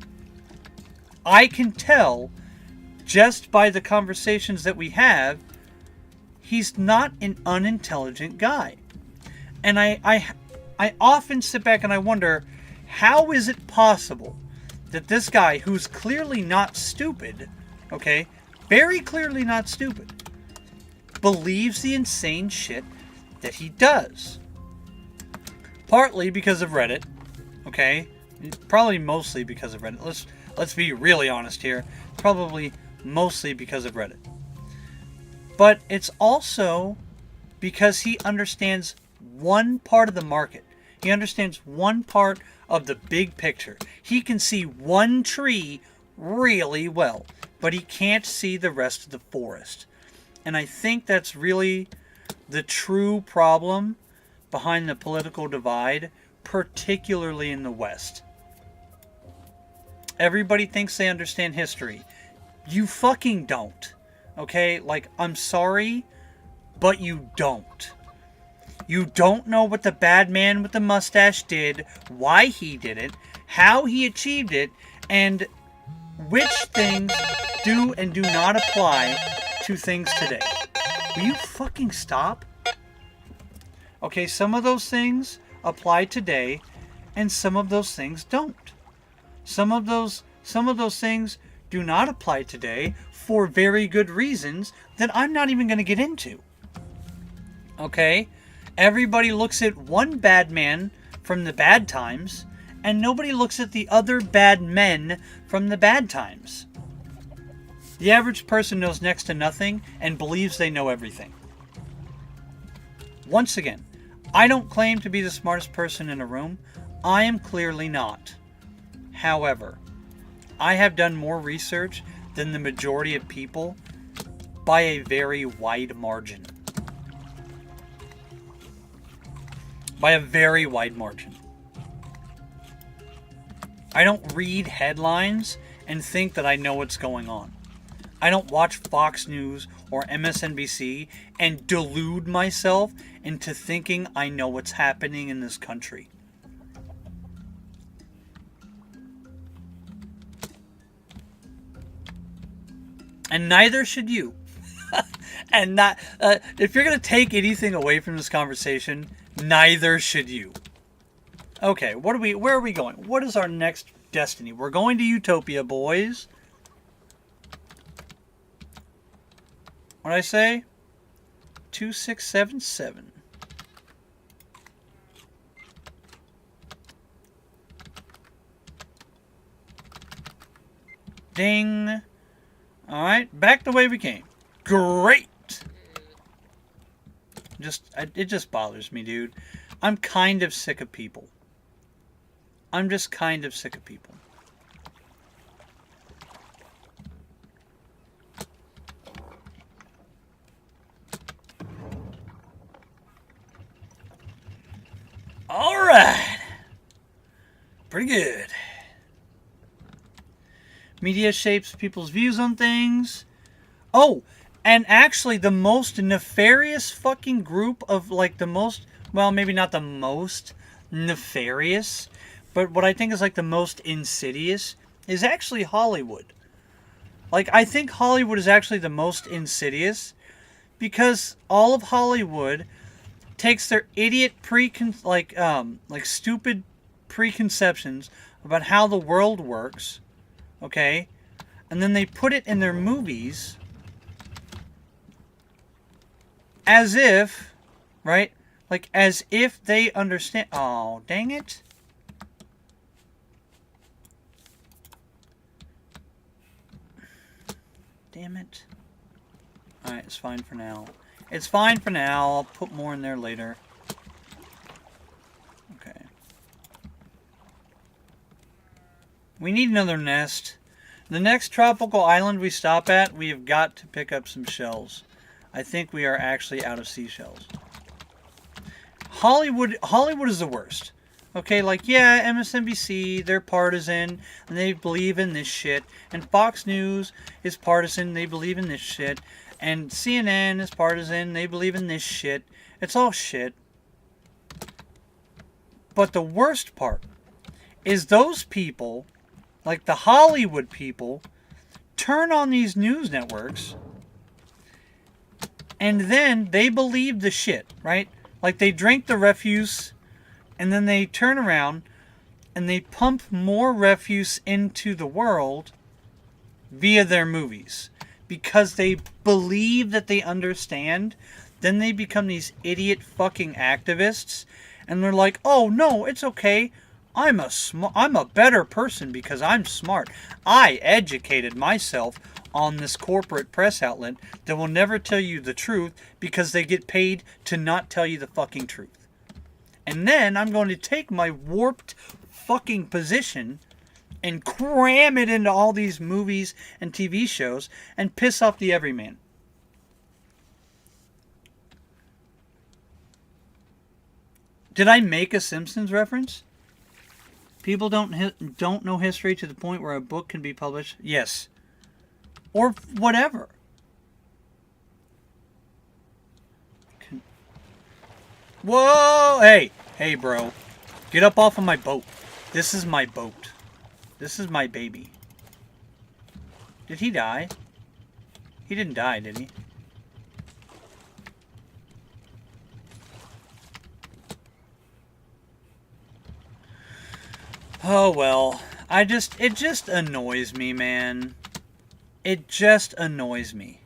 I can tell just by the conversations that we have, he's not an unintelligent guy. And I often sit back and I wonder, how is it possible that this guy, who's clearly not stupid, okay, very clearly not stupid, believes the insane shit that he does? Partly because of Reddit, okay? Probably mostly because of Reddit. Let's be really honest here. Probably mostly because of Reddit. But it's also because he understands one part of the market. He understands one part of the big picture. He can see one tree really well, but he can't see the rest of the forest. And I think that's really the true problem behind the political divide, particularly in the West. Everybody thinks they understand history. You fucking don't. Okay? Like, I'm sorry, but you don't. You don't know what the bad man with the mustache did, why he did it, how he achieved it, and which things do and do not apply to things today. Will you fucking stop? Okay, some of those things apply today, and some of those things don't. Some of those things do not apply today for very good reasons that I'm not even going to get into. Okay? Everybody looks at one bad man from the bad times, and nobody looks at the other bad men from the bad times. The average person knows next to nothing and believes they know everything. Once again, I don't claim to be the smartest person in a room. I am clearly not. However, I have done more research than the majority of people by a very wide margin. By a very wide margin. I don't read headlines and think that I know what's going on. I don't watch Fox News or MSNBC and delude myself into thinking I know what's happening in this country. And neither should you. And not if you're going to take anything away from this conversation, neither should you. Okay, where are we going? What is our next destiny? We're going to Utopia, boys. What'd I say? 2677. Ding. Alright, back the way we came. Great! It just bothers me, dude. I'm kind of sick of people. I'm just kind of sick of people. Alright! Pretty good. Media shapes people's views on things. Oh, and actually the most nefarious fucking group of, like, the most, well, maybe not the most nefarious, but what I think is like the most insidious is actually Hollywood. Like, I think Hollywood is actually the most insidious because all of Hollywood takes their idiot stupid preconceptions about how the world works, okay, and then they put it in their movies as if, right, like as if they understand. Oh, dang it. Damn it. Alright, it's fine for now. It's fine for now. I'll put more in there later. Okay. We need another nest. The next tropical island we stop at, we have got to pick up some shells. I think we are actually out of seashells. Hollywood is the worst. Okay, like, yeah, MSNBC, they're partisan, and they believe in this shit. And Fox News is partisan, they believe in this shit. And CNN is partisan, they believe in this shit. It's all shit. But the worst part is those people, like the Hollywood people, turn on these news networks, and then they believe the shit, right? Like, they drink the refuse, and then they turn around, and they pump more refuse into the world via their movies. Because they believe that they understand, then they become these idiot fucking activists, and they're like, oh no, it's okay. I'm a better person because I'm smart. I educated myself on this corporate press outlet that will never tell you the truth because they get paid to not tell you the fucking truth. And then I'm going to take my warped fucking position and cram it into all these movies and TV shows and piss off the everyman. Did I make a Simpsons reference? People don't know history to the point where a book can be published? Yes. Or whatever. Whoa! Hey, bro. Get up off of my boat. This is my boat. This is my baby. Did he die? He didn't die, did he? Oh well. It just annoys me, man. It just annoys me.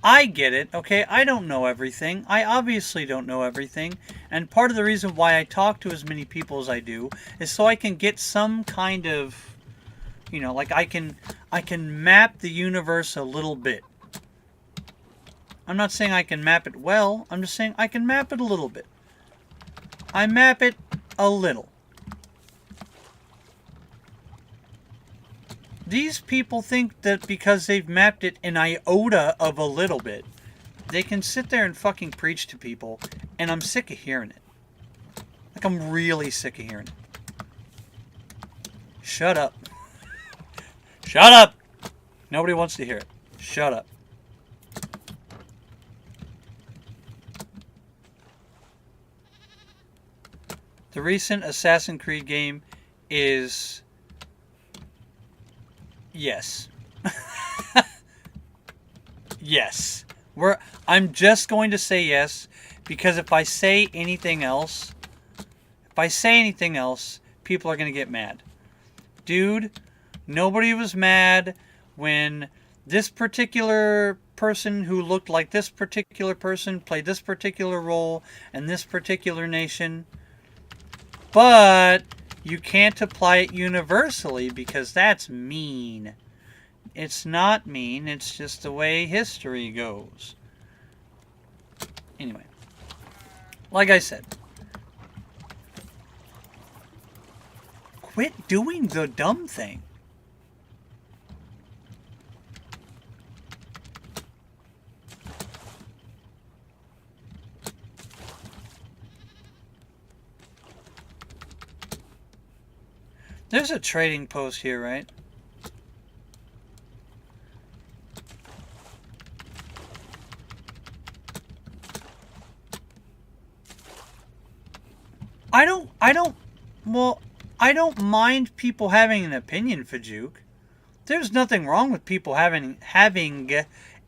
I get it, okay? I don't know everything. I obviously don't know everything. And part of the reason why I talk to as many people as I do is so I can get some kind of, you know, like I can map the universe a little bit. I'm not saying I can map it well. I'm just saying I can map it a little bit. I map it a little. These people think that because they've mapped it an iota of a little bit, they can sit there and fucking preach to people, and I'm sick of hearing it. Like, I'm really sick of hearing it. Shut up. Shut up! Nobody wants to hear it. Shut up. The recent Assassin's Creed game is... Yes. Yes. I'm just going to say yes, because if I say anything else, people are going to get mad. Dude, nobody was mad when this particular person who looked like this particular person played this particular role in this particular nation. But you can't apply it universally because that's mean. It's not mean, it's just the way history goes. Anyway, like I said, quit doing the dumb thing. There's a trading post here, right? I don't mind people having an opinion, Fajuk. There's nothing wrong with people having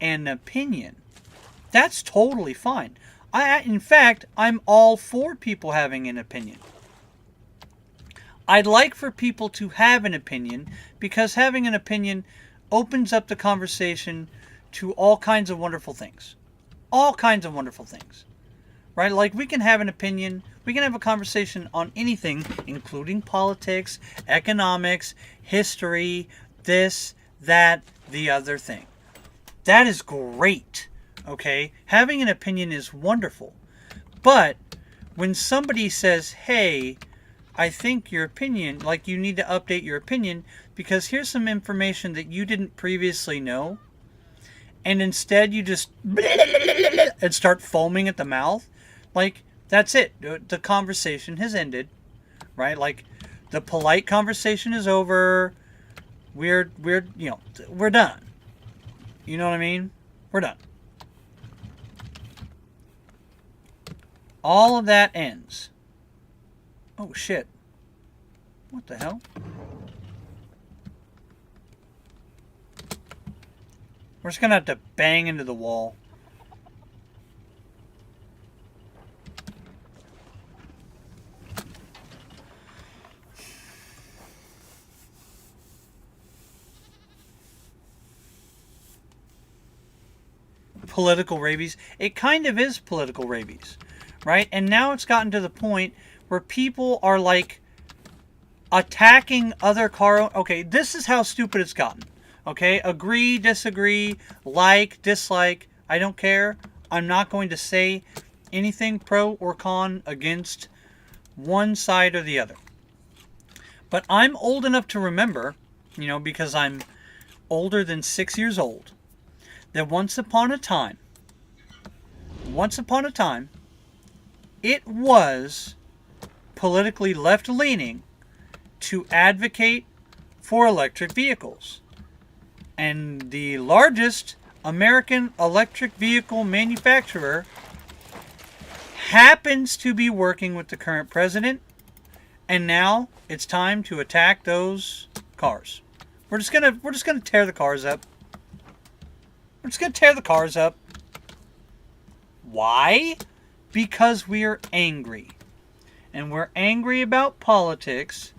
an opinion. That's totally fine. In fact, I'm all for people having an opinion. I'd like for people to have an opinion because having an opinion opens up the conversation to all kinds of wonderful things. All kinds of wonderful things. Right? Like, we can have an opinion, we can have a conversation on anything, including politics, economics, history, this, that, the other thing. That is great. Okay? Having an opinion is wonderful. But when somebody says, hey, I think your opinion, like, you need to update your opinion because here's some information that you didn't previously know, and instead you just and start foaming at the mouth, like, that's it. The conversation has ended, right? Like, the polite conversation is over. We're done. You know what I mean? We're done. All of that ends. Oh, shit. What the hell? We're just gonna have to bang into the wall. political rabies. It kind of is political rabies, right? And now it's gotten to the point where people are like attacking other car. Okay, this is how stupid it's gotten. Okay, agree, disagree, like, dislike. I don't care. I'm not going to say anything pro or con against one side or the other. But I'm old enough to remember, because I'm older than 6 years old, that once upon a time, it was politically left-leaning to advocate for electric vehicles. And the largest American electric vehicle manufacturer happens to be working with the current president, and now it's time to attack those cars. We're just gonna tear the cars up. We're just gonna tear the cars up. Why? Because we are angry. And we're angry about politics,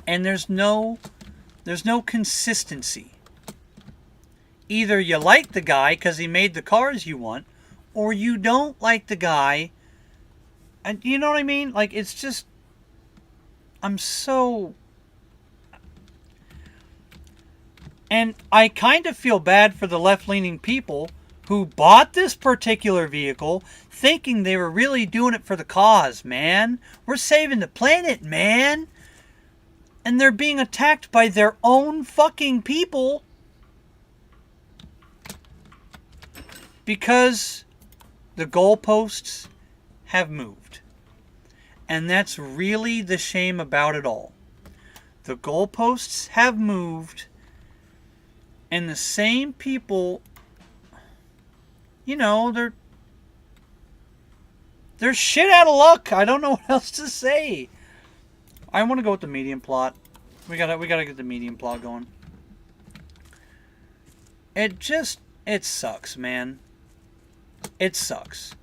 and there's no consistency. Either you like the guy because he made the cars you want, or you don't like the guy. And you know what I mean? Like, it's just, I'm so... And I kind of feel bad for the left-leaning people who bought this particular vehicle thinking they were really doing it for the cause, man. We're saving the planet, man. And they're being attacked by their own fucking people because the goalposts have moved. And that's really the shame about it all. The goalposts have moved, and the same people, they're shit out of luck. I don't know what else to say. I want to go with the medium plot. We gotta get the medium plot going. It sucks, man. It sucks.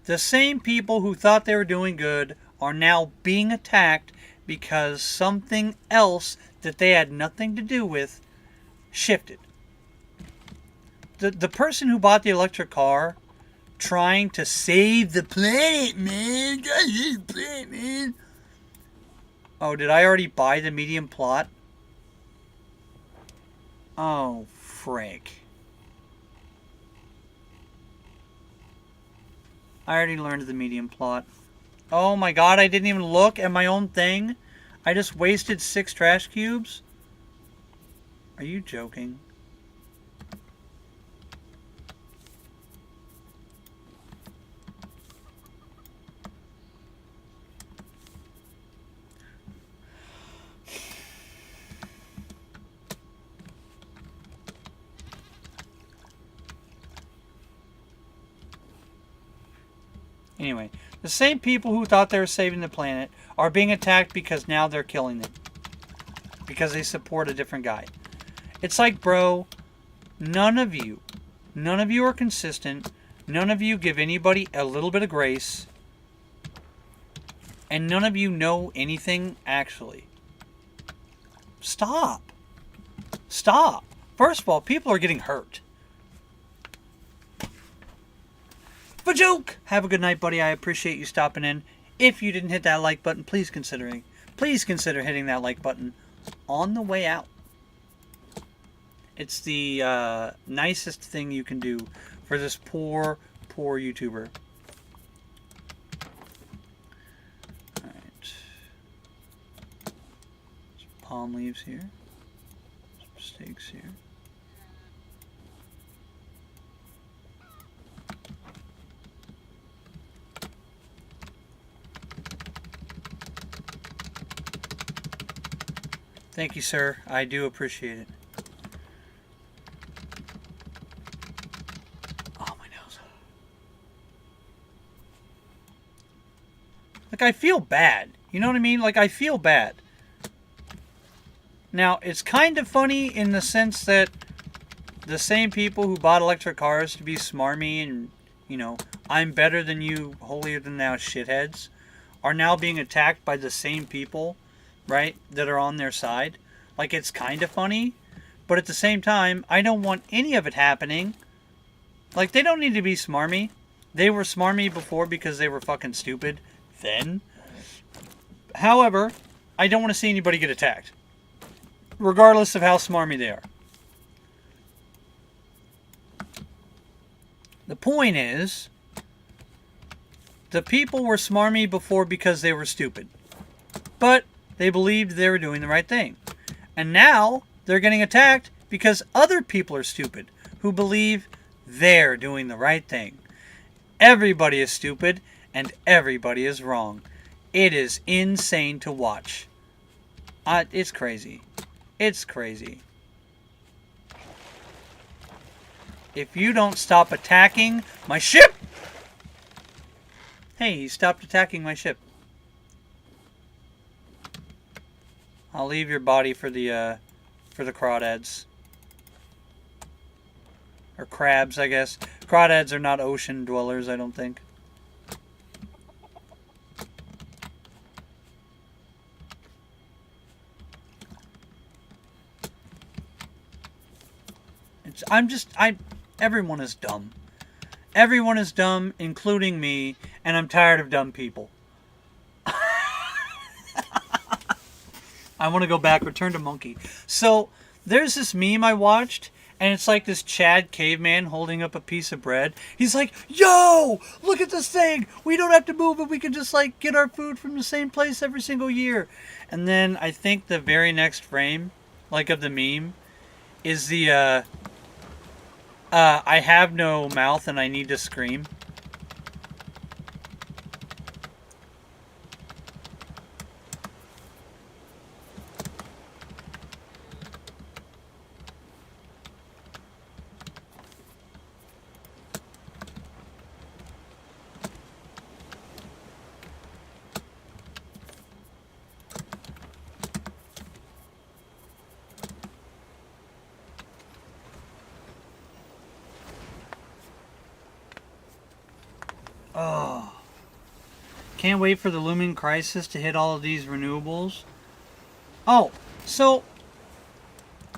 The same people who thought they were doing good are now being attacked because something else that they had nothing to do with shifted. The person who bought the electric car trying to save the planet, man. Gotta save the planet, man. Oh, did I already buy the medium plot? Oh, frick. I already learned the medium plot. Oh my god, I didn't even look at my own thing. I just wasted 6 trash cubes. Are you joking? Anyway, the same people who thought they were saving the planet are being attacked because now they're killing them. Because they support a different guy. It's like, bro, none of you are consistent. None of you give anybody a little bit of grace. And none of you know anything, actually. Stop. Stop. First of all, people are getting hurt. A joke. Have a good night, buddy. I appreciate you stopping in. If you didn't hit that like button, please consider hitting that like button on the way out. It's the nicest thing you can do for this poor YouTuber. Alright. Some palm leaves here. Some steaks here. Thank you, sir. I do appreciate it. Oh, my nose. Like, I feel bad. You know what I mean? Like, I feel bad. Now, it's kind of funny in the sense that the same people who bought electric cars to be smarmy and, I'm better than you, holier than thou shitheads, are now being attacked by the same people, right, that are on their side. Like, it's kind of funny, but at the same time, I don't want any of it happening Like, they don't need to be smarmy. They were smarmy before because they were fucking stupid then. However, I don't want to see anybody get attacked, regardless of how smarmy they are. The point is, the people were smarmy before because they were stupid. But they believed they were doing the right thing. And now they're getting attacked because other people are stupid who believe they're doing the right thing. Everybody is stupid and everybody is wrong. It is insane to watch. It's crazy. It's crazy. If you don't stop attacking my ship! Hey, he stopped attacking my ship. I'll leave your body for the crawdads. Or crabs, I guess. Crawdads are not ocean dwellers, I don't think. Everyone is dumb. Everyone is dumb, including me, and I'm tired of dumb people. I want to go back, return to monkey. So, there's this meme I watched, and it's like this Chad caveman holding up a piece of bread. He's like, yo, look at this thing. We don't have to move it. We can just like get our food from the same place every single year. And then I think the very next frame, like of the meme, is the, I have no mouth and I need to scream. Oh. Can't wait for the looming crisis to hit all of these renewables. Oh, so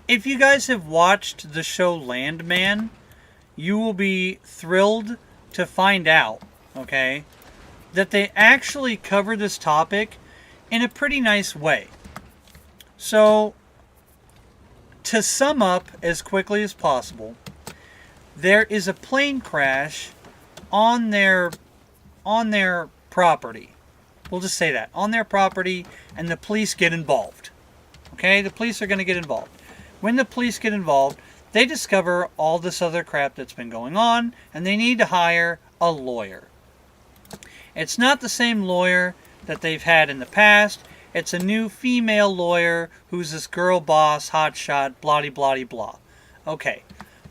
if you guys have watched the show Landman, you will be thrilled to find out, okay, that they actually cover this topic in a pretty nice way. So, to sum up as quickly as possible, there is a plane crash on their property. We'll just say that. On their property, and the police get involved. Okay? The police are going to get involved. When the police get involved, they discover all this other crap that's been going on, and they need to hire a lawyer. It's not the same lawyer that they've had in the past. It's a new female lawyer who's this girl boss, hotshot, blah-de-blah-de-blah. Okay.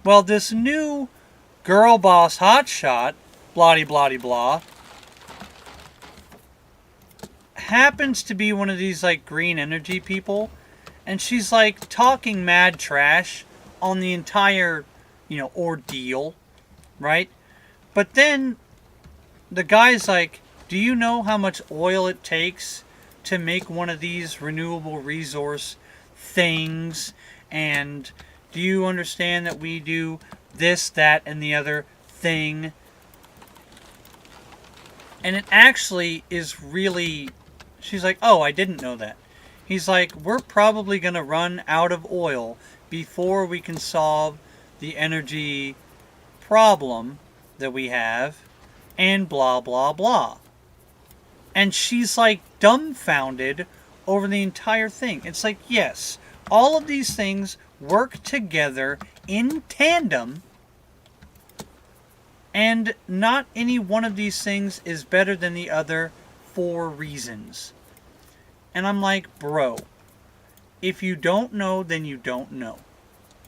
Well, this new girl boss, hotshot, blah-de-blah-de-blah, happens to be one of these like green energy people, and she's like talking mad trash on the entire, ordeal, right? But then the guy's like, do you know how much oil it takes to make one of these renewable resource things? And do you understand that we do this, that, and the other thing? And it actually is really... She's like, oh, I didn't know that. He's like, we're probably going to run out of oil before we can solve the energy problem that we have, and blah, blah, blah. And she's like dumbfounded over the entire thing. It's like, yes, all of these things work together in tandem, and not any one of these things is better than the other for reasons. And I'm like, bro, if you don't know, then you don't know.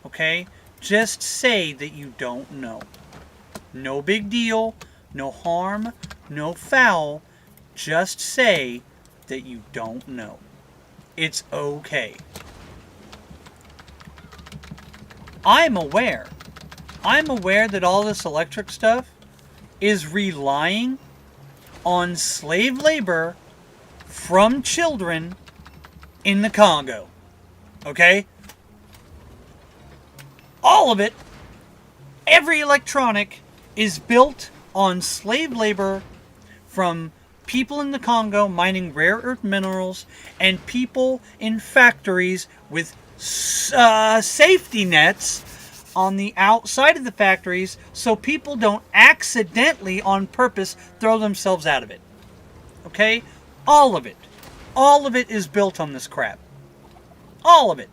Okay? Just say that you don't know. No big deal, no harm, no foul. Just say that you don't know. It's okay. I'm aware that all this electric stuff is relying on slave labor from children in the Congo. Okay? All of it. every electronic is built on slave labor from people in the Congo mining rare earth minerals and people in factories with safety nets on the outside of the factories so people don't accidentally on purpose throw themselves out of it. Okay? All of it. All of it is built on this crap. All of it.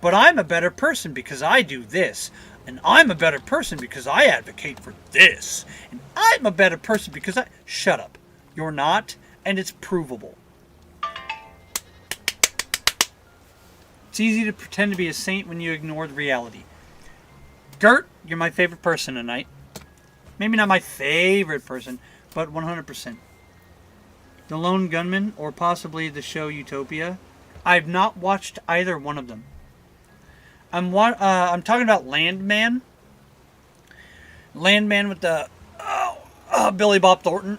But I'm a better person because I do this. And I'm a better person because I advocate for this. And I'm a better person because I... Shut up. You're not, and it's provable. It's easy to pretend to be a saint when you ignore the reality. Gert, you're my favorite person tonight. Maybe not my favorite person, but 100%. The Lone Gunman, or possibly the show Utopia. I've not watched either one of them. I'm talking about Landman. Landman with the Billy Bob Thornton.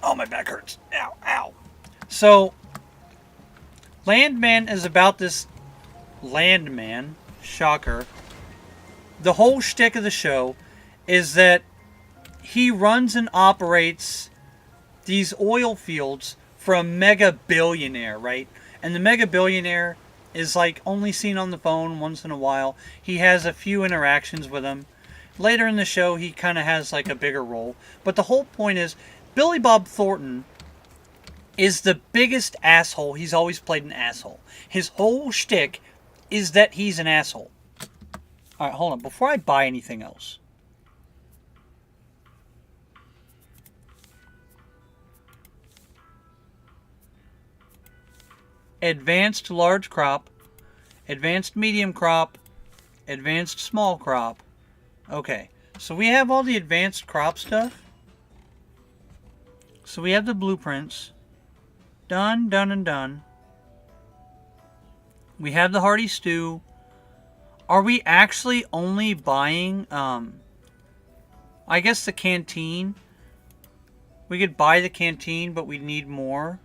Oh, my back hurts. Ow, ow. So, Landman is about this Landman. Shocker. The whole shtick of the show is that he runs and operates these oil fields for a mega billionaire, right? And the mega billionaire is like only seen on the phone once in a while. He has a few interactions with him. Later in the show, he kind of has like a bigger role. But the whole point is, Billy Bob Thornton is the biggest asshole. He's always played an asshole. His whole shtick is that he's an asshole. Alright, hold on. Before I buy anything else. Advanced large crop, advanced medium crop, advanced small crop. Okay, so we have all the advanced crop stuff. So we have the blueprints. Done, done, and done. We have the hearty stew. Are we actually only buying, I guess the canteen? We could buy the canteen, but we need more.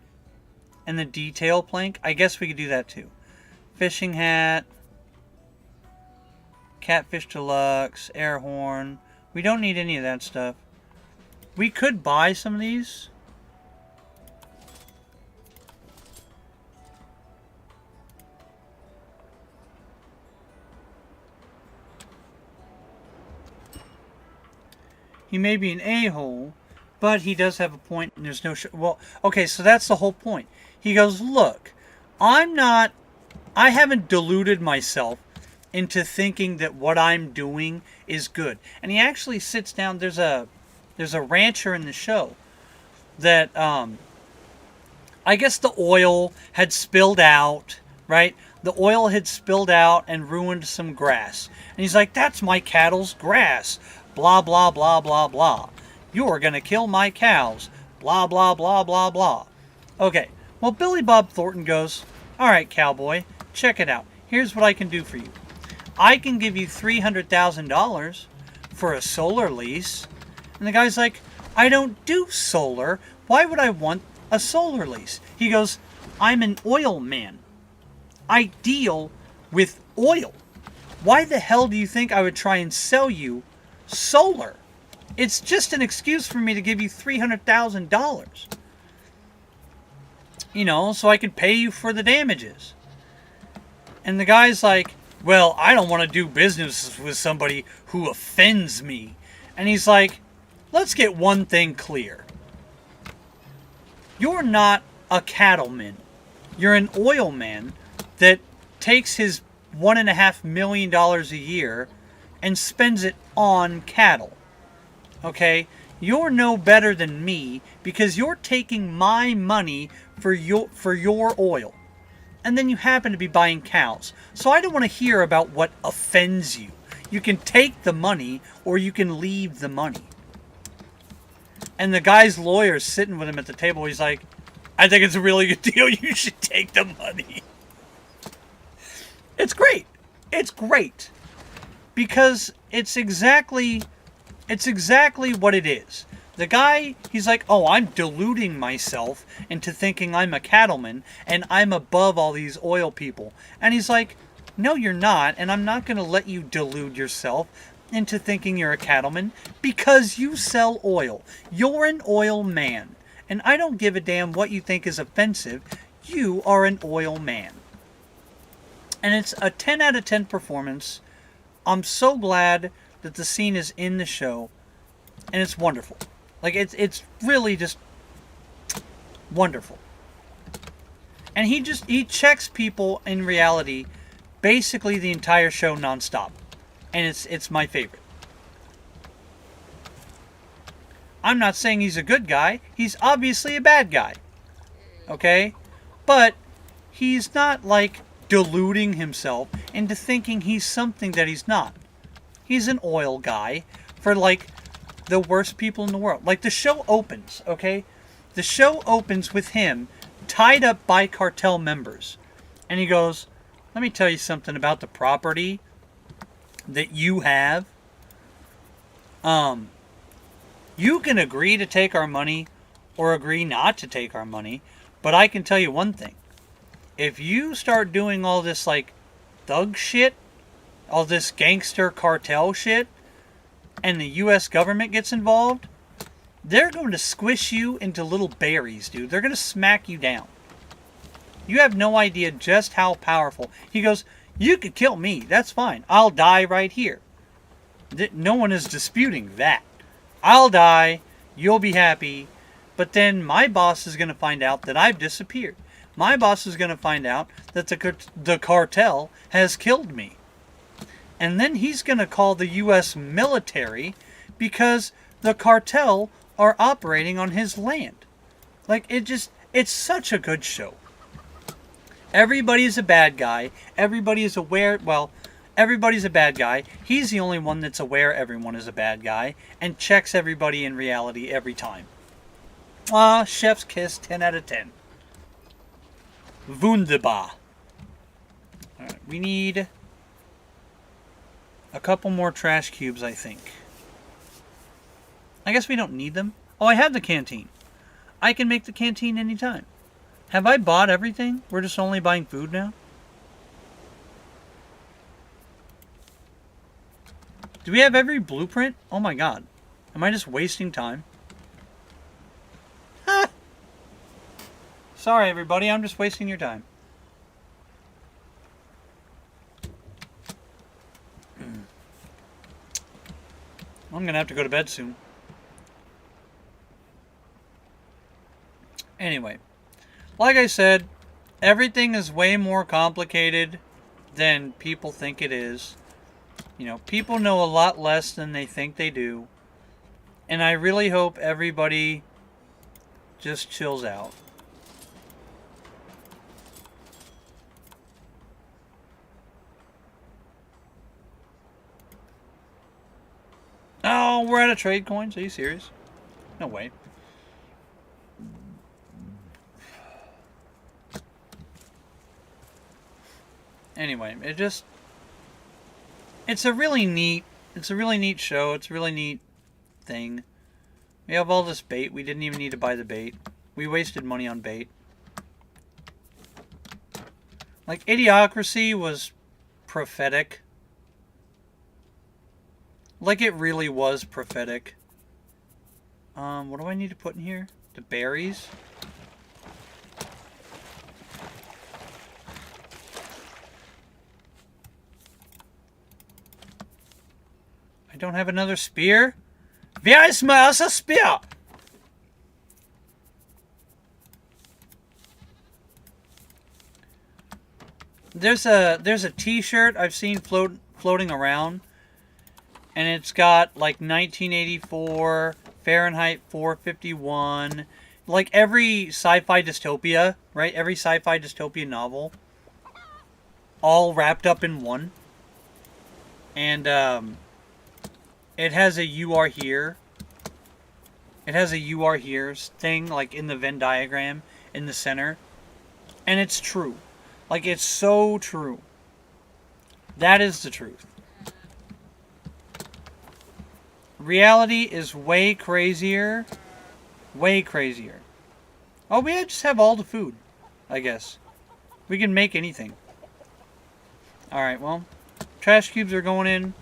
And the detail plank, I guess we could do that too. Fishing hat. Catfish deluxe. Air horn. We don't need any of that stuff. We could buy some of these. He may be an a-hole, but he does have a point, and there's no... well, okay, so that's the whole point. He goes, look, I haven't deluded myself into thinking that what I'm doing is good. And he actually sits down, there's a rancher in the show that, I guess the oil had spilled out, right? The oil had spilled out and ruined some grass. And he's like, that's my cattle's grass. Blah, blah, blah, blah, blah. You're going to kill my cows. Blah, blah, blah, blah, blah. Okay, well, Billy Bob Thornton goes, all right, cowboy, check it out. Here's what I can do for you. I can give you $300,000 for a solar lease. And the guy's like, I don't do solar. Why would I want a solar lease? He goes, I'm an oil man. I deal with oil. Why the hell do you think I would try and sell you solar? It's just an excuse for me to give you $300,000. You know, so I could pay you for the damages. And the guy's like, well, I don't want to do business with somebody who offends me. And he's like, let's get one thing clear. You're not a cattleman. You're an oil man that takes his $1.5 million a year and spends it on cattle. Okay? You're no better than me because you're taking my money for your oil. And then you happen to be buying cows. So I don't want to hear about what offends you. You can take the money or you can leave the money. And the guy's lawyer's sitting with him at the table. He's like, I think it's a really good deal. You should take the money. It's great. It's great. Because it's exactly what it is. The guy, he's like, oh, I'm deluding myself into thinking I'm a cattleman and I'm above all these oil people. And he's like, no, you're not, and I'm not going to let you delude yourself. into thinking you're a cattleman because you sell oil. You're an oil man. And I don't give a damn what you think is offensive. You are an oil man. And it's a 10 out of 10 performance. I'm so glad that the scene is in the show. And it's wonderful. Like, it's really just wonderful. And he checks people in reality basically the entire show nonstop. And it's my favorite. I'm not saying he's a good guy. He's obviously a bad guy. Okay? But he's not, like, deluding himself into thinking he's something that he's not. He's an oil guy for, like, the worst people in the world. Like, the show opens, okay? The show opens with him tied up by cartel members. And he goes, let me tell you something about the property that you have. You can agree to take our money or agree not to take our money, but I can tell you one thing. If you start doing all this, like, thug shit, all this gangster cartel shit, and the U.S. government gets involved, they're going to squish you into little berries, dude. They're going to smack you down. You have no idea just how powerful. He goes, you could kill me. That's fine. I'll die right here. No one is disputing that. I'll die. You'll be happy. But then my boss is going to find out that I've disappeared. My boss is going to find out that the cartel has killed me. And then he's going to call the U.S. military because the cartel are operating on his land. Like, it's such a good show. Everybody's a bad guy. Everybody is aware, well, everybody's a bad guy. He's the only one that's aware everyone is a bad guy and checks everybody in reality every time. Chef's kiss, 10 out of 10. Wunderbar. Alright, we need a couple more trash cubes, I think. I guess we don't need them. Oh, I have the canteen. I can make the canteen anytime. Have I bought everything? We're just only buying food now? Do we have every blueprint? Oh my god. Am I just wasting time? Ha! Sorry everybody, I'm just wasting your time. I'm gonna have to go to bed soon. Anyway. Like I said, everything is way more complicated than people think it is. You know, people know a lot less than they think they do. And I really hope everybody just chills out. Oh, we're out of trade coins? Are you serious? No way. Anyway, it's a really neat show. It's a really neat thing. We have all this bait. We didn't even need to buy the bait. We wasted money on bait. Like, Idiocracy was prophetic. Like, it really was prophetic. What do I need to put in here? The berries? I don't have another spear? Wer ist mein erster Spear? There's a t-shirt I've seen floating around, and it's got like 1984, Fahrenheit 451, like every sci-fi dystopia, right? Every sci-fi dystopia novel, all wrapped up in one. And it has a "you are here." It has a "you are here" thing, like in the Venn diagram in the center, and it's true. Like, it's so true. That is the truth. Reality is way crazier. Way crazier. Oh, we just have all the food, I guess. We can make anything. Alright, well, trash cubes are going in.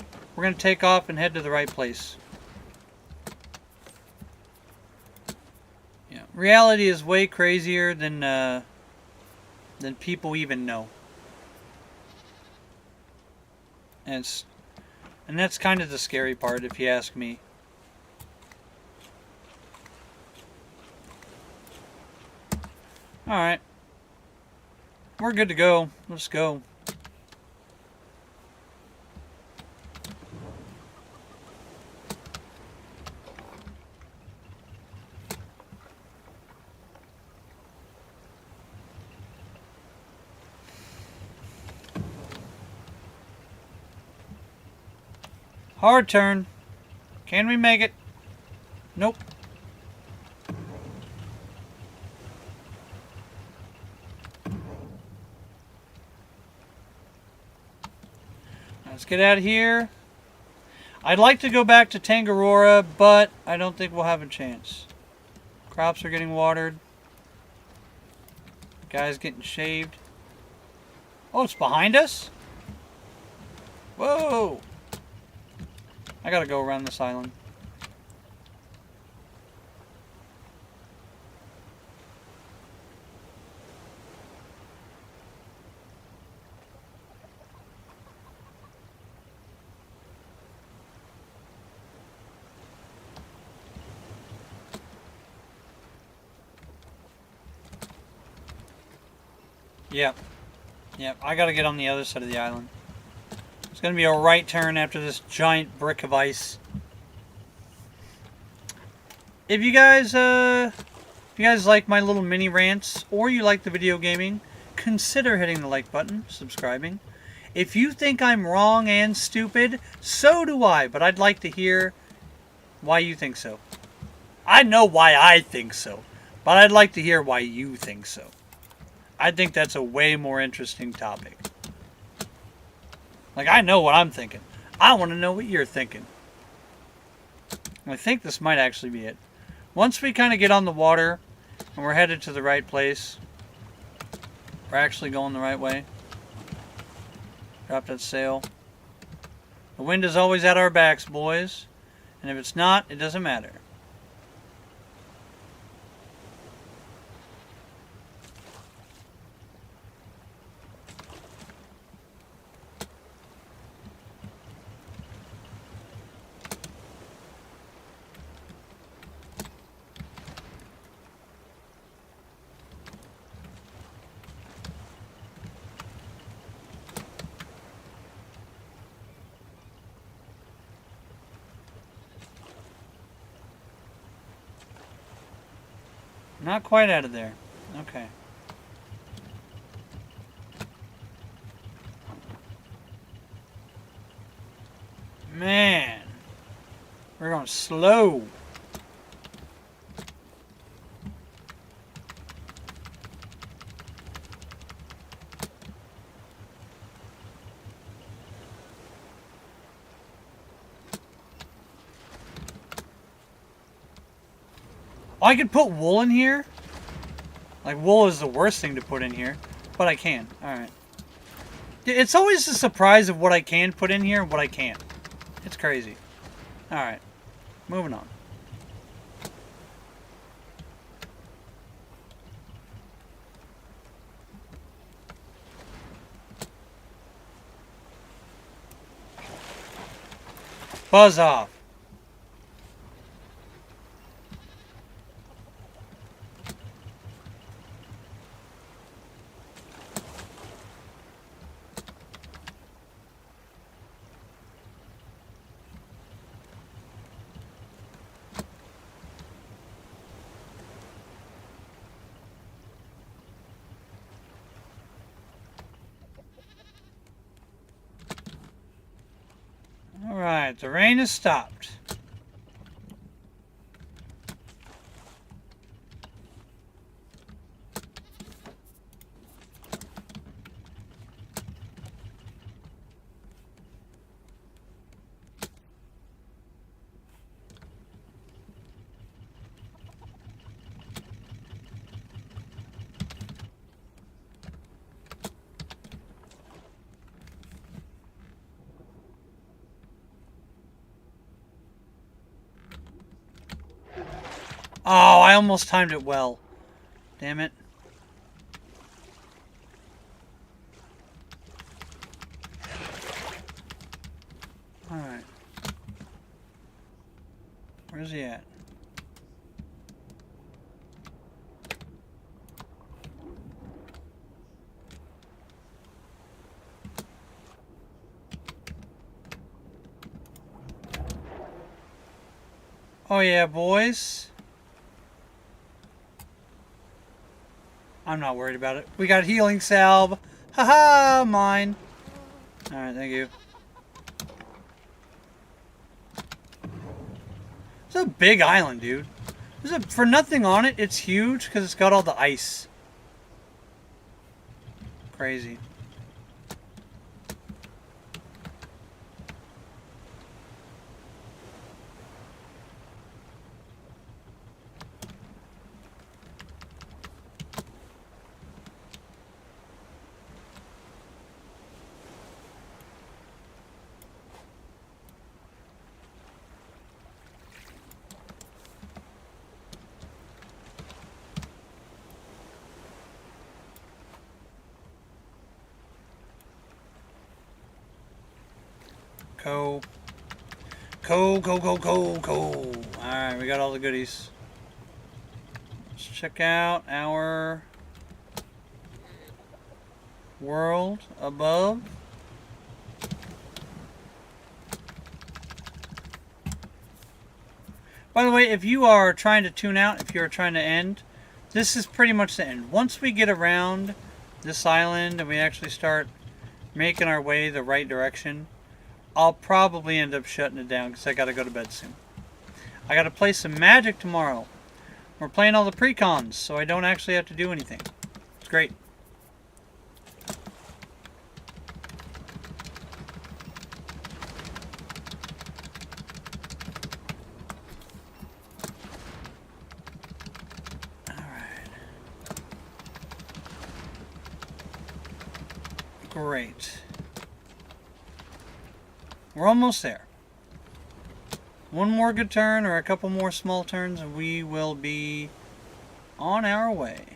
we're going to take off and head to the right place. Yeah, reality is way crazier than people even know. And that's kind of the scary part, if you ask me. Alright. We're good to go. Let's go. Hard turn. Can we make it? Nope. Let's get out of here. I'd like to go back to Tangaroora, but I don't think we'll have a chance. Crops are getting watered. Guy's getting shaved. Oh, it's behind us? Whoa! I gotta go around this island. Yep. Yep, I gotta get on the other side of the island. It's gonna be a right turn after this giant brick of ice. If you guys like my little mini rants, or you like the video gaming, consider hitting the like button, subscribing. If you think I'm wrong and stupid, so do I, but I'd like to hear why you think so. I know why I think so, but I'd like to hear why you think so. I think that's a way more interesting topic. Like, I know what I'm thinking. I want to know what you're thinking. I think this might actually be it. Once we kind of get on the water and we're headed to the right place, we're actually going the right way. Drop that sail. The wind is always at our backs, boys. And if it's not, it doesn't matter. Not quite out of there. Okay. Man. We're going slow. Oh, I could put wool in here? Like, wool is the worst thing to put in here. But I can. Alright. It's always a surprise of what I can put in here and what I can't. It's crazy. Alright. Moving on. Buzz off. Alright, the rain has stopped. Oh, I almost timed it well. Damn it. Alright. Where's he at? Oh yeah, boys. I'm not worried about it. We got healing salve. Haha, mine. Alright, thank you. It's a big island, dude. For nothing on it, it's huge because it's got all the ice. Crazy. Go. Go. Alright, we got all the goodies. Let's check out our world above. By the way, if you are trying to tune out, if you're trying to end, this is pretty much the end. Once we get around this island and we actually start making our way the right direction, I'll probably end up shutting it down because I got to go to bed soon. I got to play some Magic tomorrow. We're playing all the precons, so I don't actually have to do anything. It's great. Alright. Great. We're almost there. One more good turn or a couple more small turns and we will be on our way.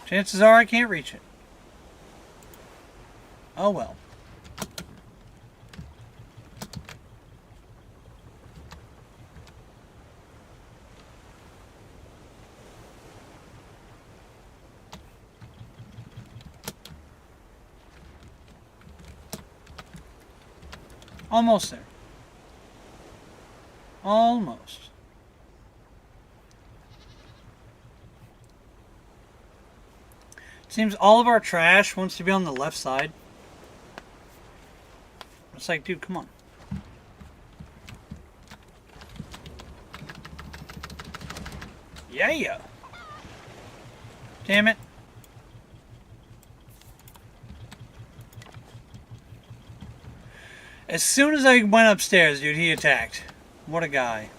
Chances are I can't reach it. Oh well. Almost there. Almost. Seems all of our trash wants to be on the left side. It's like, dude, come on. Yeah. Damn it. As soon as I went upstairs, dude, he attacked. What a guy.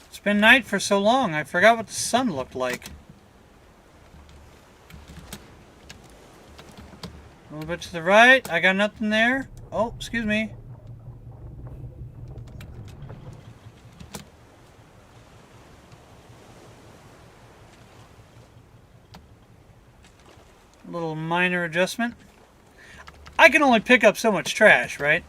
It's been night for so long, I forgot what the sun looked like. A little bit to the right. I got nothing there. Oh, excuse me. Little minor adjustment. I can only pick up so much trash, right?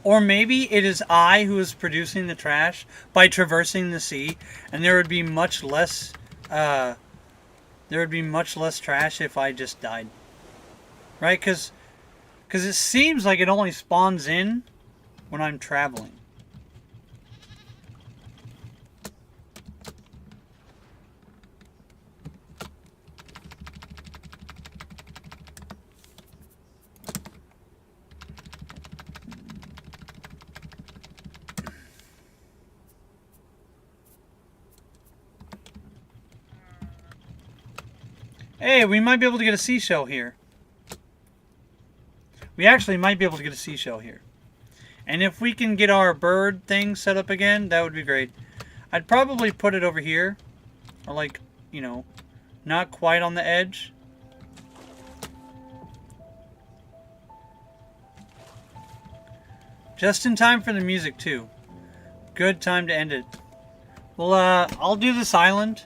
Or maybe it is I who is producing the trash by traversing the sea, and there would be much less trash if I just died. Right? Because it seems like it only spawns in when I'm traveling. Hey, we might be able to get a seashell here. We actually might be able to get a seashell here. And if we can get our bird thing set up again, that would be great. I'd probably put it over here. Or like, you know, not quite on the edge. Just in time for the music too. Good time to end it. Well, I'll do this island,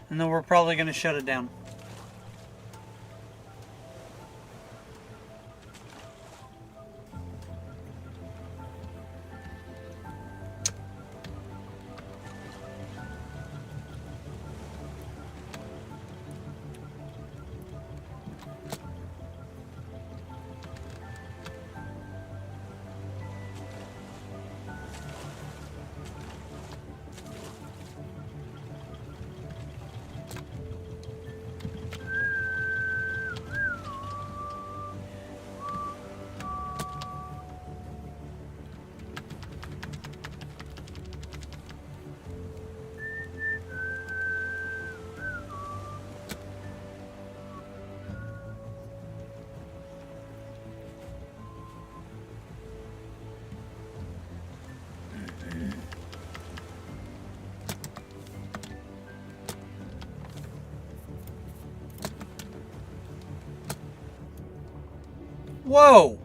and then we're probably going to shut it down. Whoa!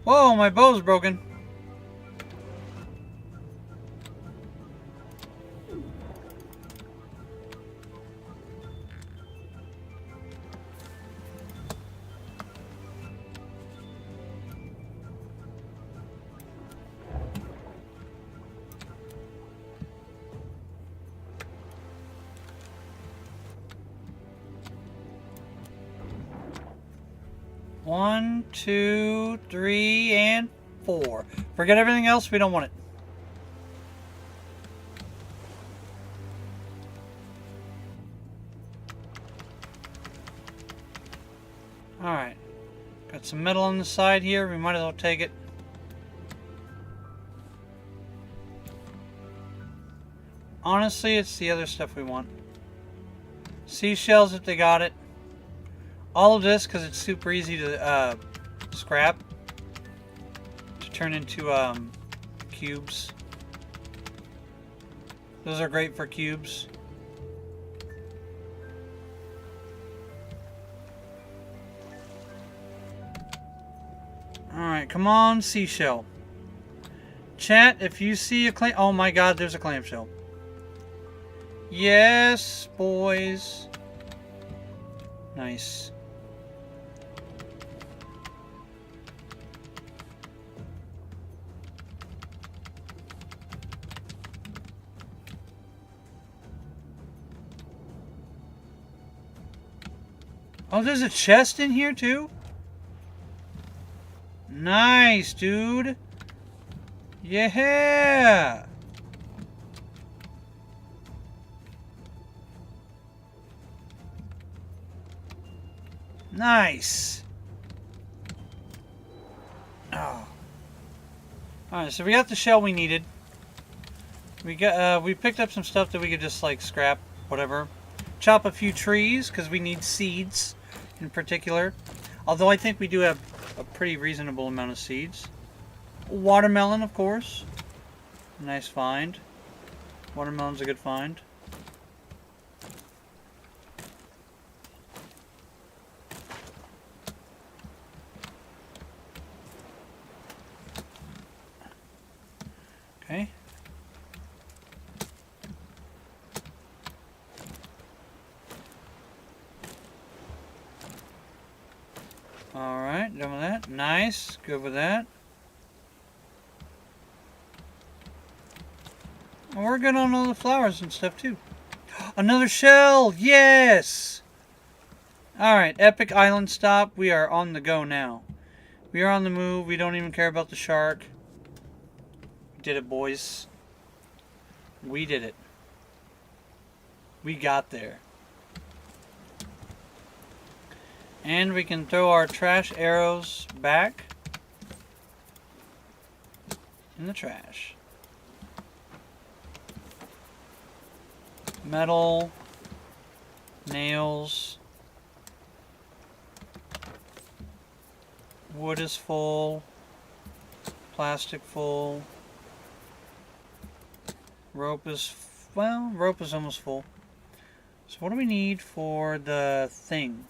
Whoa, my bow's broken. One, two, three, and four. Forget everything else, we don't want it. Alright. Got some metal on the side here, we might as well take it. Honestly, it's the other stuff we want. Seashells if they got it. All of this because it's super easy to scrap. To turn into cubes. Those are great for cubes. Alright, come on, seashell. Chat, if you see a clam... Oh my god, there's a clamshell. Yes, boys. Nice. Oh, there's a chest in here too? Nice, dude. Yeah. Nice. Oh. Alright, so we got the shell we needed. We picked up some stuff that we could just like scrap, whatever. chop a few trees because we need seeds in particular. Although I think we do have a pretty reasonable amount of seeds. Watermelon, of course. Nice find. Watermelon's a good find. Okay. Alright, done with that. Nice. Good with that. And we're good on all the flowers and stuff too. Another shell! Yes! Alright, epic island stop. We are on the go now. We are on the move. We don't even care about the shark. We did it, boys. We did it. We got there. And we can throw our trash arrows back in the trash. Metal, nails, wood is full, plastic full, rope is, well, rope is almost full. So what do we need for the thing?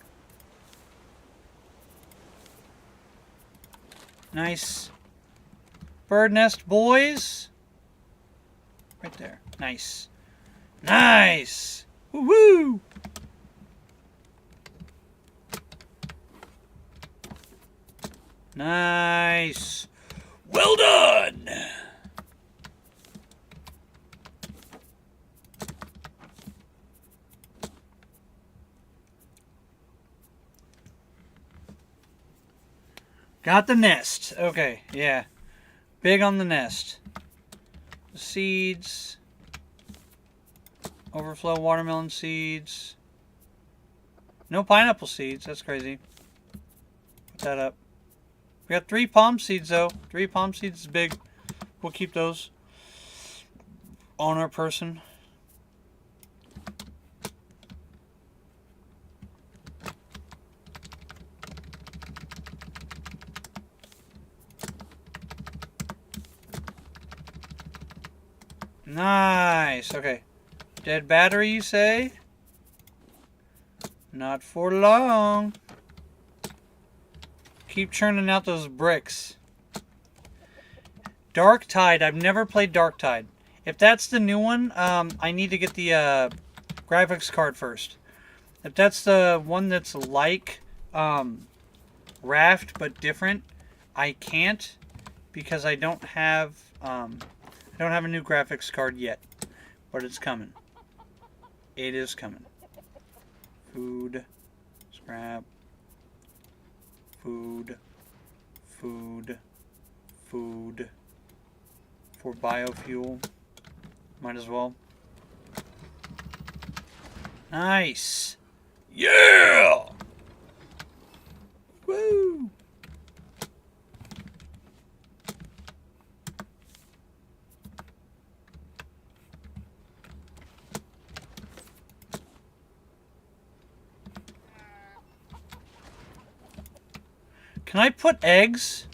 Nice. Bird nest, boys. Right there. Nice. Nice! Woo-woo! Nice! Well done! Got the nest. Okay, yeah. Big on the nest. The seeds. Overflow watermelon seeds. No pineapple seeds. That's crazy. Put that up. We got 3 palm seeds, though. 3 palm seeds is big. We'll keep those on our person. Nice. Okay. Dead battery, you say? Not for long. Keep churning out those bricks. Dark Tide. I've never played Dark Tide. If that's the new one, I need to get the graphics card first. If that's the one that's like Raft but different, I can't because I don't have a new graphics card yet, but it's coming. It is coming. Food, scrap, food, food, food. For biofuel, might as well. Nice. Yeah! Woo! Can I put eggs?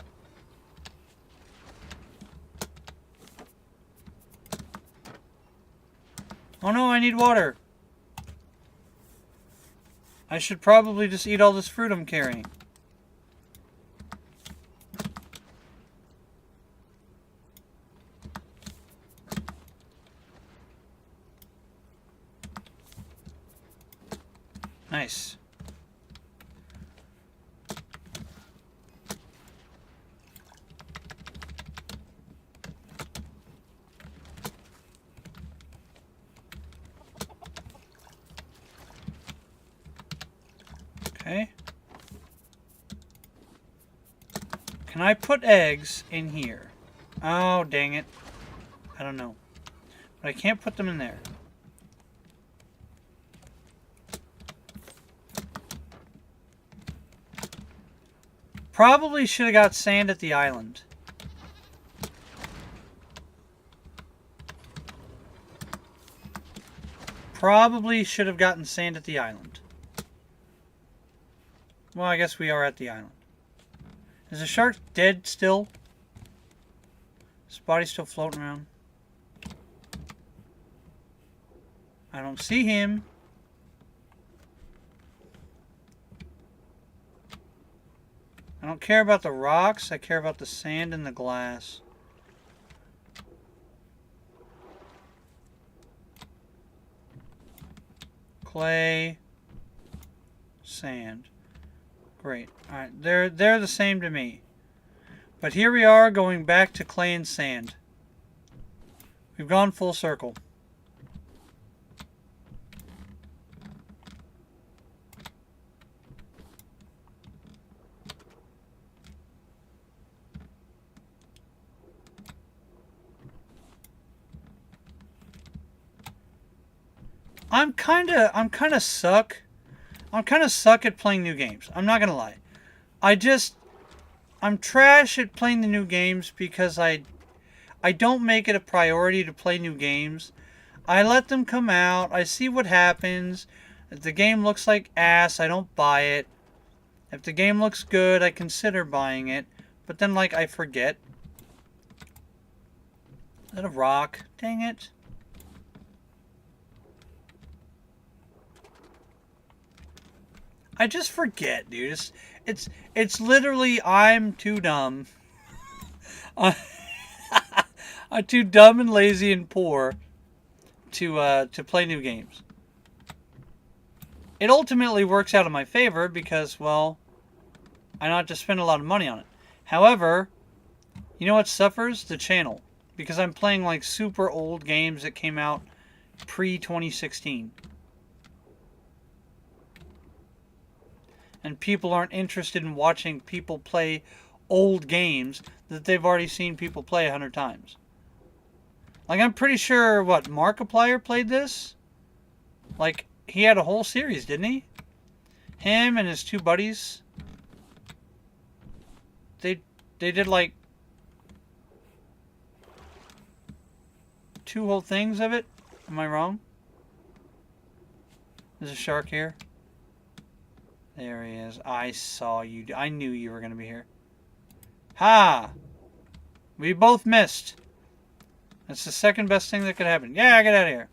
Oh no, I need water. I should probably just eat all this fruit I'm carrying. Nice. Okay. Can I put eggs in here? Oh, dang it. I don't know. But I can't put them in there. Probably should have got sand at the island. probably should have gotten sand at the island. Well, I guess we are at the island. Is the shark dead still? His body's still floating around. I don't see him. I don't care about the rocks. I care about the sand and the glass. Clay. Sand. Great. Alright, they're the same to me. But here we are going back to clay and sand. We've gone full circle. I'm kind of suck at playing new games. I'm not gonna lie. I'm trash at playing the new games because I don't make it a priority to play new games. I let them come out. I see what happens. If the game looks like ass, I don't buy it. If the game looks good, I consider buying it. But then, like, I forget. Is that a rock? Dang it. I just forget, dude. It's literally I'm too dumb. I'm too dumb and lazy and poor to play new games. It ultimately works out in my favor because, well, I don't have to spend a lot of money on it. However, you know what suffers? The channel. Because I'm playing like super old games that came out pre-2016. And people aren't interested in watching people play old games that they've already seen people play 100 times. Like, I'm pretty sure, what, Markiplier played this? Like, he had a whole series, didn't he? Him and his two buddies. They did, like, 2 whole things of it? Am I wrong? There's a shark here. There he is. I saw you. I knew you were going to be here. Ha! We both missed. That's the second best thing that could happen. Yeah, get out of here.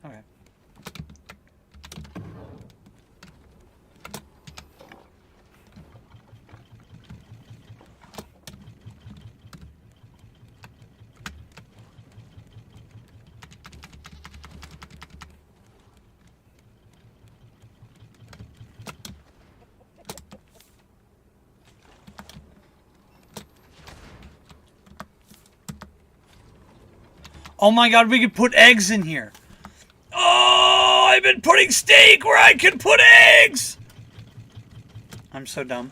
Okay. Oh my god, we could put eggs in here. Oh, I've been putting steak where I can put eggs. I'm so dumb.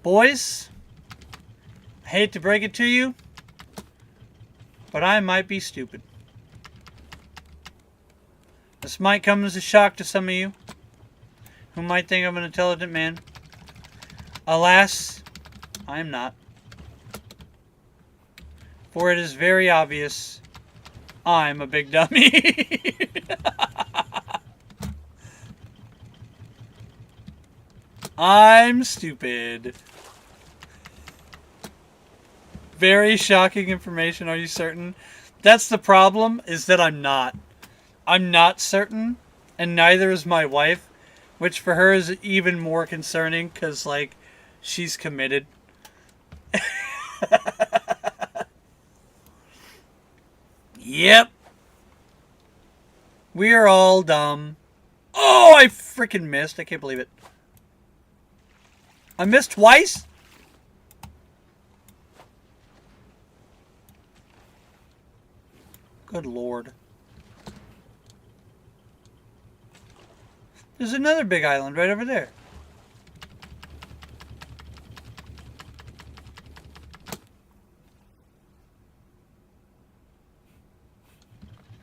Boys, I hate to break it to you, but I might be stupid. This might come as a shock to some of you who might think I'm an intelligent man. Alas, I am not. For it is very obvious, I'm a big dummy. I'm stupid. Very shocking information, are you certain? That's the problem, is that I'm not. I'm not certain, and neither is my wife, which for her is even more concerning, because, like, she's committed. Yep. We are all dumb. Oh, I freaking missed. I can't believe it. I missed twice? Good lord. There's another big island right over there.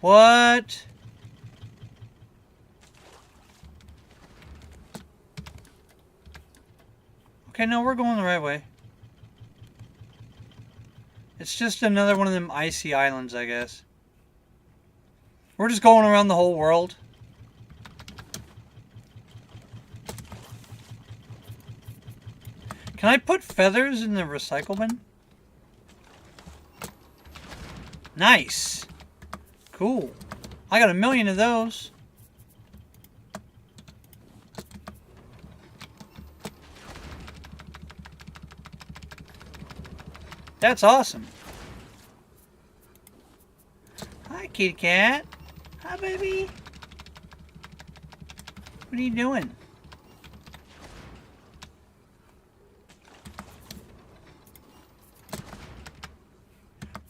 What? Okay, no, we're going the right way. It's just another one of them icy islands, I guess. We're just going around the whole world. Can I put feathers in the recycle bin? Nice. Cool. I got 1,000,000 of those. That's awesome. Hi, kitty cat. Hi, baby. What are you doing?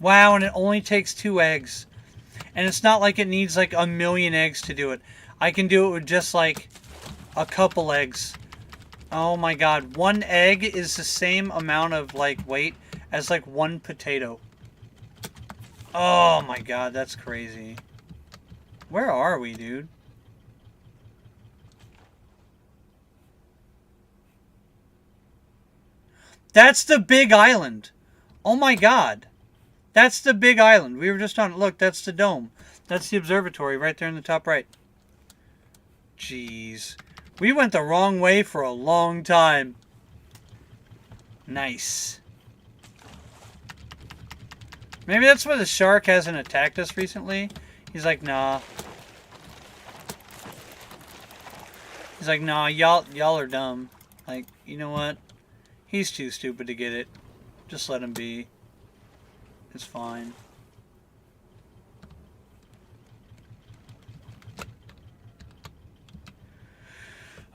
Wow, and it only takes 2 eggs. And it's not like it needs like 1,000,000 eggs to do it. I can do it with just like a couple eggs. Oh my god. 1 egg is the same amount of like weight as like 1 potato. Oh my god, that's crazy. Where are we, dude? That's the big island. Oh my god. That's the big island. We were just on it. Look, that's the dome. That's the observatory right there in the top right. Jeez. We went the wrong way for a long time. Nice. Maybe that's why the shark hasn't attacked us recently. He's like, nah. He's like, nah, y'all are dumb. Like, you know what? He's too stupid to get it. Just let him be. It's fine.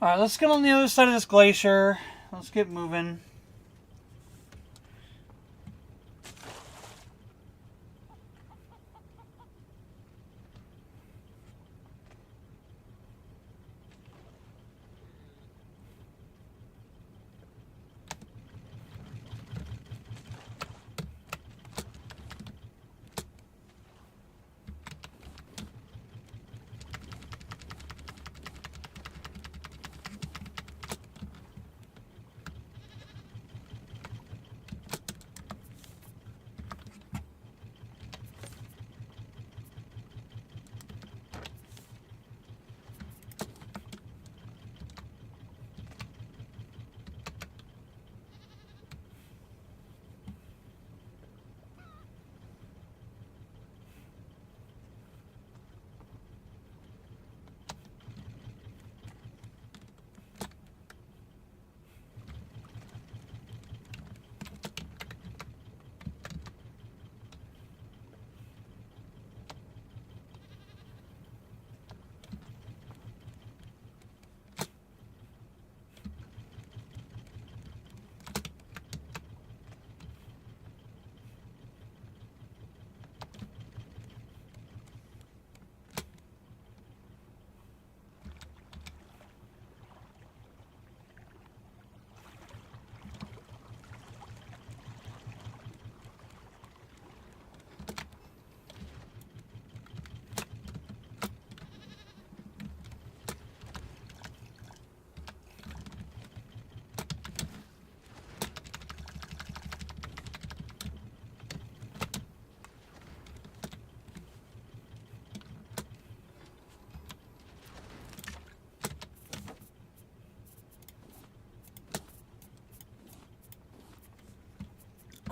Alright, let's get on the other side of this glacier. Let's get moving.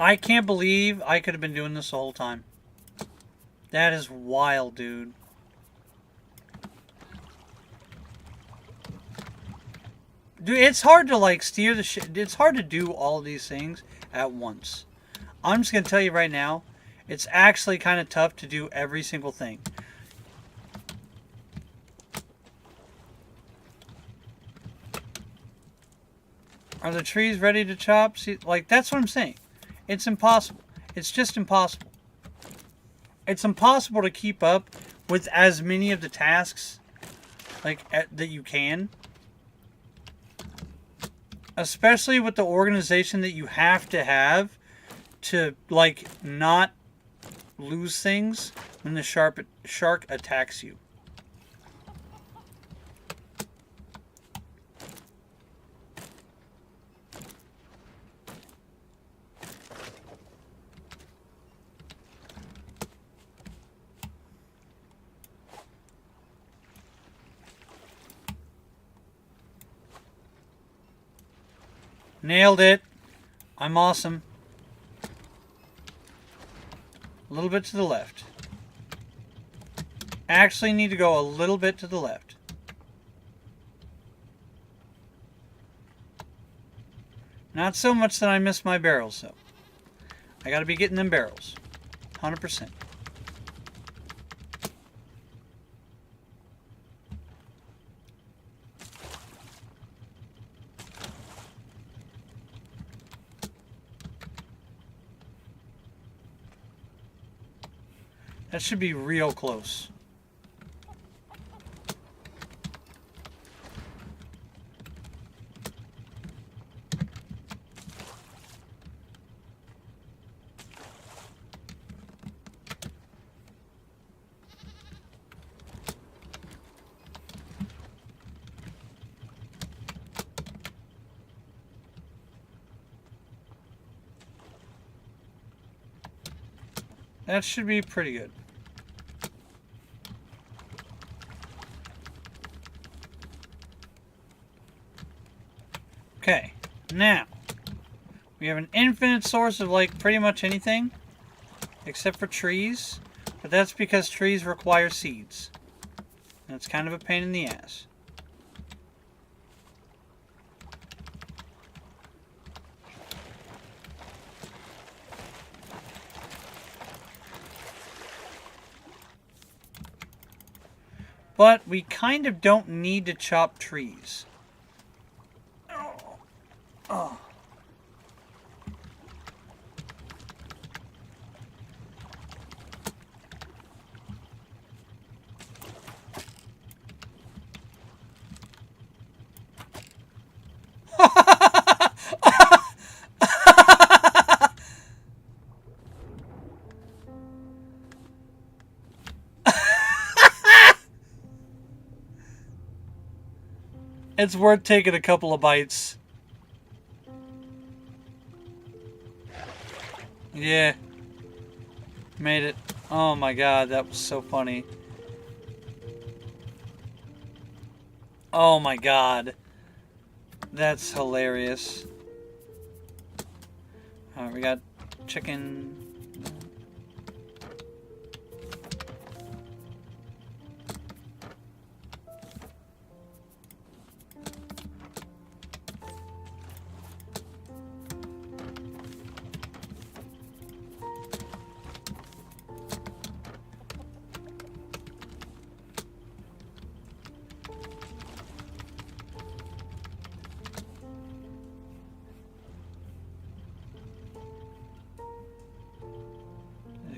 I can't believe I could have been doing this the whole time. That is wild, dude. Dude, it's hard to like steer the shit. It's hard to do all these things at once. I'm just going to tell you right now, it's actually kind of tough to do every single thing. Are the trees ready to chop? See, like, that's what I'm saying. It's impossible. It's just impossible. It's impossible to keep up with as many of the tasks like that you can. Especially with the organization that you have to like not lose things when the shark attacks you. Nailed it. I'm awesome. A little bit to the left. Actually need to go a little bit to the left. Not so much that I missed my barrels, though. I gotta be getting them barrels. 100%. That should be real close. That should be pretty good. Okay, now we have an infinite source of like pretty much anything except for trees, but that's because trees require seeds. And it's kind of a pain in the ass. But we kind of don't need to chop trees. Oh. It's worth taking a couple of bites. Yeah. Made it. Oh my god, that was so funny. Oh my god. That's hilarious. Alright, we got chicken.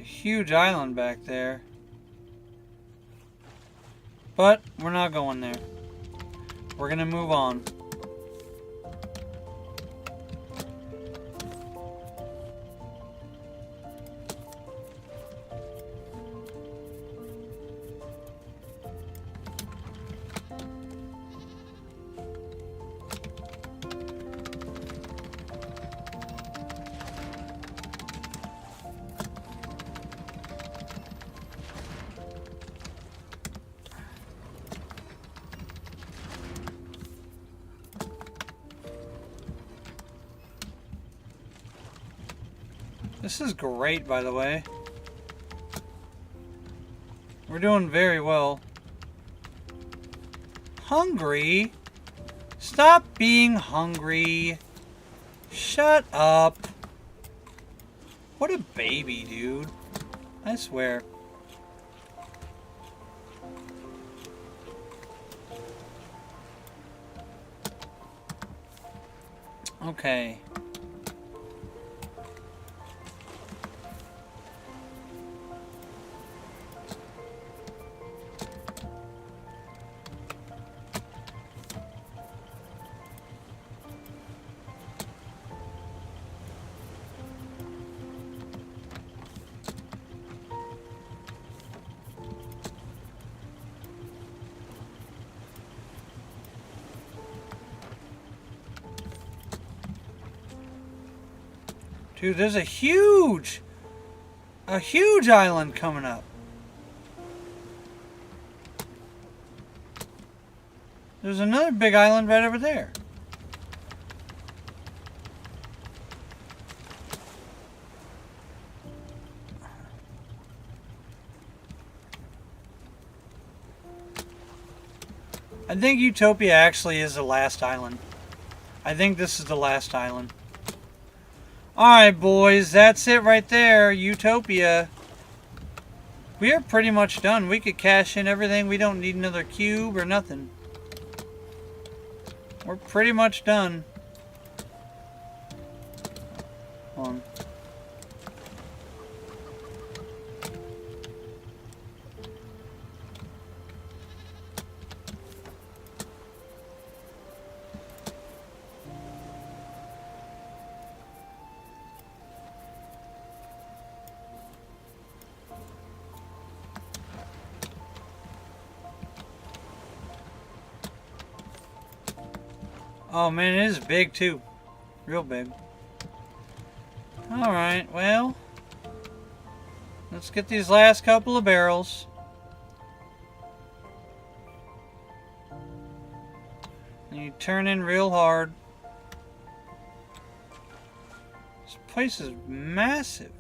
Huge island back there. But we're not going there. We're gonna move on. This is great, by the way. We're doing very well. Hungry? Stop being hungry. Shut up. What a baby, dude. I swear. Okay. Dude, there's a huge island coming up. There's another big island right over there. I think Utopia actually is the last island. I think this is the last island. Alright, boys. That's it right there. Utopia. We are pretty much done. We could cash in everything. We don't need another cube or nothing. We're pretty much done. Hold on. Oh man, it is big too. Real big. Alright, well. Let's get these last couple of barrels. And you turn in real hard. This place is massive.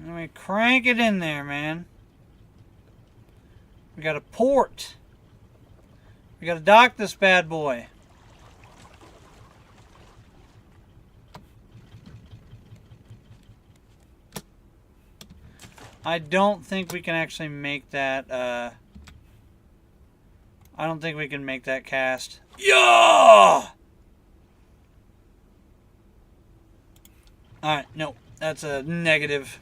Let me crank it in there, man. We got a port. We got to dock this bad boy. I don't think we can actually make that, I don't think we can make that cast. Yeah! Alright, no. That's a negative.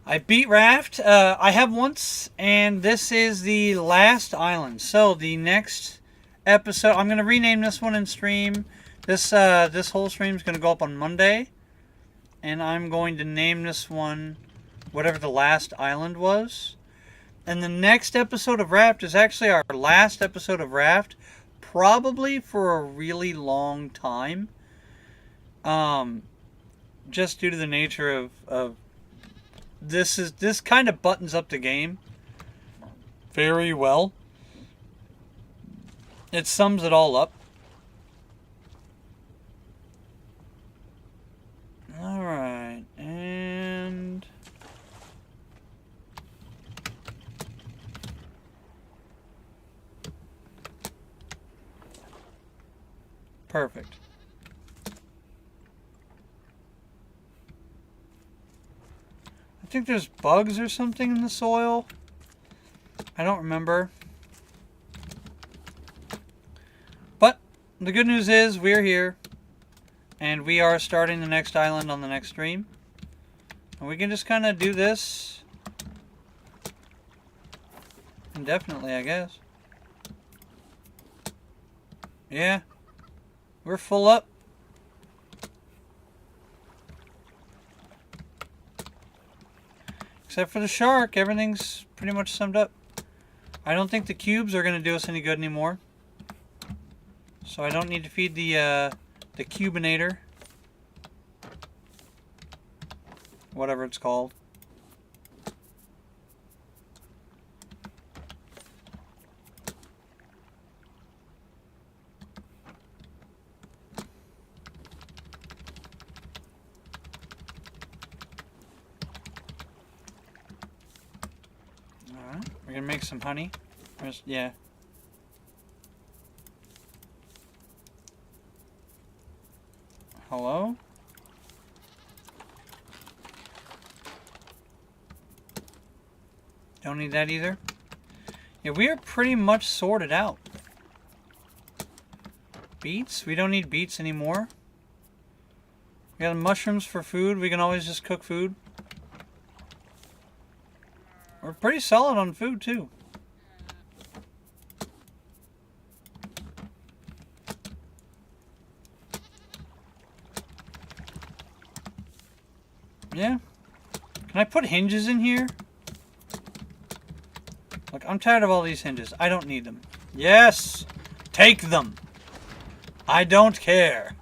I beat Raft. I have once, and this is the last island. So the next episode, I'm going to rename this one in stream. This whole stream is going to go up on Monday, and I'm going to name this one whatever the last island was. And the next episode of Raft is actually our last episode of Raft, probably for a really long time. Just due to the nature of this kind of buttons up the game very well. It sums it all up. Alright, and perfect. I think there's bugs or something in the soil. I don't remember. But the good news is we're here. And we are starting the next island on the next stream. And we can just kind of do this indefinitely, I guess. Yeah. We're full up. Except for the shark, everything's pretty much summed up. I don't think the cubes are going to do us any good anymore. So I don't need to feed the cubinator. Whatever it's called. Alright, we're gonna make some honey. Yeah. Hello? Don't need that either. Yeah, we are pretty much sorted out. Beets? We don't need beets anymore. We got mushrooms for food. We can always just cook food. We're pretty solid on food too. Yeah. Can I put hinges in here? Look, I'm tired of all these hinges. I don't need them. Yes! Take them! I don't care.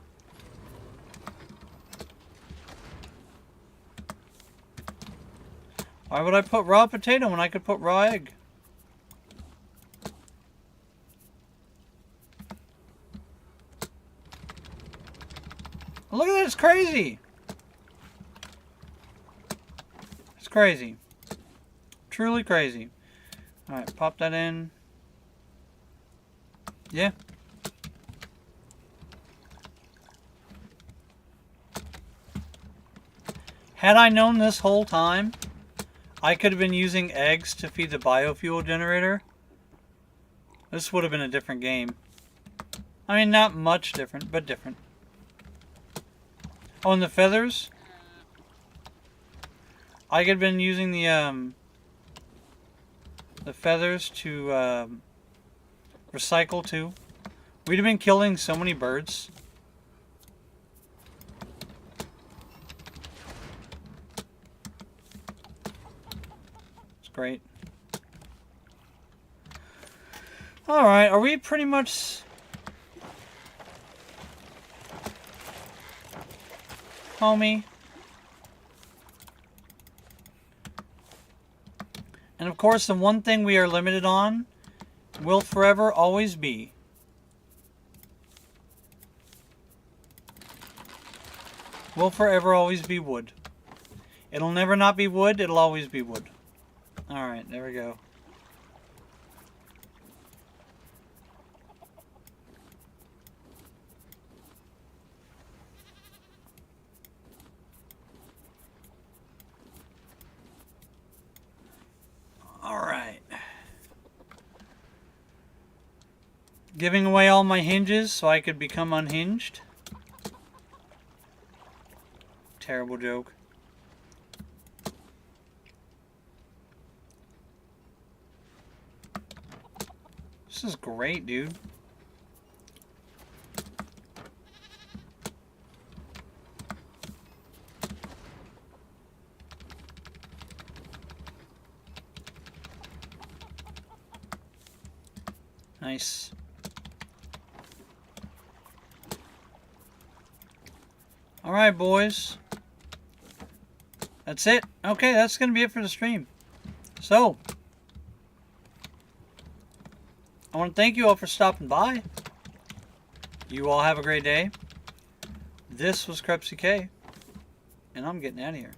Why would I put raw potato when I could put raw egg? Look at that, it's crazy. It's crazy. Truly crazy. Alright, pop that in. Yeah. Had I known this whole time, I could have been using eggs to feed the biofuel generator. This would have been a different game. I mean, not much different, but different. Oh, and the feathers? I could have been using the feathers to recycle too. We'd have been killing so many birds. It's great. Alright, are we pretty much... homie? And of course, the one thing we are limited on will forever always be wood. It'll never not be wood, it'll always be wood. Alright, there we go. Alright. Giving away all my hinges so I could become unhinged. Terrible joke. This is great, dude. Nice. Alright, boys. That's it. Okay, that's going to be it for the stream. So, I want to thank you all for stopping by. You all have a great day. This was Crepsy K, and I'm getting out of here.